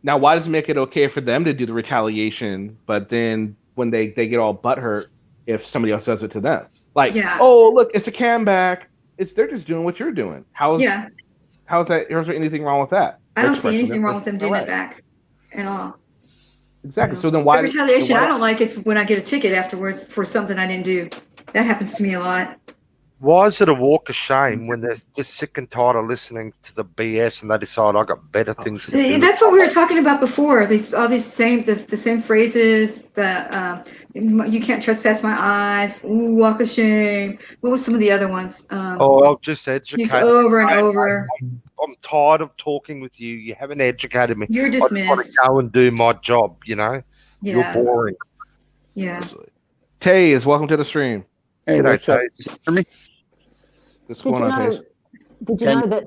Now, why does it make it okay for them to do the retaliation, but then when they get all butthurt if somebody else does it to them? Like, oh, look, it's a cam back. They're just doing what you're doing. How's that? Is there anything wrong with that? I don't see anything wrong with them doing it back at all. Exactly. So then why? The retaliation I don't like is when I get a ticket afterwards for something I didn't do. That happens to me a lot. Why is it a walk of shame when they're just sick and tired of listening to the BS and they decide I got better things to do? That's what we were talking about before. The same phrases. You can't trespass my eyes. Ooh, walk of shame. What was some of the other ones? I'll just educate. Use over and over. I'm tired of talking with you. You haven't educated me. You're dismissed. I want to go and do my job. You know, you're boring. Yeah. Taze, welcome to the stream. Hey, G'day, Taze. Hear me? What's going on, Taze? Did you know that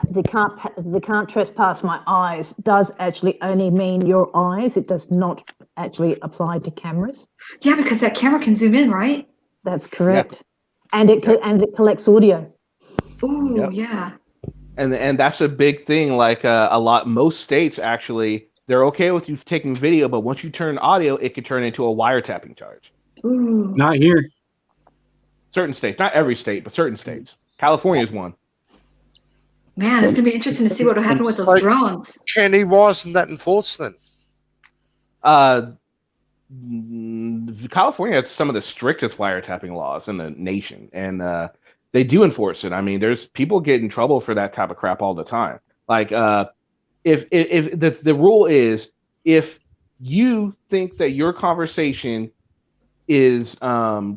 the can't trespass my eyes does actually only mean your eyes? It does not actually apply to cameras. Yeah, because that camera can zoom in, right? That's correct, and it collects audio. Ooh, yeah. And that's a big thing. Like most states actually, they're okay with you taking video, but once you turn audio, it can turn into a wiretapping charge. Ooh. Not here. Certain states, not every state, but certain states. California is one. Man, it's gonna be interesting to see what will happen with those drones. Kenny, why isn't that enforced then? California has some of the strictest wiretapping laws in the nation, and they do enforce it. I mean, there's people get in trouble for that type of crap all the time. Like, if the rule is, if you think that your conversation is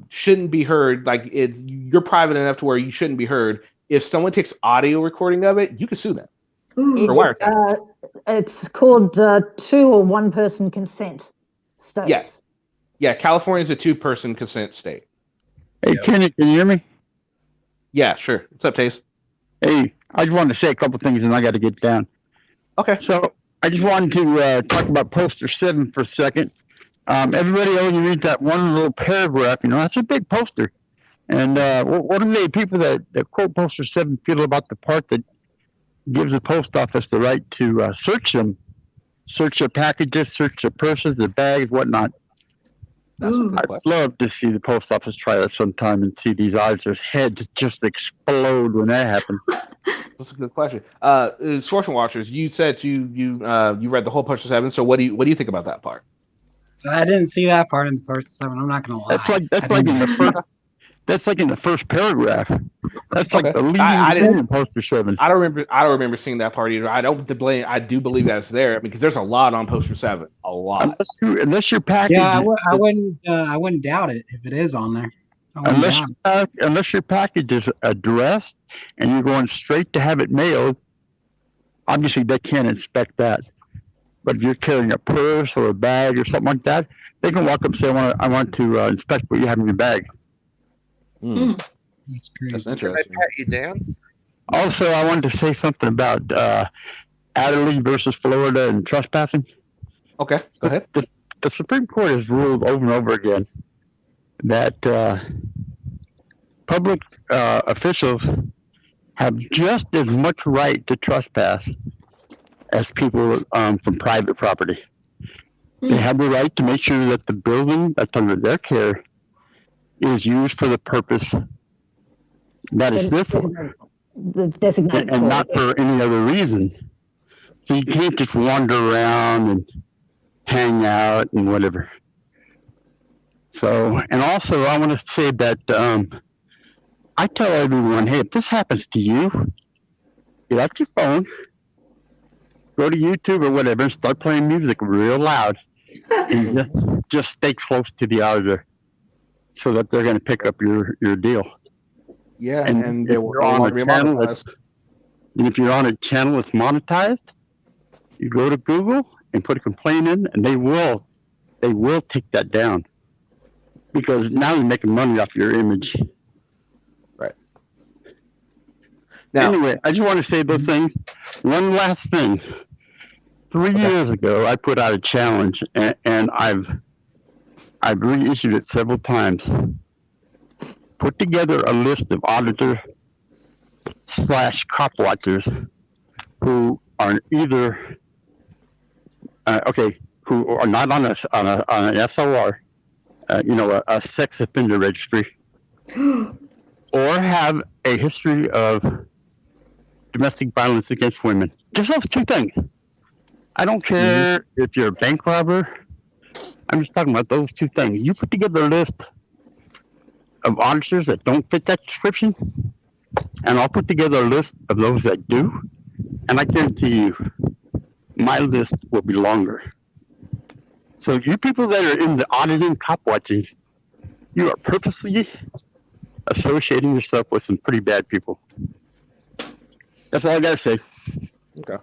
shouldn't be heard, like you're private enough to where you shouldn't be heard, if someone takes audio recording of it, you can sue them for wiretap. It's called two or one person consent states. Yes. Yeah, California is a 2-person consent state. Hey, Kenny, can you hear me? Yeah, sure. What's up, Taze? Hey, I just wanted to say a couple things and I got to get down. Okay. So I just wanted to talk about poster 7 for a second. Everybody only reads that one little paragraph, that's a big poster. And what do the people that quote poster 7 feel about the part that gives the post office the right to search them, search their packages, search their purses, their bags, whatnot? I'd love to see the post office try that sometime and see these auditors' heads just explode when that happens. That's a good question. Sourcing Watchers, you said you read the whole poster 7. So what do you think about that part? I didn't see that part in the poster 7. I'm not gonna lie. That's like in the first paragraph. That's like the leading thing in poster 7. I don't remember seeing that part either. I do believe that's there because there's a lot on poster 7. A lot. Unless your package. Yeah, I wouldn't doubt it if it is on there. Unless your package is addressed and you're going straight to have it mailed, obviously they can't inspect that. But if you're carrying a purse or a bag or something like that, they can walk up and say, I want to inspect what you have in your bag. That's crazy. That's interesting. Can they pat you down? Also, I wanted to say something about Adderley versus Florida and trespassing. Okay, go ahead. The Supreme Court has ruled over and over again that public officials have just as much right to trespass as people from private property. They have the right to make sure that the building that's under their care is used for the purpose that it's there for, and not for any other reason. So you can't just wander around and hang out and whatever. So, and also I want to say that I tell everyone, hey, if this happens to you, get out your phone, go to YouTube or whatever, and start playing music real loud, and just stay close to the auditor so that they're going to pick up your deal. Yeah, And they if will you're no on longer a be channel monetized. and if you're on a channel that's monetized, you go to Google and put a complaint in, and they will take that down because now you're making money off your image. Right. Now, anyway, I just want to say those things. One last thing. 3 years ago, I put out a challenge, and I've reissued it several times. Put together a list of auditor/cop watchers who are either who are not on an SOR, a sex offender registry, or have a history of domestic violence against women. Just those two things. I don't care if you're a bank robber. I'm just talking about those two things. You put together a list of auditors that don't fit that description, and I'll put together a list of those that do, and I guarantee you, my list will be longer. So you people that are in the auditing, cop watching, you are purposely associating yourself with some pretty bad people. That's all I gotta say. Okay.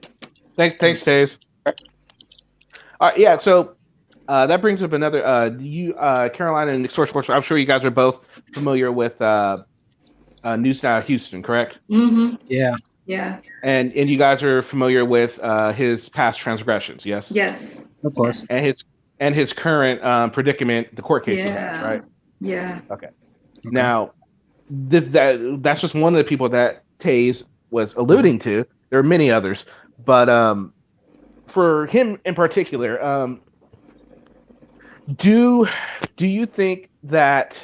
Thanks, Taves. All right, yeah. So that brings up another. Carolina and Source Sports. I'm sure you guys are both familiar with News Now Houston, correct? Mm-hmm. Yeah. Yeah. And you guys are familiar with his past transgressions, yes? Yes. Of course. And his current predicament, the court case he has, right? Yeah. Okay. Now, that's just one of the people that Taze was alluding to. There are many others, but for him in particular, do you think that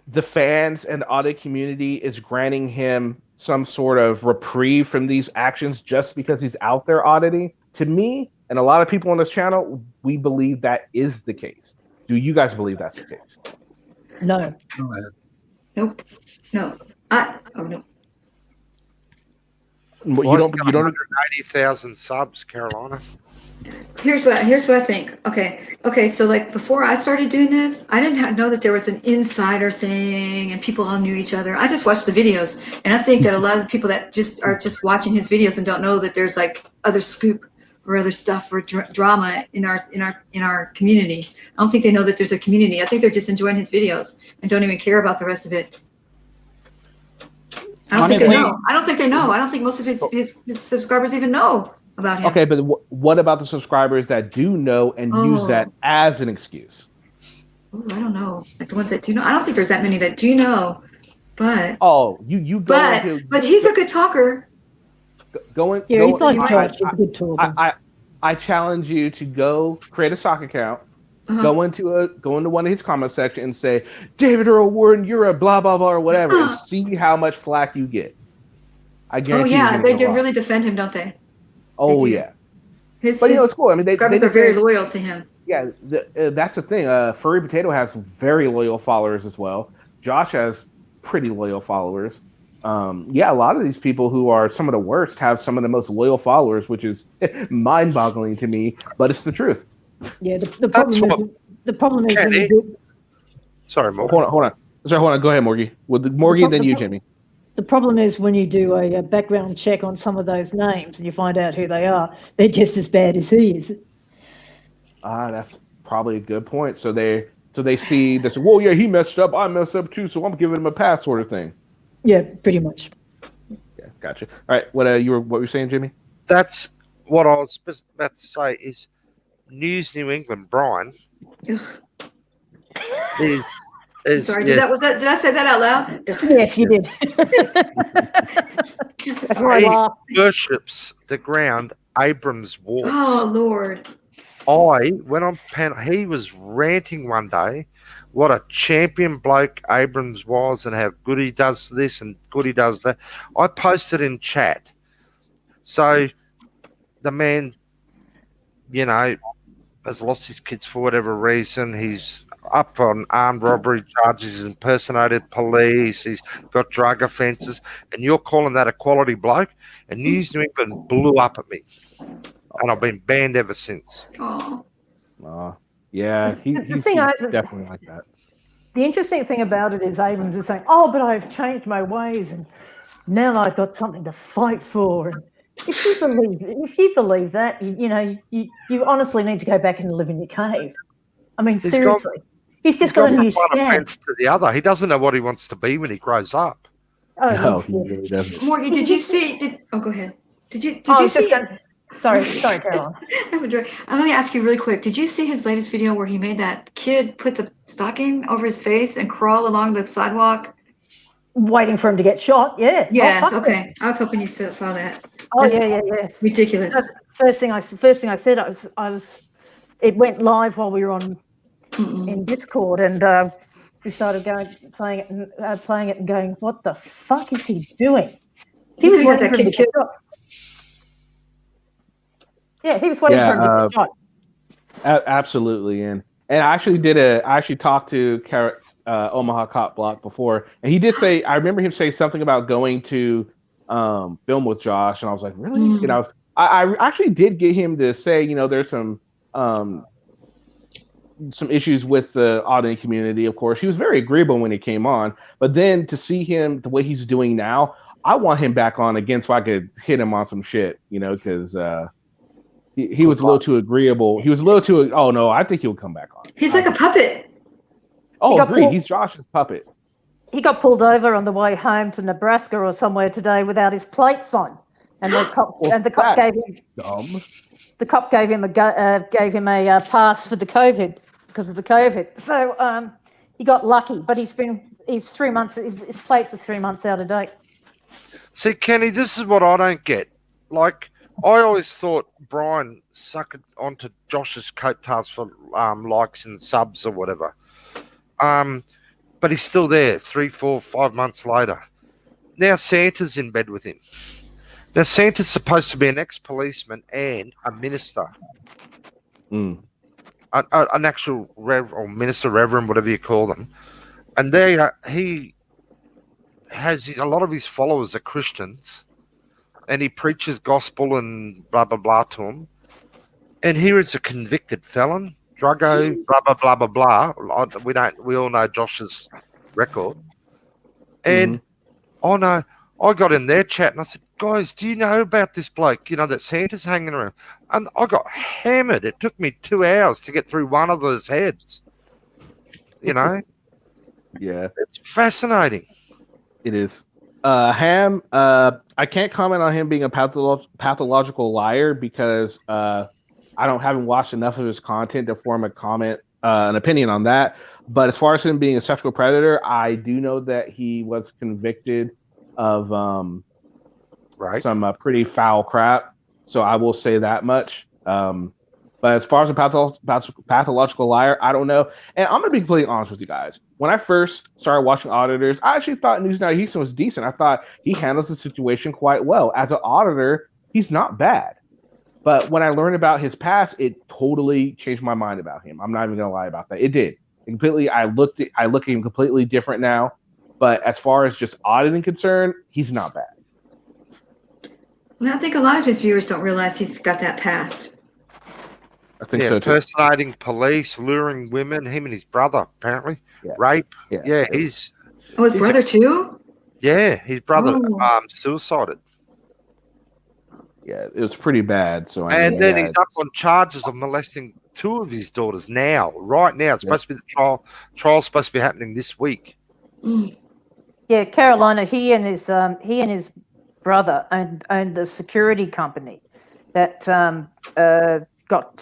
the fans and audit community is granting him some sort of reprieve from these actions just because he's out there auditing? To me, and a lot of people on this channel, we believe that is the case. Do you guys believe that's the case? No. Nope. No. No. You don't. 180,000 subs, Carolina. Here's what I think. Okay. So like before I started doing this, I didn't know that there was an insider thing and people all knew each other. I just watched the videos, and I think that a lot of the people that just are just watching his videos and don't know that there's like other scoop or other stuff or drama in our community. I don't think they know that there's a community. I think they're just enjoying his videos and don't even care about the rest of it. I don't think they know. I don't think most of his subscribers even know about him. Okay, but what about the subscribers that do know and use that as an excuse? Ooh, I don't know. Like the ones that do know. I don't think there's that many that do know. But you go but he's a good talker. He's like George. He's a good talker. I challenge you to go create a sock account. Go into one of his comment section and say, David Earl Warren, you're a blah blah blah or whatever, and see how much flack you get. I guarantee. Oh yeah, they really defend him, don't they? Oh yeah. But it's cool. I mean, they're very loyal to him. Yeah, that's the thing. Furry Potato has very loyal followers as well. Josh has pretty loyal followers. A lot of these people who are some of the worst have some of the most loyal followers, which is mind-boggling to me, but it's the truth. Yeah, the problem is when you do... Sorry, Morgie. Hold on. Go ahead, Morgie. Morgie, then you, Jimmy. The problem is when you do a background check on some of those names and you find out who they are, they're just as bad as he is. That's probably a good point. So they see this. Whoa, yeah, he messed up. I messed up too. So I'm giving him a pass, sort of thing. Yeah, pretty much. Yeah, gotcha. All right, what you were saying, Jimmy? That's what I was about to say. Is News New England, Brian? Sorry, did I say that out loud? Yes, you did. That's why I laughed. Worships the ground Abrams walks. Oh Lord! He was ranting one day what a champion bloke Abrams was and how good he does this and good he does that. I posted in chat. So the man, has lost his kids for whatever reason. He's up on armed robbery charges. He's impersonated police. He's got drug offences. And you're calling that a quality bloke? And News New England blew up at me. And I've been banned ever since. Oh. Yeah, he's definitely like that. The interesting thing about it is Abrams is saying, "Oh, but I've changed my ways, and now I've got something to fight for." And if you believe that, you honestly need to go back and live in your cave. I mean, seriously, he's just got a new scan. To the other, he doesn't know what he wants to be when he grows up. Oh, no, he really doesn't. Morgan, did you see? Go ahead. Did you see? Sorry, Caroline. Let me ask you really quick. Did you see his latest video where he made that kid put the stocking over his face and crawl along the sidewalk? Waiting for him to get shot, yeah. Yes, okay. I was hoping you saw that. Oh, yeah. Ridiculous. First thing I said, I was. It went live while we were on in Discord, and we started playing it and going, "What the fuck is he doing?" He was waiting for him to get shot. Yeah, he was waiting for him to get shot. Absolutely, and I actually talked to Omaha Cop Block before, and he did say, I remember him say something about going to film with Josh, and I was like, really? And I actually did get him to say, there's some issues with the auditing community. Of course, he was very agreeable when he came on, but then to see him the way he's doing now, I want him back on again so I could hit him on some shit, because he was a little too agreeable. He was a little too. Oh no, I think he'll come back on. He's like a puppet. Oh, agreed. He's Josh's puppet. He got pulled over on the way home to Nebraska or somewhere today without his plates on, and the cop gave him dumb. The cop gave him a pass for the COVID because of the COVID. So he got lucky, but he's 3 months. His plates are 3 months out of date. See, Kenny, this is what I don't get. Like, I always thought Brian sucked onto Josh's coattails for likes and subs or whatever. But he's still there 3, 4, 5 months later. Now Santa's in bed with him. Now Santa's supposed to be an ex-policeman and a minister. An actual minister, reverend, whatever you call them. And he has a lot of his followers are Christians. And he preaches gospel and blah, blah, blah to them. And here is a convicted felon, druggo, blah, blah, blah, blah, blah. We all know Josh's record. And I got in their chat and I said, guys, do you know about this bloke, that Santa's hanging around? And I got hammered. It took me 2 hours to get through one of those heads. Yeah. It's fascinating. It is. Ham, I can't comment on him being a pathological liar because I haven't watched enough of his content to form an opinion on that. But as far as him being a sexual predator, I do know that he was convicted of some pretty foul crap. So I will say that much. But as far as a pathological liar, I don't know. And I'm going to be completely honest with you guys. When I first started watching Auditors, I actually thought Newsnight Houston was decent. I thought he handles the situation quite well. As an auditor, he's not bad. But when I learned about his past, it totally changed my mind about him. I'm not even going to lie about that. It did. I look at him completely different now. But as far as just auditing concerned, he's not bad. I think a lot of his viewers don't realize he's got that past. I think so too. Impersonating police, luring women, him and his brother, apparently. Yeah. Rape. Yeah, he's... Oh, his brother too? Yeah, his brother suicided. Yeah, it was pretty bad. So then he's up on charges of molesting 2 of his daughters right now. It's supposed to be the trial. Trial's supposed to be happening this week. Yeah, Carolina, he and his brother owned the security company that got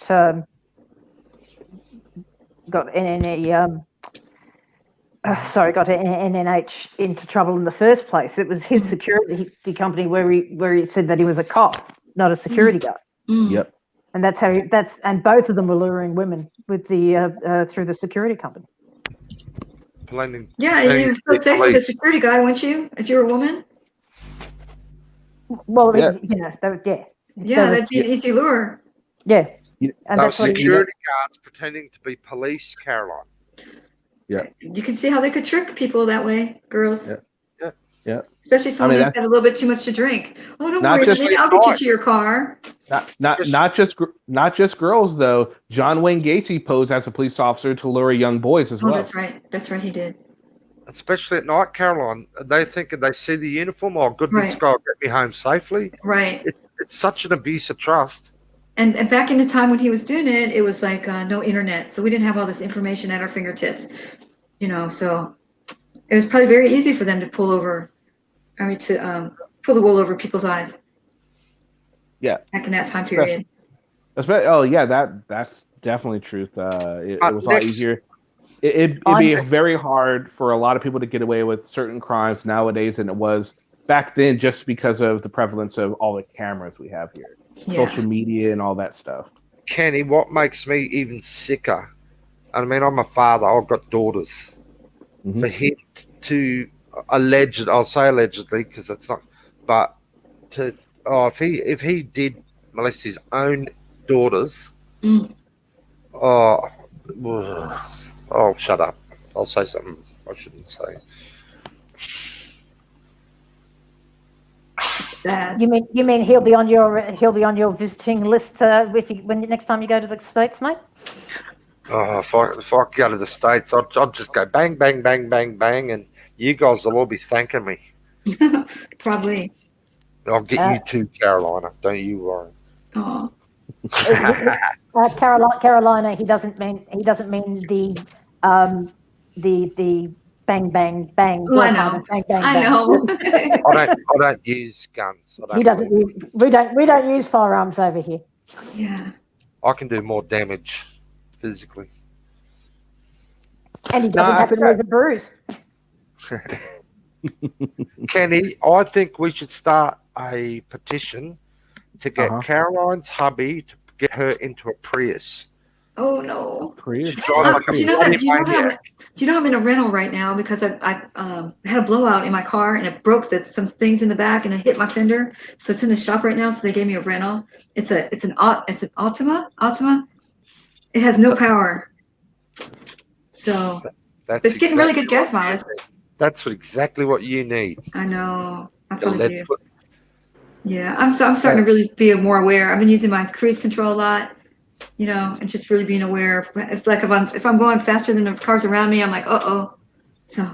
NNH into trouble in the first place. It was his security company where he said that he was a cop, not a security guard. Yep. And that's how and both of them were luring women with the through the security company. You'd feel safe with a security guy, wouldn't you? If you were a woman. Well, that'd be an easy lure. Yeah. And that's security guards pretending to be police, Caroline. Yeah. You can see how they could trick people that way, girls. Yeah. Especially someone who's had a little bit too much to drink. Oh, don't worry, I'll get you to your car. Not just girls though. John Wayne Gacy posed as a police officer to lure young boys as well. That's right. That's right. He did. Especially at night, Caroline. They think they see the uniform. Oh, good, this guy will get me home safely. Right. It's such an abuse of trust. And back in the time when he was doing it, it was like no internet, so we didn't have all this information at our fingertips. So it was probably very easy for them to pull the wool over people's eyes. Yeah. Back in that time period. That's definitely truth. It was a lot easier. It'd be very hard for a lot of people to get away with certain crimes nowadays than it was back then, just because of the prevalence of all the cameras we have here, social media and all that stuff. Kenny, what makes me even sicker, I mean, I'm a father, I've got daughters, for him to I'll say allegedly because it's not, but if he did molest his own daughters, shut up. I'll say something I shouldn't say. You mean he'll be on your visiting list when next time you go to the States, mate? If I go to the States, I'll just go bang, bang, bang, bang, bang, and you guys will all be thanking me. Probably. I'll get you too, Carolina. Don't you worry. Oh. Carolina. He doesn't mean the bang bang bang. Oh, I know. Bang, bang, I bang. know. I don't use guns. He doesn't. We don't use firearms over here. Yeah. I can do more damage physically. And he doesn't have to leave a bruise. Kenny, I think we should start a petition to get Caroline's hubby to get her into a Prius. Oh no! Prius. Do you know I'm in a rental right now because I had a blowout in my car and it broke some things in the back and it hit my fender. So it's in the shop right now. So they gave me a rental. It's an Altima. It has no power. So it's getting really good gas mileage. That's exactly what you need. I know. I probably do. Yeah, I'm starting to really be more aware. I've been using my cruise control a lot, and just really being aware. If I'm going faster than the cars around me, I'm like, So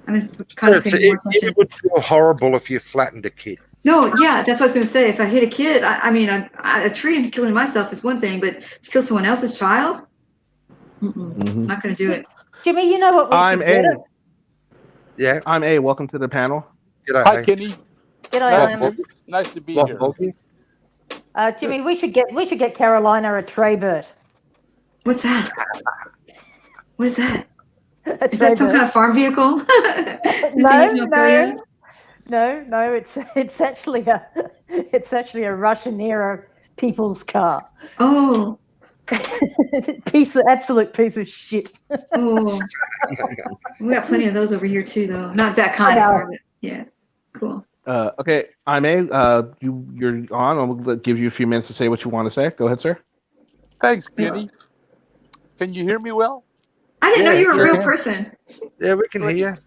I'm kind of paying more attention. It would feel horrible if you flattened a kid. No, yeah, that's what I was going to say. If I hit a kid, a tree and killing myself is one thing, but to kill someone else's child, I'm not going to do it. Jimmy, you know what? I'm A. Yeah, I'm A. Welcome to the panel. G'day. Hi, Kenny. G'day, nice to be here. Jimmy, we should get Carolina a Traybird. What's that? What is that? Is that some kind of farm vehicle? No. It's actually a Russian era people's car. Oh. Absolute piece of shit. Oh. We got plenty of those over here too, though. Not that kind of car, but yeah. Cool. Okay, I'm A. You're on. I'll give you a few minutes to say what you want to say. Go ahead, sir. Thanks, Kenny. Can you hear me well? I didn't know you were a real person. Yeah, we can hear you.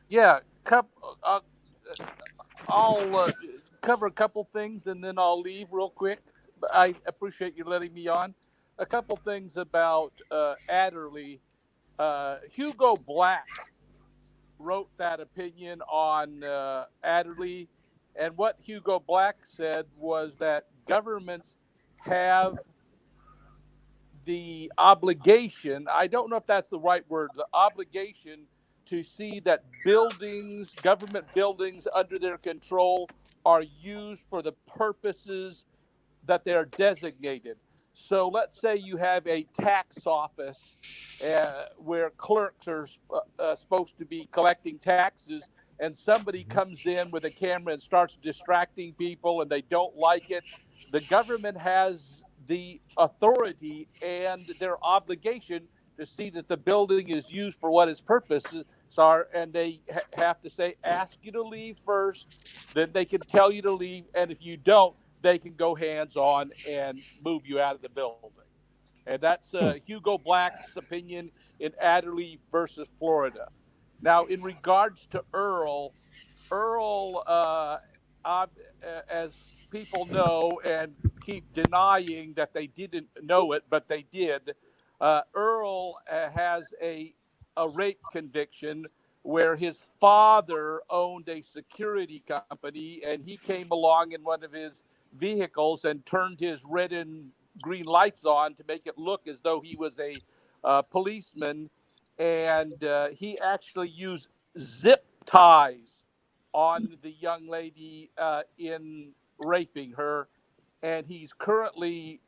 Yeah, I'll cover a couple things and then I'll leave real quick. But I appreciate you letting me on. A couple things about Adderley. Hugo Black wrote that opinion on Adderley, and what Hugo Black said was that governments have the obligation, I don't know if that's the right word, the obligation to see that government buildings under their control are used for the purposes that they're designated. So let's say you have a tax office where clerks are supposed to be collecting taxes, and somebody comes in with a camera and starts distracting people and they don't like it. The government has the authority and their obligation to see that the building is used for what its purposes are, and they have to say, ask you to leave first, then they can tell you to leave, and if you don't, they can go hands-on and move you out of the building. And that's Hugo Black's opinion in Adderley versus Florida. Now, in regards to Earl, as people know, and keep denying that they didn't know it, but they did. Earl has a rape conviction where his father owned a security company, and he came along in one of his vehicles and turned his red and green lights on to make it look as though he was a policeman. And he actually used zip ties on the young lady in raping her. And he's currently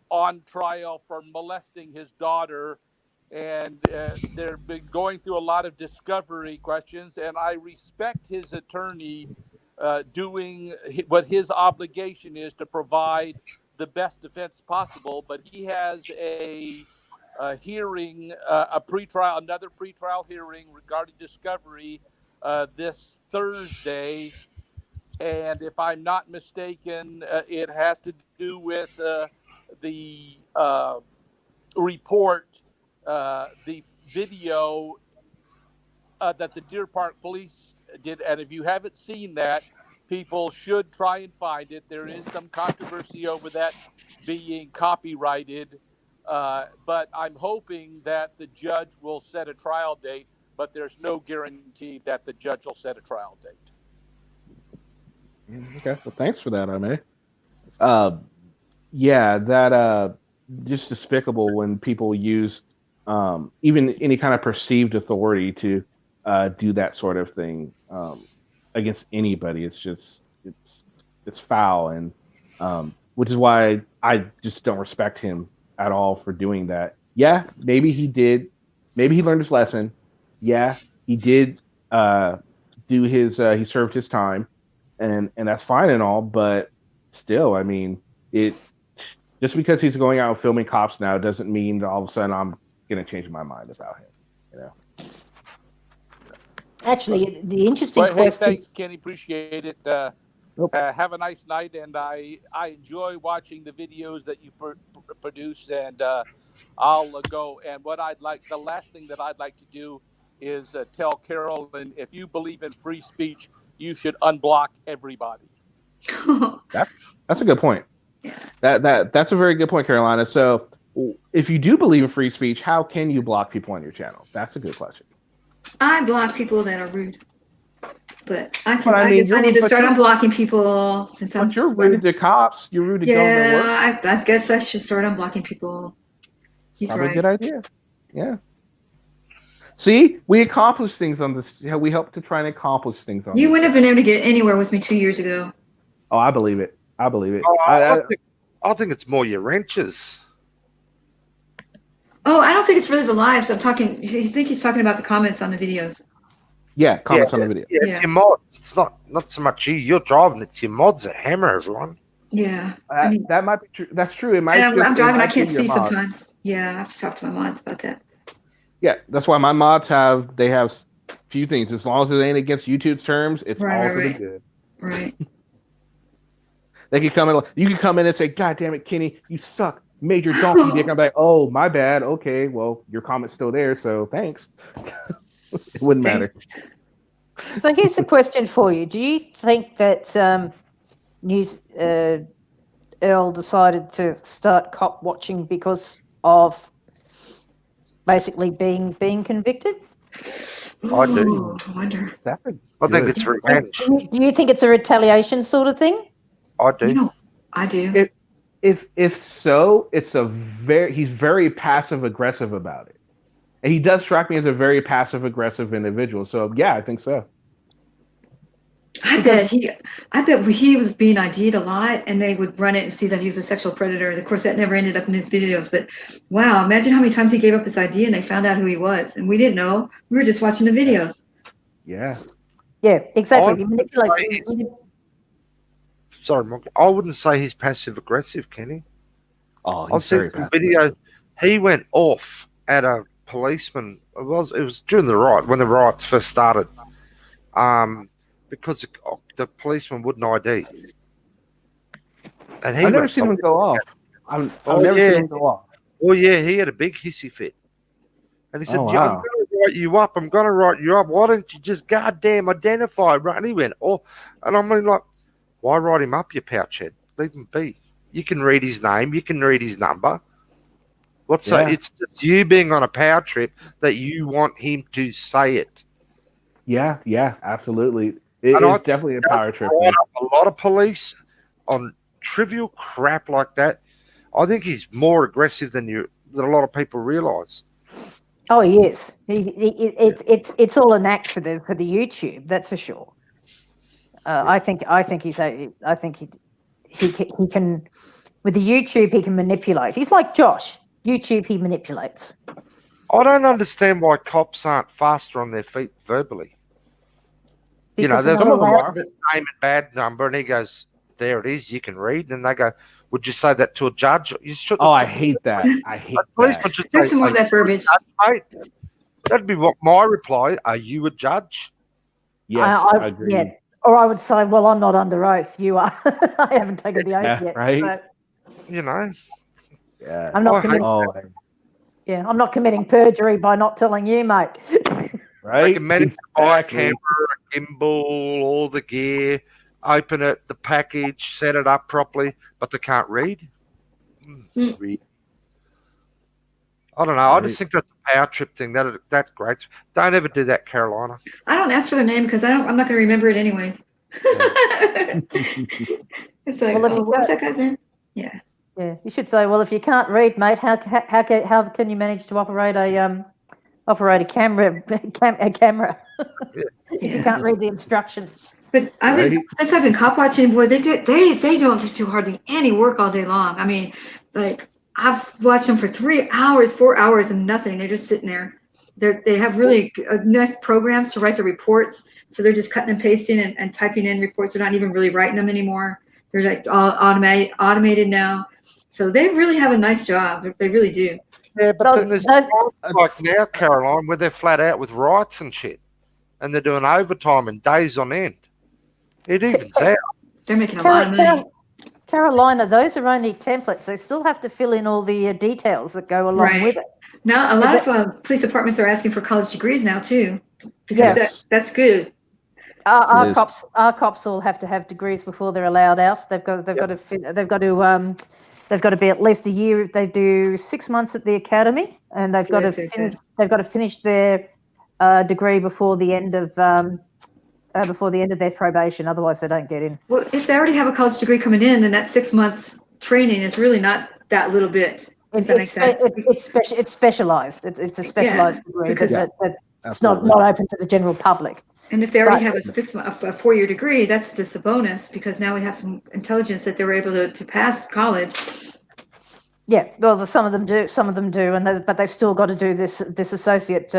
on trial for molesting his daughter. And they've been going through a lot of discovery questions. And I respect his attorney doing what his obligation is to provide the best defense possible. But he has a hearing, another pretrial hearing regarding discovery this Thursday. And if I'm not mistaken, it has to do with the report, the video that the Deer Park Police did. And if you haven't seen that, people should try and find it. There is some controversy over that being copyrighted, but I'm hoping that the judge will set a trial date, but there's no guarantee that the judge will set a trial date. Okay, well, thanks for that, Ame. Yeah, that just despicable when people use even any kind of perceived authority to do that sort of thing against anybody. It's just it's foul, and which is why I just don't respect him at all for doing that. Yeah, maybe he learned his lesson. Yeah, he did do his he served his time, and that's fine and all, but still, I mean, just because he's going out and filming cops now doesn't mean that all of a sudden I'm gonna change my mind about him, you know. Actually, the interesting question. Hey, thanks, Kenny. Appreciate it. Have a nice night, and I enjoy watching the videos that you produce, and I'll go. And the last thing that I'd like to do is tell Carolyn, if you believe in free speech, you should unblock everybody. That's a good point. That's a very good point, Carolina. So, if you do believe in free speech, how can you block people on your channel? That's a good question. I block people that are rude, but I guess I need to start unblocking people since I'm. But you're rude to cops. You're rude to government work. Yeah, I guess I should start unblocking people. He's Probably right. a good idea. Yeah. See, we accomplish things on this. We help to try and accomplish things on. You wouldn't have been able to get anywhere with me 2 years ago. Oh, I believe it. I believe it. I think it's more your wrenches. Oh, I don't think it's really the lives. I think he's talking about the comments on the videos. Yeah, comments on the video. Yeah, it's your mods. It's not so much you. You're driving. It's your mods that hammer everyone. Yeah. That might be true. That's true. It might. I'm driving. I can't see sometimes. Yeah, I have to talk to my mods about that. Yeah, that's why my mods have few things. As long as it ain't against YouTube's terms, it's all for the good. Right. They can come in. You can come in and say, "God damn it, Kenny, you suck, major donkey dick." I'm like, "Oh, my bad. Okay, well, your comment's still there, so thanks." It wouldn't matter. So here's a question for you: do you think that Earl decided to start cop watching because of basically being convicted? I do. I wonder. I think it's revenge. Do you think it's a retaliation sort of thing? I do. I do. If so, he's very passive aggressive about it, and he does strike me as a very passive aggressive individual. So yeah, I think so. I bet he was being ID'd a lot, and they would run it and see that he was a sexual predator. Of course, that never ended up in his videos. But wow, imagine how many times he gave up his ID and they found out who he was, and we didn't know. We were just watching the videos. Yeah. Yeah, exactly. He manipulates. Sorry, Mark. I wouldn't say he's passive aggressive, Kenny. Oh, I've seen some video. He went off at a policeman. It was during when the riots first started. Because the policeman wouldn't ID. And I've never seen him go off. I've never seen him go off. Oh yeah, he had a big hissy fit. And he said, wow. I'm going to write you up. I'm going to write you up. Why don't you just goddamn identify? Right? And he went, and I'm like, why write him up, you pouch head? Leave him be. You can read his name. You can read his number. It's just you being on a power trip that you want him to say it. Yeah, absolutely. It's definitely a power trip. A lot of police on trivial crap like that. I think he's more aggressive than a lot of people realise. Oh, he is. It's all an act for the YouTube. That's for sure. I think he can with the YouTube he can manipulate. He's like Josh. YouTube he manipulates. I don't understand why cops aren't faster on their feet verbally. Because there's some of them are, name and bad number, and he goes, "There it is. You can read." And they go, "Would you say that to a judge?" You should. Oh, I hate that. I hate that. There's some more of that verbiage. That'd be what my reply. Are you a judge? Yes, I agree. Yeah. Or I would say, well, I'm not under oath. You are. I haven't taken the oath yet. Right. So. Yeah. I'm not I'm not committing perjury by not telling you, mate. Right. Recommend buy a camera, a gimbal, all the gear, open it, the package, set it up properly, but they can't read. Read. I don't know. I just think that's a power trip thing. That's great. Don't ever do that, Carolina. I don't ask for their name because I'm not going to remember it anyways. It's like, what's that guy's name? Yeah. Yeah. You should say, well, if you can't read, mate, how can you manage to operate a camera? If you can't read the instructions. But since I've been cop watching, boy, they don't do hardly any work all day long. I mean, like I've watched them for 3 hours, 4 hours, and nothing. They're just sitting there. They have really nice programs to write the reports. So they're just cutting and pasting and typing in reports. They're not even really writing them anymore. They're like all automated now. So they really have a nice job. They really do. Yeah, but then there's like now, Caroline, where they're flat out with rights and shit, and they're doing overtime and days on end. It evens out. They're making a lot of money. Carolina, those are only templates. They still have to fill in all the details that go along with it. Now, a lot of police departments are asking for college degrees now too, because that's good. Our cops all have to have degrees before they're allowed out. They've got to be at least a year. They do 6 months at the academy, and they've got to finish their degree before the end of their probation. Otherwise, they don't get in. Well, if they already have a college degree coming in, then that 6 months training is really not that little bit. Does that make sense? It's specialized. It's a specialized degree because it's not open to the general public. And if they already have a 4-year degree, that's just a bonus because now we have some intelligence that they were able to pass college. Yeah, well, some of them do, but they've still got to do this associate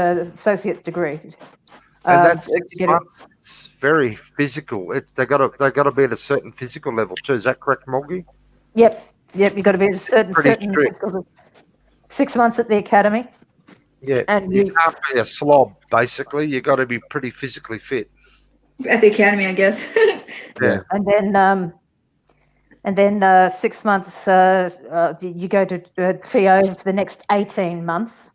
degree. And that's 6 months. It's very physical. They got to be at a certain physical level too. Is that correct, Morgie? Yep. You've got to be at a certain physical. 6 months at the academy. Yeah, and you can't be a slob. Basically, you got to be pretty physically fit. At the academy, I guess. Yeah. And then 6 months, you go to TO for the next 18 months.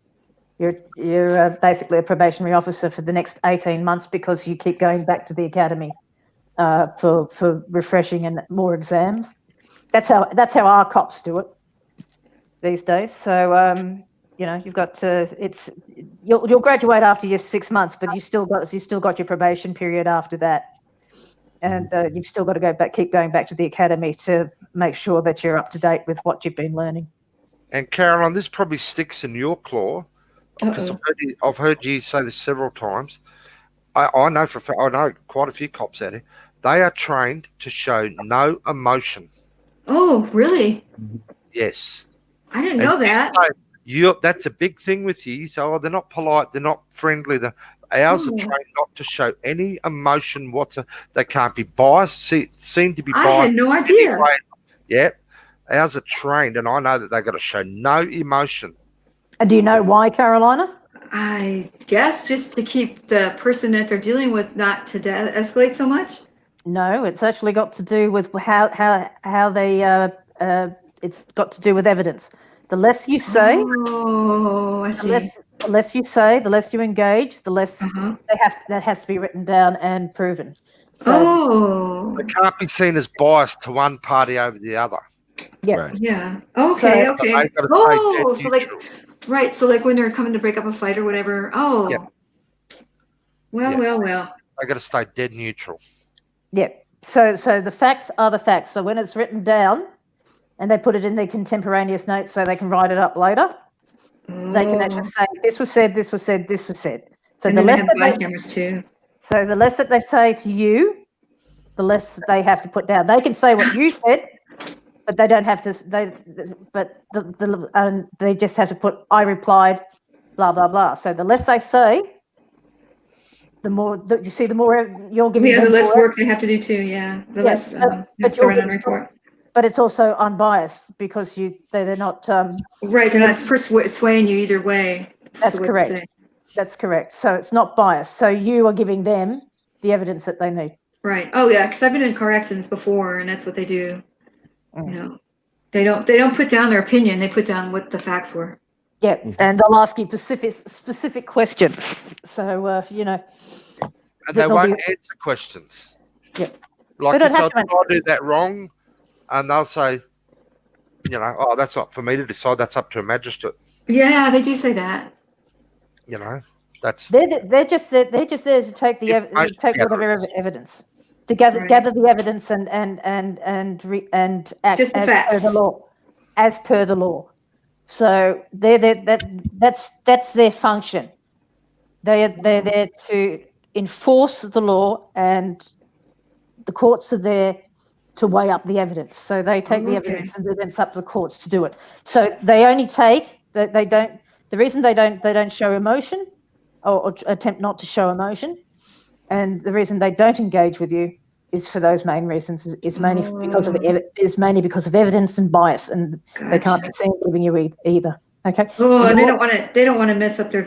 You're basically a probationary officer for the next 18 months because you keep going back to the academy for refreshing and more exams. That's how our cops do it these days. So you've got to you'll graduate after your 6 months, but you still got your probation period after that. And you've still got to keep going back to the academy to make sure that you're up to date with what you've been learning. And Caroline, this probably sticks in your claw because I've heard you say this several times. I know I know quite a few cops out here. They are trained to show no emotion. Oh, really? Yes. I didn't know that. That's a big thing with you. So they're not polite. They're not friendly. Ours are trained not to show any emotion whatsoever. They can't be biased. Seem to be biased. I had no idea. Anyway. Yeah. Ours are trained, and I know that they've got to show no emotion. And do you know why, Carolina? I guess just to keep the person that they're dealing with not to escalate so much. No, it's actually got to do with how they. It's got to do with evidence. The less you say, I see. The less you say, the less you engage, the less that has to be written down and proven. So they can't be seen as biased to one party over the other. Yeah. Right. Yeah. Okay. So- Okay. So they've got to Oh, stay so dead like, neutral. right. So like when they're coming to break up a fight or whatever. Oh. Yeah. Well, Yeah. well. They got to stay dead neutral. Yeah. So the facts are the facts. So when it's written down and they put it in their contemporaneous notes so they can write it up later, they can actually say, this was said, this was said, this was said. So And the then they less have that body cameras too. So the less that they say to you, the less they have to put down. They can say what you said, but they don't have to. They just have to put I replied, blah blah blah. So the less they say, the more that you see, the more you're giving. Yeah, them the less more, work they have to do too. Yeah, the less but to run on report. But it's also unbiased because they're not. Right, they're not swaying you either way. That's correct. That's correct. So it's not biased. So you are giving them the evidence that they need. Right. Oh yeah, because I've been in car accidents before, and that's what they do. You know, they don't put down their opinion; they put down what the facts were. Yeah, and they'll ask you specific questions. So you know, and they won't answer questions. Yeah, like you said, I did that wrong, and they'll say, you know, oh, that's not for me to decide. That's up to a magistrate. Yeah, they do say that. You know, that's they're just there to take whatever evidence, to gather the evidence and act as per the law, as per the law. So that's their function. They're there to enforce the law, and the courts are there to weigh up the evidence. So they take the evidence and then it's up to the courts to do it. So they only take that they don't. The reason they don't show emotion or attempt not to show emotion, and the reason they don't engage with you is for those main reasons. Is mainly because of evidence and bias, and they can't be seen giving you either. Okay. Oh, and they don't want to mess up their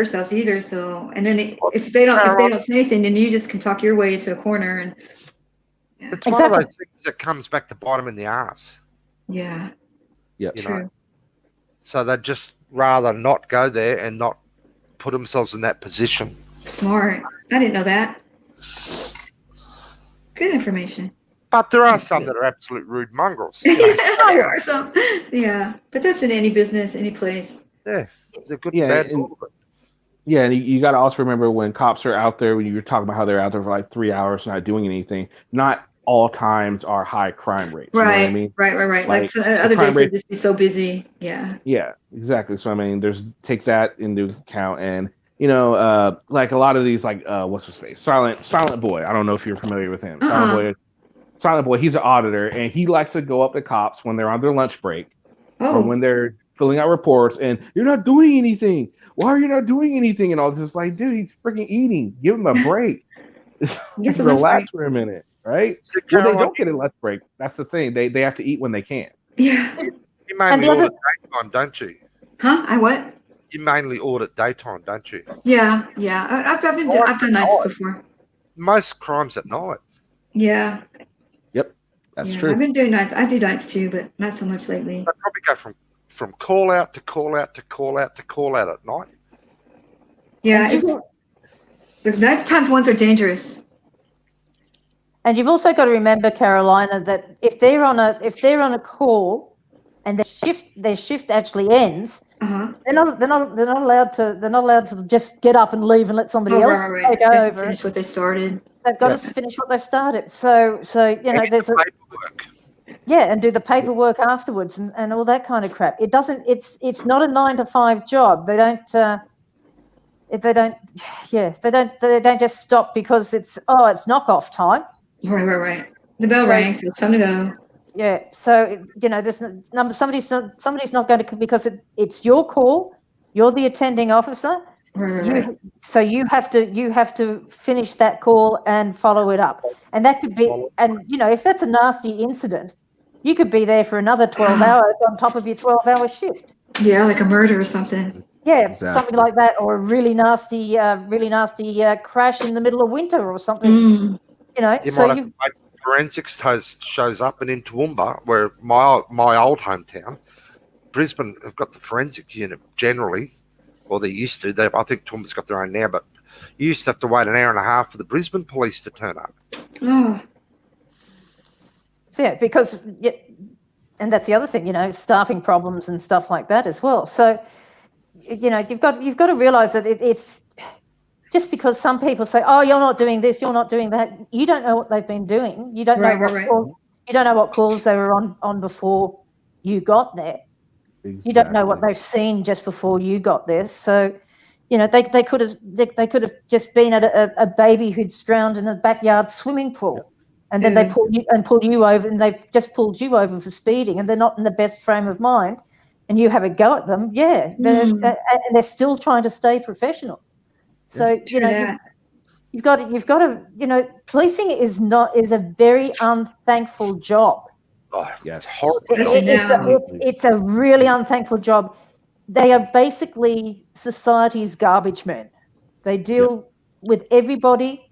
selves either. So, and then if they don't say anything, then you just can talk your way into a corner. And it's one of those things that comes back to bite them in the ass. Yeah. Yeah. True. So they'd just rather not go there and not put themselves in that position. Smart. I didn't know that. Good information. But there are some that are absolute rude mongrels. There are some. Yeah. But that's in any business, any place. Yeah. They're good and bad. And you got to also remember when cops are out there, when you're talking about how they're out there for like 3 hours not doing anything, not all times are high crime rates. Right. You know what I mean? Right. Like other days they'd just be so busy. Yeah. Yeah, exactly. So I mean, take that into account, and you know, like a lot of these, like what's his face, Silent Boy. I don't know if you're familiar with him. Silent Boy. He's an auditor, and he likes to go up to cops when they're on their lunch break or when they're filling out reports, and you're not doing anything. Why are you not doing anything? And all this is like, dude, he's freaking eating. Give him a break. Relax for a minute, right? Well, they don't get a lunch break. That's the thing. They have to eat when they can. Yeah. You mainly audit daytime, don't you? Huh? I what? You mainly audit daytime, don't you? Yeah. I've done nights before. Most crimes at night. Yeah. Yep, that's true. I've been doing nights. I do nights too, but not so much lately. I probably go from call out to call out to call out to call out at night. Yeah, the nighttime ones are dangerous. And you've also got to remember, Carolina, that if they're on a call and their shift actually ends, they're not allowed to just get up and leave and let somebody else take over. Finish what they started. They've got to finish what they started. So you know, there's paperwork. Yeah, and do the paperwork afterwards and all that kind of crap. It's not a 9 to 5 job. They don't just stop because it's knockoff time. Right. The bell rang, so it's time to go. Yeah, so you know, somebody's not going to, because it's your call. You're the attending officer. Right. So you have to finish that call and follow it up. And that could be, and you know, if that's a nasty incident, you could be there for another 12 hours on top of your 12-hour shift. Yeah, like a murder or something. Yeah, something like that, or a really nasty crash in the middle of winter or something. You know, forensics shows up, and in Toowoomba, where my old hometown, Brisbane have got the forensic unit generally, or they used to. I think Toowoomba's got their own now, but you used to have to wait an hour and a half for the Brisbane police to turn up. Oh. So yeah, because and that's the other thing, staffing problems and stuff like that as well. So, you've got to realize that it's just because some people say, "Oh, you're not doing this, you're not doing that." You don't know what they've been doing. You don't know you don't know what calls they were on before you got there. Exactly. You don't know what they've seen just before you got there. So, they could have just been at a baby who'd drowned in a backyard swimming pool, and then they pulled you over, and they've just pulled you over for speeding, and they're not in the best frame of mind, and you have a go at them. Yeah, and they're still trying to stay professional. So you've got to, policing is a very unthankful job. Oh, yes, horrible. It's a really unthankful job. They are basically society's garbage men. They deal with everybody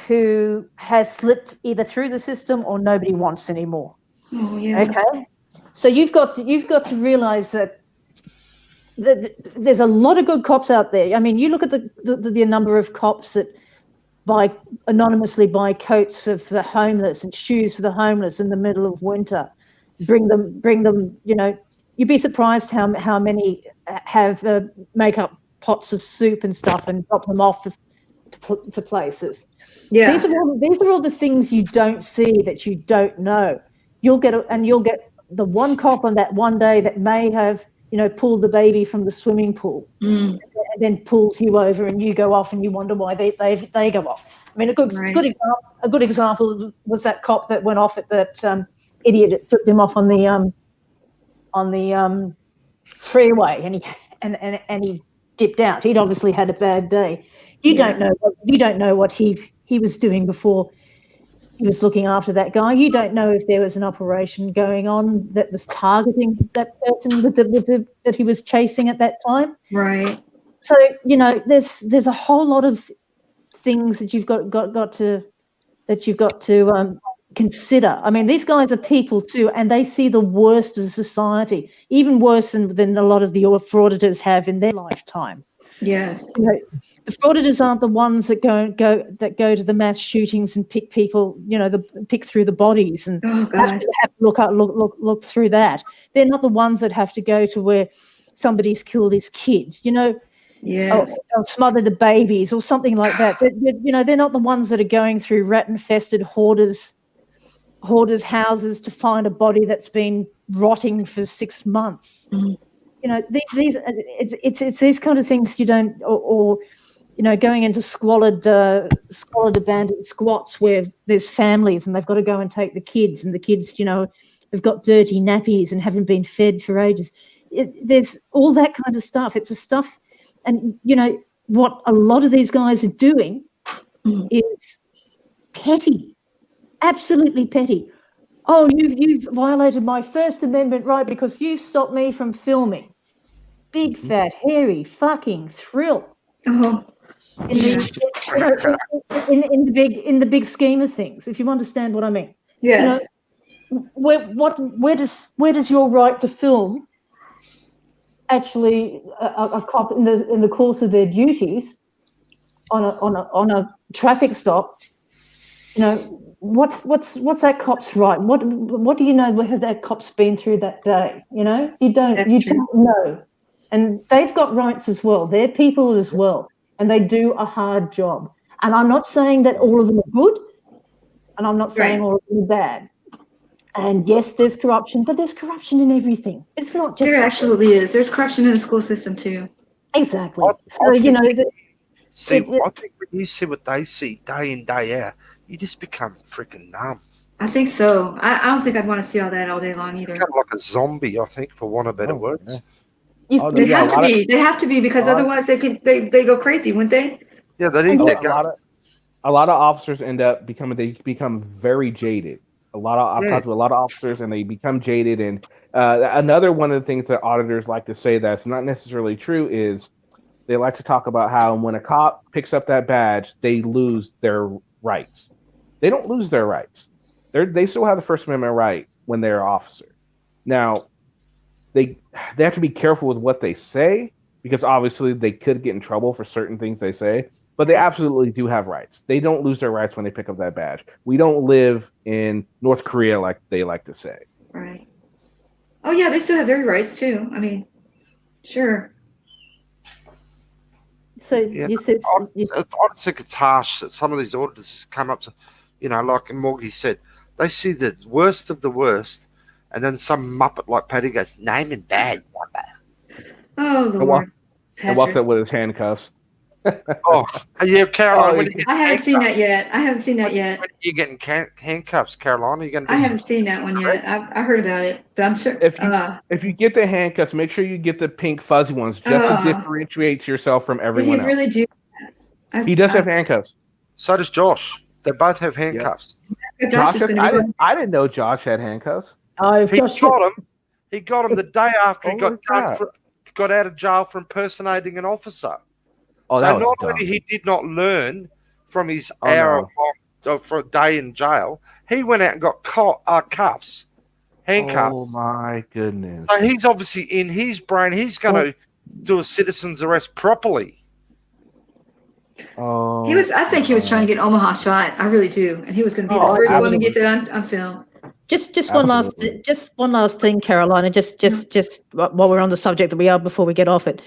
who has slipped either through the system or nobody wants anymore. Oh, yeah. Okay, so you've got to realize that there's a lot of good cops out there. I mean, you look at the number of cops that anonymously buy coats for the homeless and shoes for the homeless in the middle of winter. Bring them. You'd be surprised how many have make up pots of soup and stuff and drop them off to places. Yeah, these are all the things you don't see, that you don't know. You'll get the one cop on that one day that may have pulled the baby from the swimming pool, and then pulls you over, and you go off, and you wonder why they go off. I mean, a good example was that cop that went off at that idiot that flipped him off on the freeway, and he dipped out. He'd obviously had a bad day. You don't know what he was doing before he was looking after that guy. You don't know if there was an operation going on that was targeting that person that he was chasing at that time. Right. So there's a whole lot of things that you've got to consider. I mean, these guys are people too, and they see the worst of society, even worse than a lot of the frauditors have in their lifetime. Yes. The frauditors aren't the ones that go to the mass shootings and pick people, pick through the bodies and have to look through that. They're not the ones that have to go to where somebody's killed his kid, yes, or smother the babies or something like that. They're not the ones that are going through rat-infested hoarders' houses to find a body that's been rotting for 6 months. Mm-hmm. It's these kind of things you don't, or going into squalid abandoned squats where there's families and they've got to go and take the kids, and the kids, have got dirty nappies and haven't been fed for ages. There's all that kind of stuff. It's a stuff, and what a lot of these guys are doing is petty, absolutely petty. Oh, you've violated my First Amendment right because you stopped me from filming. Big fat hairy fucking thrill. Oh. In the big scheme of things, if you understand what I mean. Yes. Where does your right to film actually a cop in the course of their duties on a traffic stop? What's that cop's right? What do you know? What has that cop's been through that day? You don't know. And they've got rights as well. They're people as well, and they do a hard job. And I'm not saying that all of them are good, and I'm not saying all of them are bad. And yes, there's corruption, but there's corruption in everything. It's not just there absolutely is. There's corruption in the school system too. Exactly. I think when you see what they see day in, day out, you just become freaking numb. I think so. I don't think I'd want to see all that all day long either. Kind of like a zombie, I think, for want of better words. Yeah. They have to be. They have to be, because otherwise they go crazy, wouldn't they? Yeah, they need a lot of officers end up become very jaded. I've talked to a lot of officers, and they become jaded. And another one of the things that auditors like to say that's not necessarily true is they like to talk about how when a cop picks up that badge, they lose their rights. They don't lose their rights. They still have the First Amendment right when they're an officer. Now, they have to be careful with what they say, because obviously they could get in trouble for certain things they say, but they absolutely do have rights. They don't lose their rights when they pick up that badge. We don't live in North Korea like they like to say. Right. Oh yeah, they still have their rights too. I mean, sure. So Yeah, you said I think it's harsh that some of these auditors come up to, like Morgie said, they see the worst of the worst, and then some muppet like Paddy goes, name and bad number. Oh Lord, and walks up with his handcuffs. Oh, yeah, Caroline. When I haven't seen that yet. When are you getting handcuffs, Caroline? Are you going to? I haven't seen that one yet. I heard about it, but I'm sure. If you get the handcuffs, make sure you get the pink fuzzy ones, just to differentiate yourself from everyone else. Did he really do that? He does have handcuffs. So does Josh. They both have handcuffs. Yep. Josh has, I didn't know Josh had handcuffs. He got him the day after he got out of jail for impersonating an officer. Oh, so that was not dumb. only he did not learn from his hour for a day in jail, he went out and got cuffs, handcuffs. Oh my goodness! So he's obviously in his brain. He's going to do a citizen's arrest properly. Oh, I think he was trying to get Omaha shot. I really do, and he was going to be the first one to get that on film. Just one last thing, Carolina. Just while we're on the subject that we are before we get off it.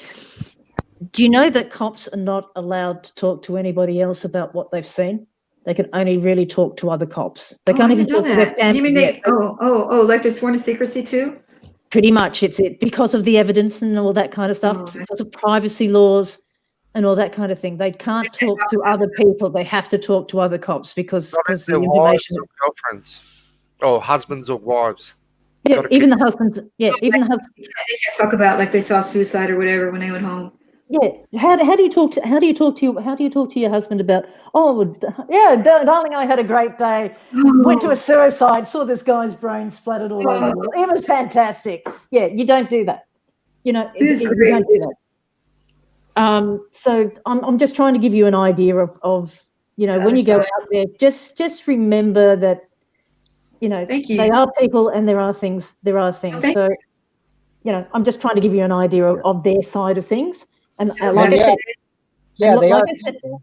Do you know that cops are not allowed to talk to anybody else about what they've seen? They can only really talk to other cops. They can't even talk to their family. You mean like they're sworn to secrecy too? Pretty much, it's because of the evidence and all that kind of stuff, because of privacy laws and all that kind of thing. They can't talk to other people. They have to talk to other cops because the information. Girlfriends, or husbands or wives. Yeah, even the husbands. Yeah, even the husbands. They can't talk about like they saw suicide or whatever when they went home. Yeah, how do you talk to your husband about? Oh, yeah, darling, I had a great day. Went to a suicide. Saw this guy's brain splattered all over. It was fantastic. Yeah, you don't do that. You don't do that. So I'm just trying to give you an idea of when you go out there, just remember that they are people and there are things. So I'm just trying to give you an idea of their side of things. And like I said, they are people.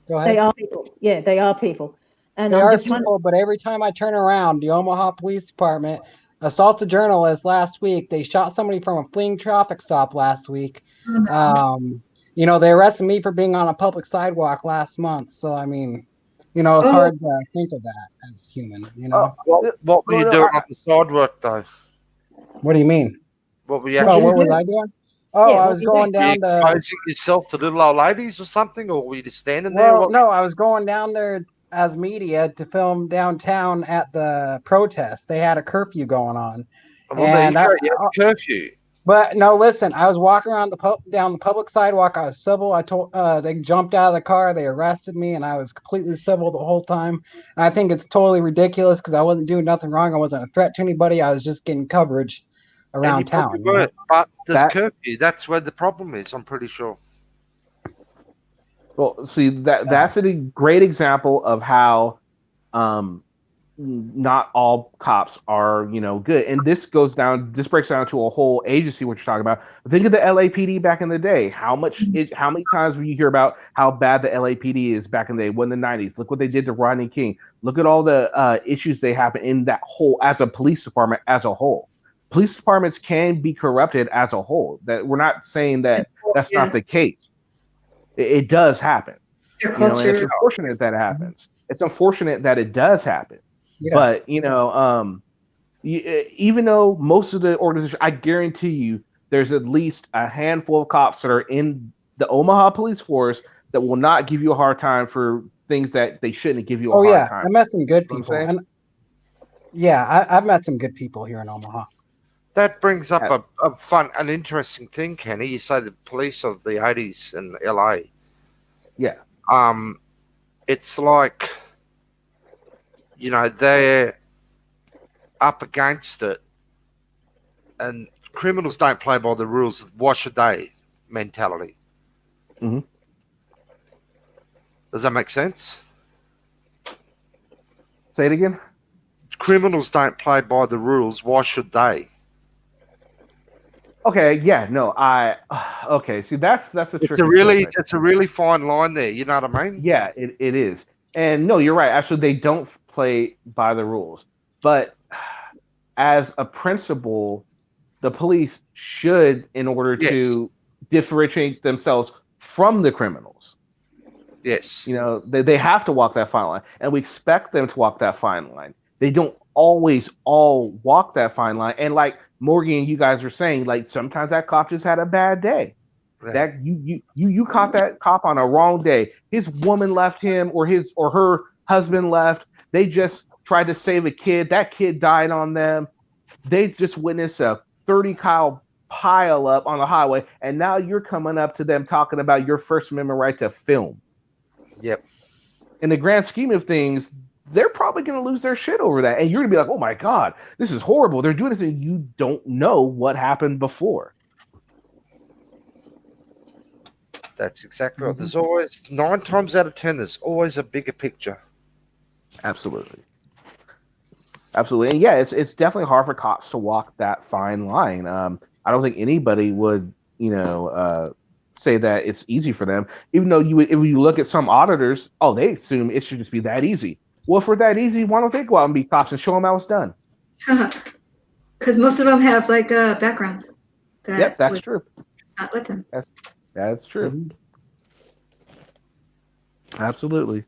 Go ahead. They are people. Yeah, they are people. And they I'm are just people, but every time I turn around, the Omaha Police Department assaults a journalist last week. They shot somebody from a fleeing traffic stop last week. They arrested me for being on a public sidewalk last month. So, I mean, it's hard to think of that as human, What were you doing on the sidewalk, though? What do you mean? What were you what was I doing? Oh, I was going down to exposing yourself to little old ladies or something, or were you just standing there? Well, no, I was going down there as media to film downtown at the protest. They had a curfew going on. Well, curfew. But no, listen, I was walking around down the public sidewalk. I was civil. I told they jumped out of the car. They arrested me, and I was completely civil the whole time. And I think it's totally ridiculous because I wasn't doing nothing wrong. I wasn't a threat to anybody. I was just getting coverage around town. But there's curfew. That's where the problem is, I'm pretty sure. Well, see, that's a great example of how not all cops are, good. And this breaks down to a whole agency, what you're talking about. Think of the LAPD back in the day. How many times will you hear about how bad the LAPD is back in the day, when the 90s? Look what they did to Rodney King. Look at all the issues they happen in that whole, as a police department as a whole. Police departments can be corrupted as a whole. That we're not saying that that's not the case. It does happen. And it's unfortunate that it happens. It's unfortunate that it does happen. Yeah. But even though most of the organizations, I guarantee you, there's at least a handful of cops that are in the Omaha police force that will not give you a hard time for things that they shouldn't give you a hard time. I met some good people. I've met some good people here in Omaha. That brings up an interesting thing, Kenny. You say the police of the 80s in LA. Yeah. It's like, they're up against it, and criminals don't play by the rules. Why should they? Mentality. Mm-hmm. Does that make sense? Say it again. Criminals don't play by the rules. Why should they? Okay, yeah, no, okay. See, that's a tricky. It's a really fine line there. You know what I mean? Yeah, it is. And no, you're right. Actually, they don't play by the rules. But as a principle, the police should, in order to differentiate themselves from the criminals. Yes. You know, they have to walk that fine line, and we expect them to walk that fine line. They don't always all walk that fine line. And like Morgan, you guys are saying, like sometimes that cop just had a bad day. Yeah. That you caught that cop on a wrong day. His woman left him, or her husband left. They just tried to save a kid. That kid died on them. They just witnessed a 30-car pile up on the highway, and now you're coming up to them talking about your First Amendment right to film. Yep. In the grand scheme of things, they're probably going to lose their shit over that. And you're going to be like, oh my God, this is horrible. They're doing this, and you don't know what happened before. That's exactly right. There's always, 9 times out of 10, there's always a bigger picture. Absolutely. Absolutely. And yeah, it's definitely hard for cops to walk that fine line. I don't think anybody would, say that it's easy for them, even though if you look at some auditors, they assume it should just be that easy. Well, if we're that easy, why don't they go out and be cops and show them how it's done? Because most of them have like backgrounds. Yep, that's true. Not let them. That's true. Mm-hmm. Absolutely.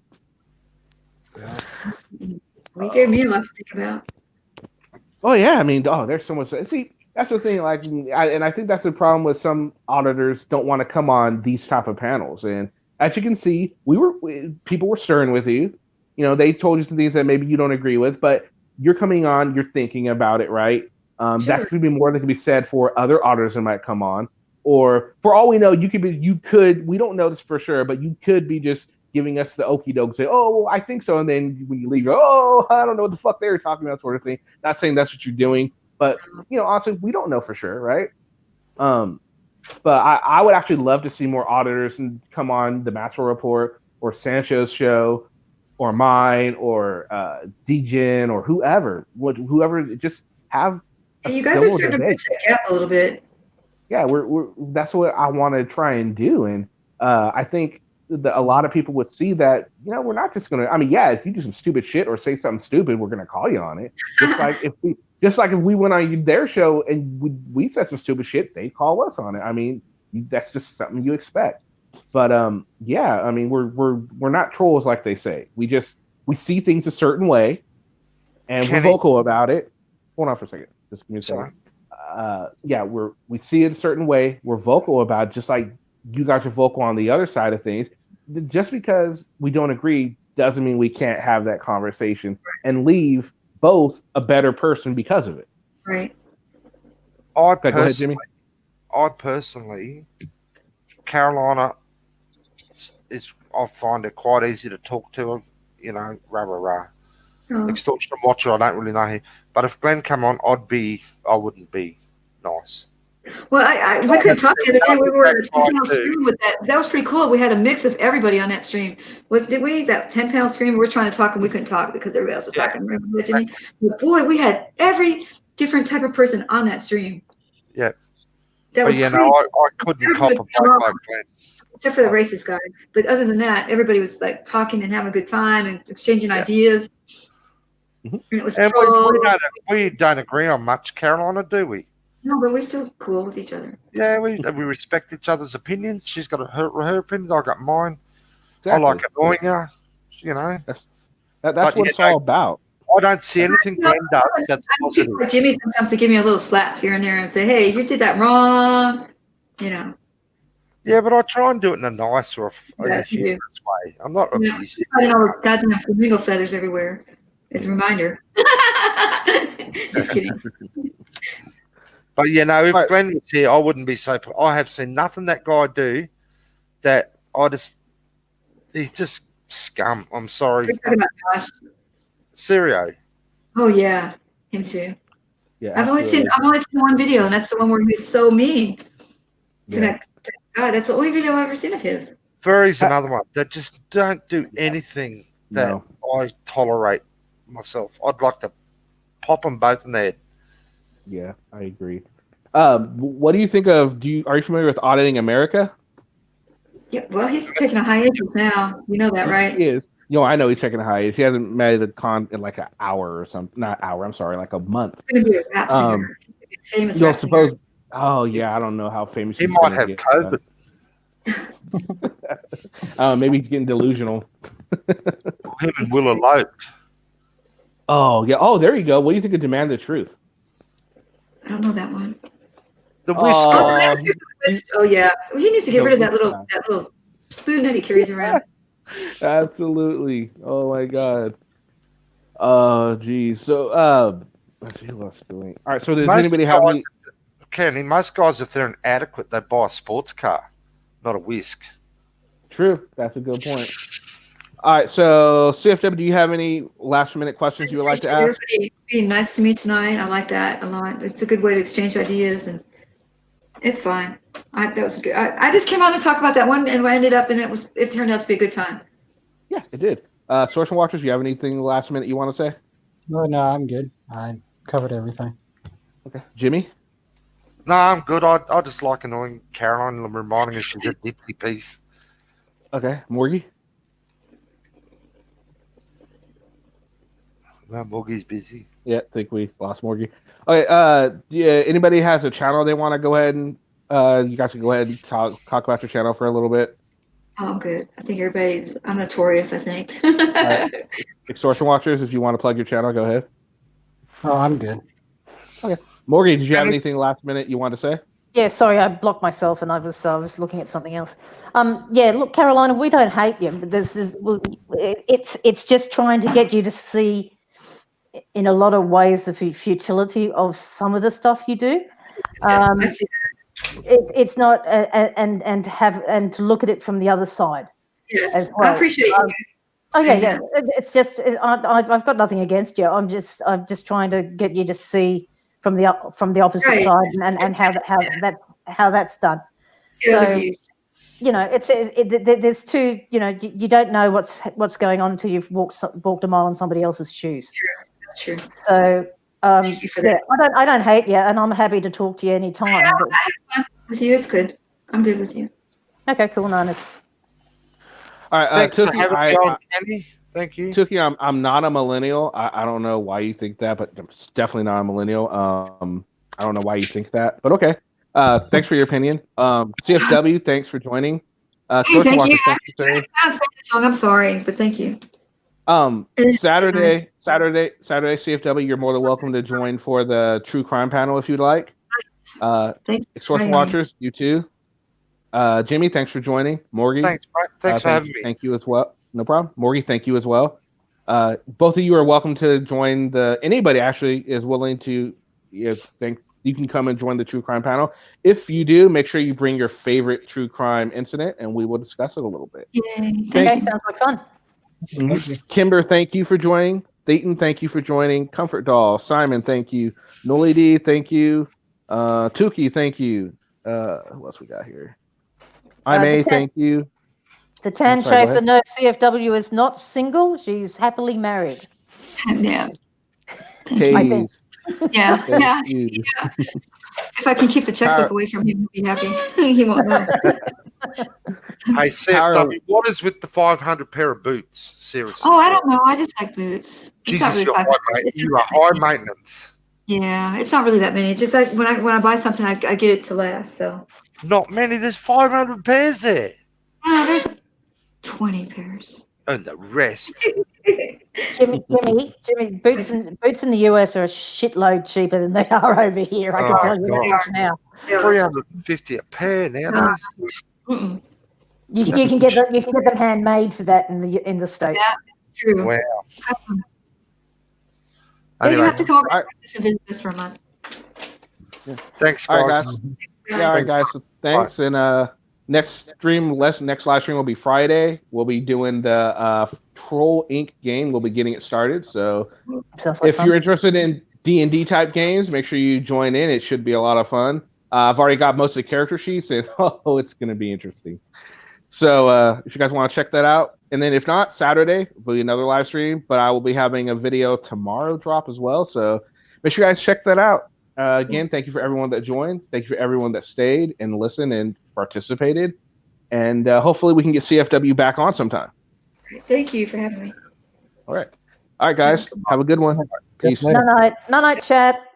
You gave me a lot to think about. Oh yeah, I mean, there's so much. See, that's the thing. Like, I think that's the problem with some auditors don't want to come on these type of panels. And as you can see, people were stern with you. You know, they told you some things that maybe you don't agree with, but you're coming on, you're thinking about it, right? Sure. That's going to be more than can be said for other auditors that might come on. Or for all we know, we don't know this for sure, but you could be just giving us the okie doke, say, oh, well, I think so. And then when you leave, you go, oh, I don't know what the fuck they were talking about, sort of thing. Not saying that's what you're doing, but, honestly, we don't know for sure, right? But I would actually love to see more auditors and come on the Maxwell Report or Sancho's show or mine or DGen or whoever just have you guys are starting to bridge that gap a little bit. Yeah, that's what I want to try and do. And I think a lot of people would see that, we're not just going to, if you do some stupid shit or say something stupid, we're going to call you on it. Just like if we went on their show and we said some stupid shit, they'd call us on it. I mean, that's just something you expect. But we're not trolls like they say. We see things a certain way, and we're vocal about it. Hold on for a second. Just give me a second. We see it a certain way. We're vocal about it, just like you guys are vocal on the other side of things. Just because we don't agree doesn't mean we can't have that conversation and leave both a better person because of it. Right. Go ahead, Jimmy. I personally, Carolina I find it quite easy to talk to, rah. Extortion watcher, I don't really know him. But if Glenn come on, I wouldn't be nice. Well, we couldn't talk the other day. We were on a 10-panel stream with that. That was pretty cool. We had a mix of everybody on that stream. Did we? That 10-panel stream, we were trying to talk and we couldn't talk because everybody else was talking. Remember that, Jimmy? But boy, we had every different type of person on that stream. Yeah. That was crazy. I couldn't cop a break like Glenn. Except for the racist guy. But other than that, everybody was like talking and having a good time and exchanging ideas. Mm-hmm. And it was we don't agree on much, Carolina, do we? No, but we're still cool with each other. Yeah, we respect each other's opinions. She's got her opinions. I got mine. Exactly. I like annoying her. That's what it's all about. I don't see anything Glenn does that's positive. Jimmy sometimes to give me a little slap here and there and say, "Hey, you did that wrong," Yeah, but I try and do it in a nice or humorous way. I'm not abusive. Putting all the goddamn flamingo feathers everywhere. As a reminder. Just kidding. But if Glenn was here, I wouldn't be so. I have seen nothing that guy do that he's just scum. I'm sorry. You're talking about Josh. Serio. Oh yeah, him too. Yeah, I've only seen one video, and that's the one where he's so mean to that guy. That's the only video I've ever seen of his. Furry's another one that just don't do anything that I tolerate myself. I'd like to pop them both in the head. Yeah, I agree. What do you think of? Are you familiar with Auditing America? Yeah, well, he's taking a hiatus now. You know that, right? He is. I know he's taking a hiatus. He hasn't made a con in like an hour or something. Not hour. I'm sorry, like a month. He's gonna be a rap singer. Famous rap singer. Oh yeah, I don't know how famous he he's might gonna have get. COVID. Maybe he's getting delusional. Him and Will eloped. Oh yeah. Oh, there you go. What do you think of Demand the Truth? I don't know that one. The whisk. Oh yeah, he needs to get rid of that little spoon that he carries around. Absolutely. Oh my god. Oh geez. So let's see who else is doing. All right. So does anybody have any? Kenny, most guys, if they're inadequate, they buy a sports car, not a whisk. True. That's a good point. All right. So CFW, do you have any last minute questions you would like to ask? Everybody being nice to me tonight. I like that a lot. It's a good way to exchange ideas, and it's fine. That was good. I just came on to talk about that one, and I ended up, and it turned out to be a good time. Yeah, it did. Source and Watchers, you have anything last minute you want to say? No, I'm good. I covered everything. Okay. Jimmy? No, I'm good. I just like annoying Caroline and reminding her she's a ditzy piece. Okay. Morgie? Well, Morgie's busy. Yeah, I think we lost Morgie. Okay. Yeah. Anybody has a channel they want to go ahead and you guys can go ahead and talk about your channel for a little bit. Oh, good. I think I'm notorious, I think. Source and Watchers, if you want to plug your channel, go ahead. Oh, I'm good. Okay. Morgie, did you have anything last minute you want to say? Yeah, sorry, I blocked myself and I was looking at something else. Yeah, look, Carolina, we don't hate you. But it's just trying to get you to see, in a lot of ways, the futility of some of the stuff you do. It's not and to look at it from the other side. Yes, as well. I appreciate you. Oh yeah. It's just I've got nothing against you. I'm just trying to get you to see from the opposite side and how that's done. So there's two. You don't know what's going on until you've walked a mile in somebody else's shoes. That's true. So thank you for that. I don't hate you, and I'm happy to talk to you anytime. I have fun with you. It's good. I'm good with you. Okay, cool, Niners. All right, Tookie, thank you. Tookie, I'm not a millennial. I don't know why you think that, but I'm definitely not a millennial. I don't know why you think that, but okay. Thanks for your opinion. CFW, thanks for joining. Hey, thank you. I'm sorry, but thank you. Saturday, CFW, you're more than welcome to join for the True Crime panel if you'd like. Source Watchers, you too. Jimmy, thanks for joining. Morgie, thanks for having me. Thank you as well. No problem. Morgie, thank you as well. Both of you are welcome to join anybody actually is willing to, you can come and join the True Crime panel. If you do, make sure you bring your favorite true crime incident and we will discuss it a little bit. Okay, sounds like fun. Mm-hmm. Kimber, thank you for joining. Dayton, thank you for joining. Comfort Doll, Simon, thank you. Noli D, thank you. Tookie, thank you. Who else we got here? Thank you. The Tan Chaser, no, CFW is not single. She's happily married. Yeah. I think. Yeah. If I can keep the checkbook away from him, he'll be happy. He won't know. Hey, CFW, what is with the 500 pair of boots? Seriously. Oh, I don't know. I just like boots. Jesus, really you are high maintenance. Yeah, it's not really that many. It's just like when I buy something, I get it to last. So. Not many. There's 500 pairs there. No, there's 20 pairs. And the rest. Jimmy, boots in the US are a shitload cheaper than they are over here. I can tell you that now. 350 a pair nowadays. You can get them handmade for that in the States. Yeah, true. Wow. Anyway, you have to come over and visit us for a month. Yeah. Thanks, guys. All right, guys. Yeah, all right, guys. So thanks. Bye. And next live stream will be Friday. We'll be doing the Troll Inc. game. We'll be getting it started. So if you're interested in D&D type games, make sure you join in. It should be a lot of fun. I've already got most of the character sheets, and it's going to be interesting. So if you guys want to check that out, and then if not, Saturday will be another live stream. But I will be having a video tomorrow drop as well. So make sure you guys check that out. Again, thank you for everyone that joined. Thank you for everyone that stayed and listened and participated. And hopefully we can get CFW back on sometime. Thank you for having me. All right, guys. Have a good one. Peace. Night, chat.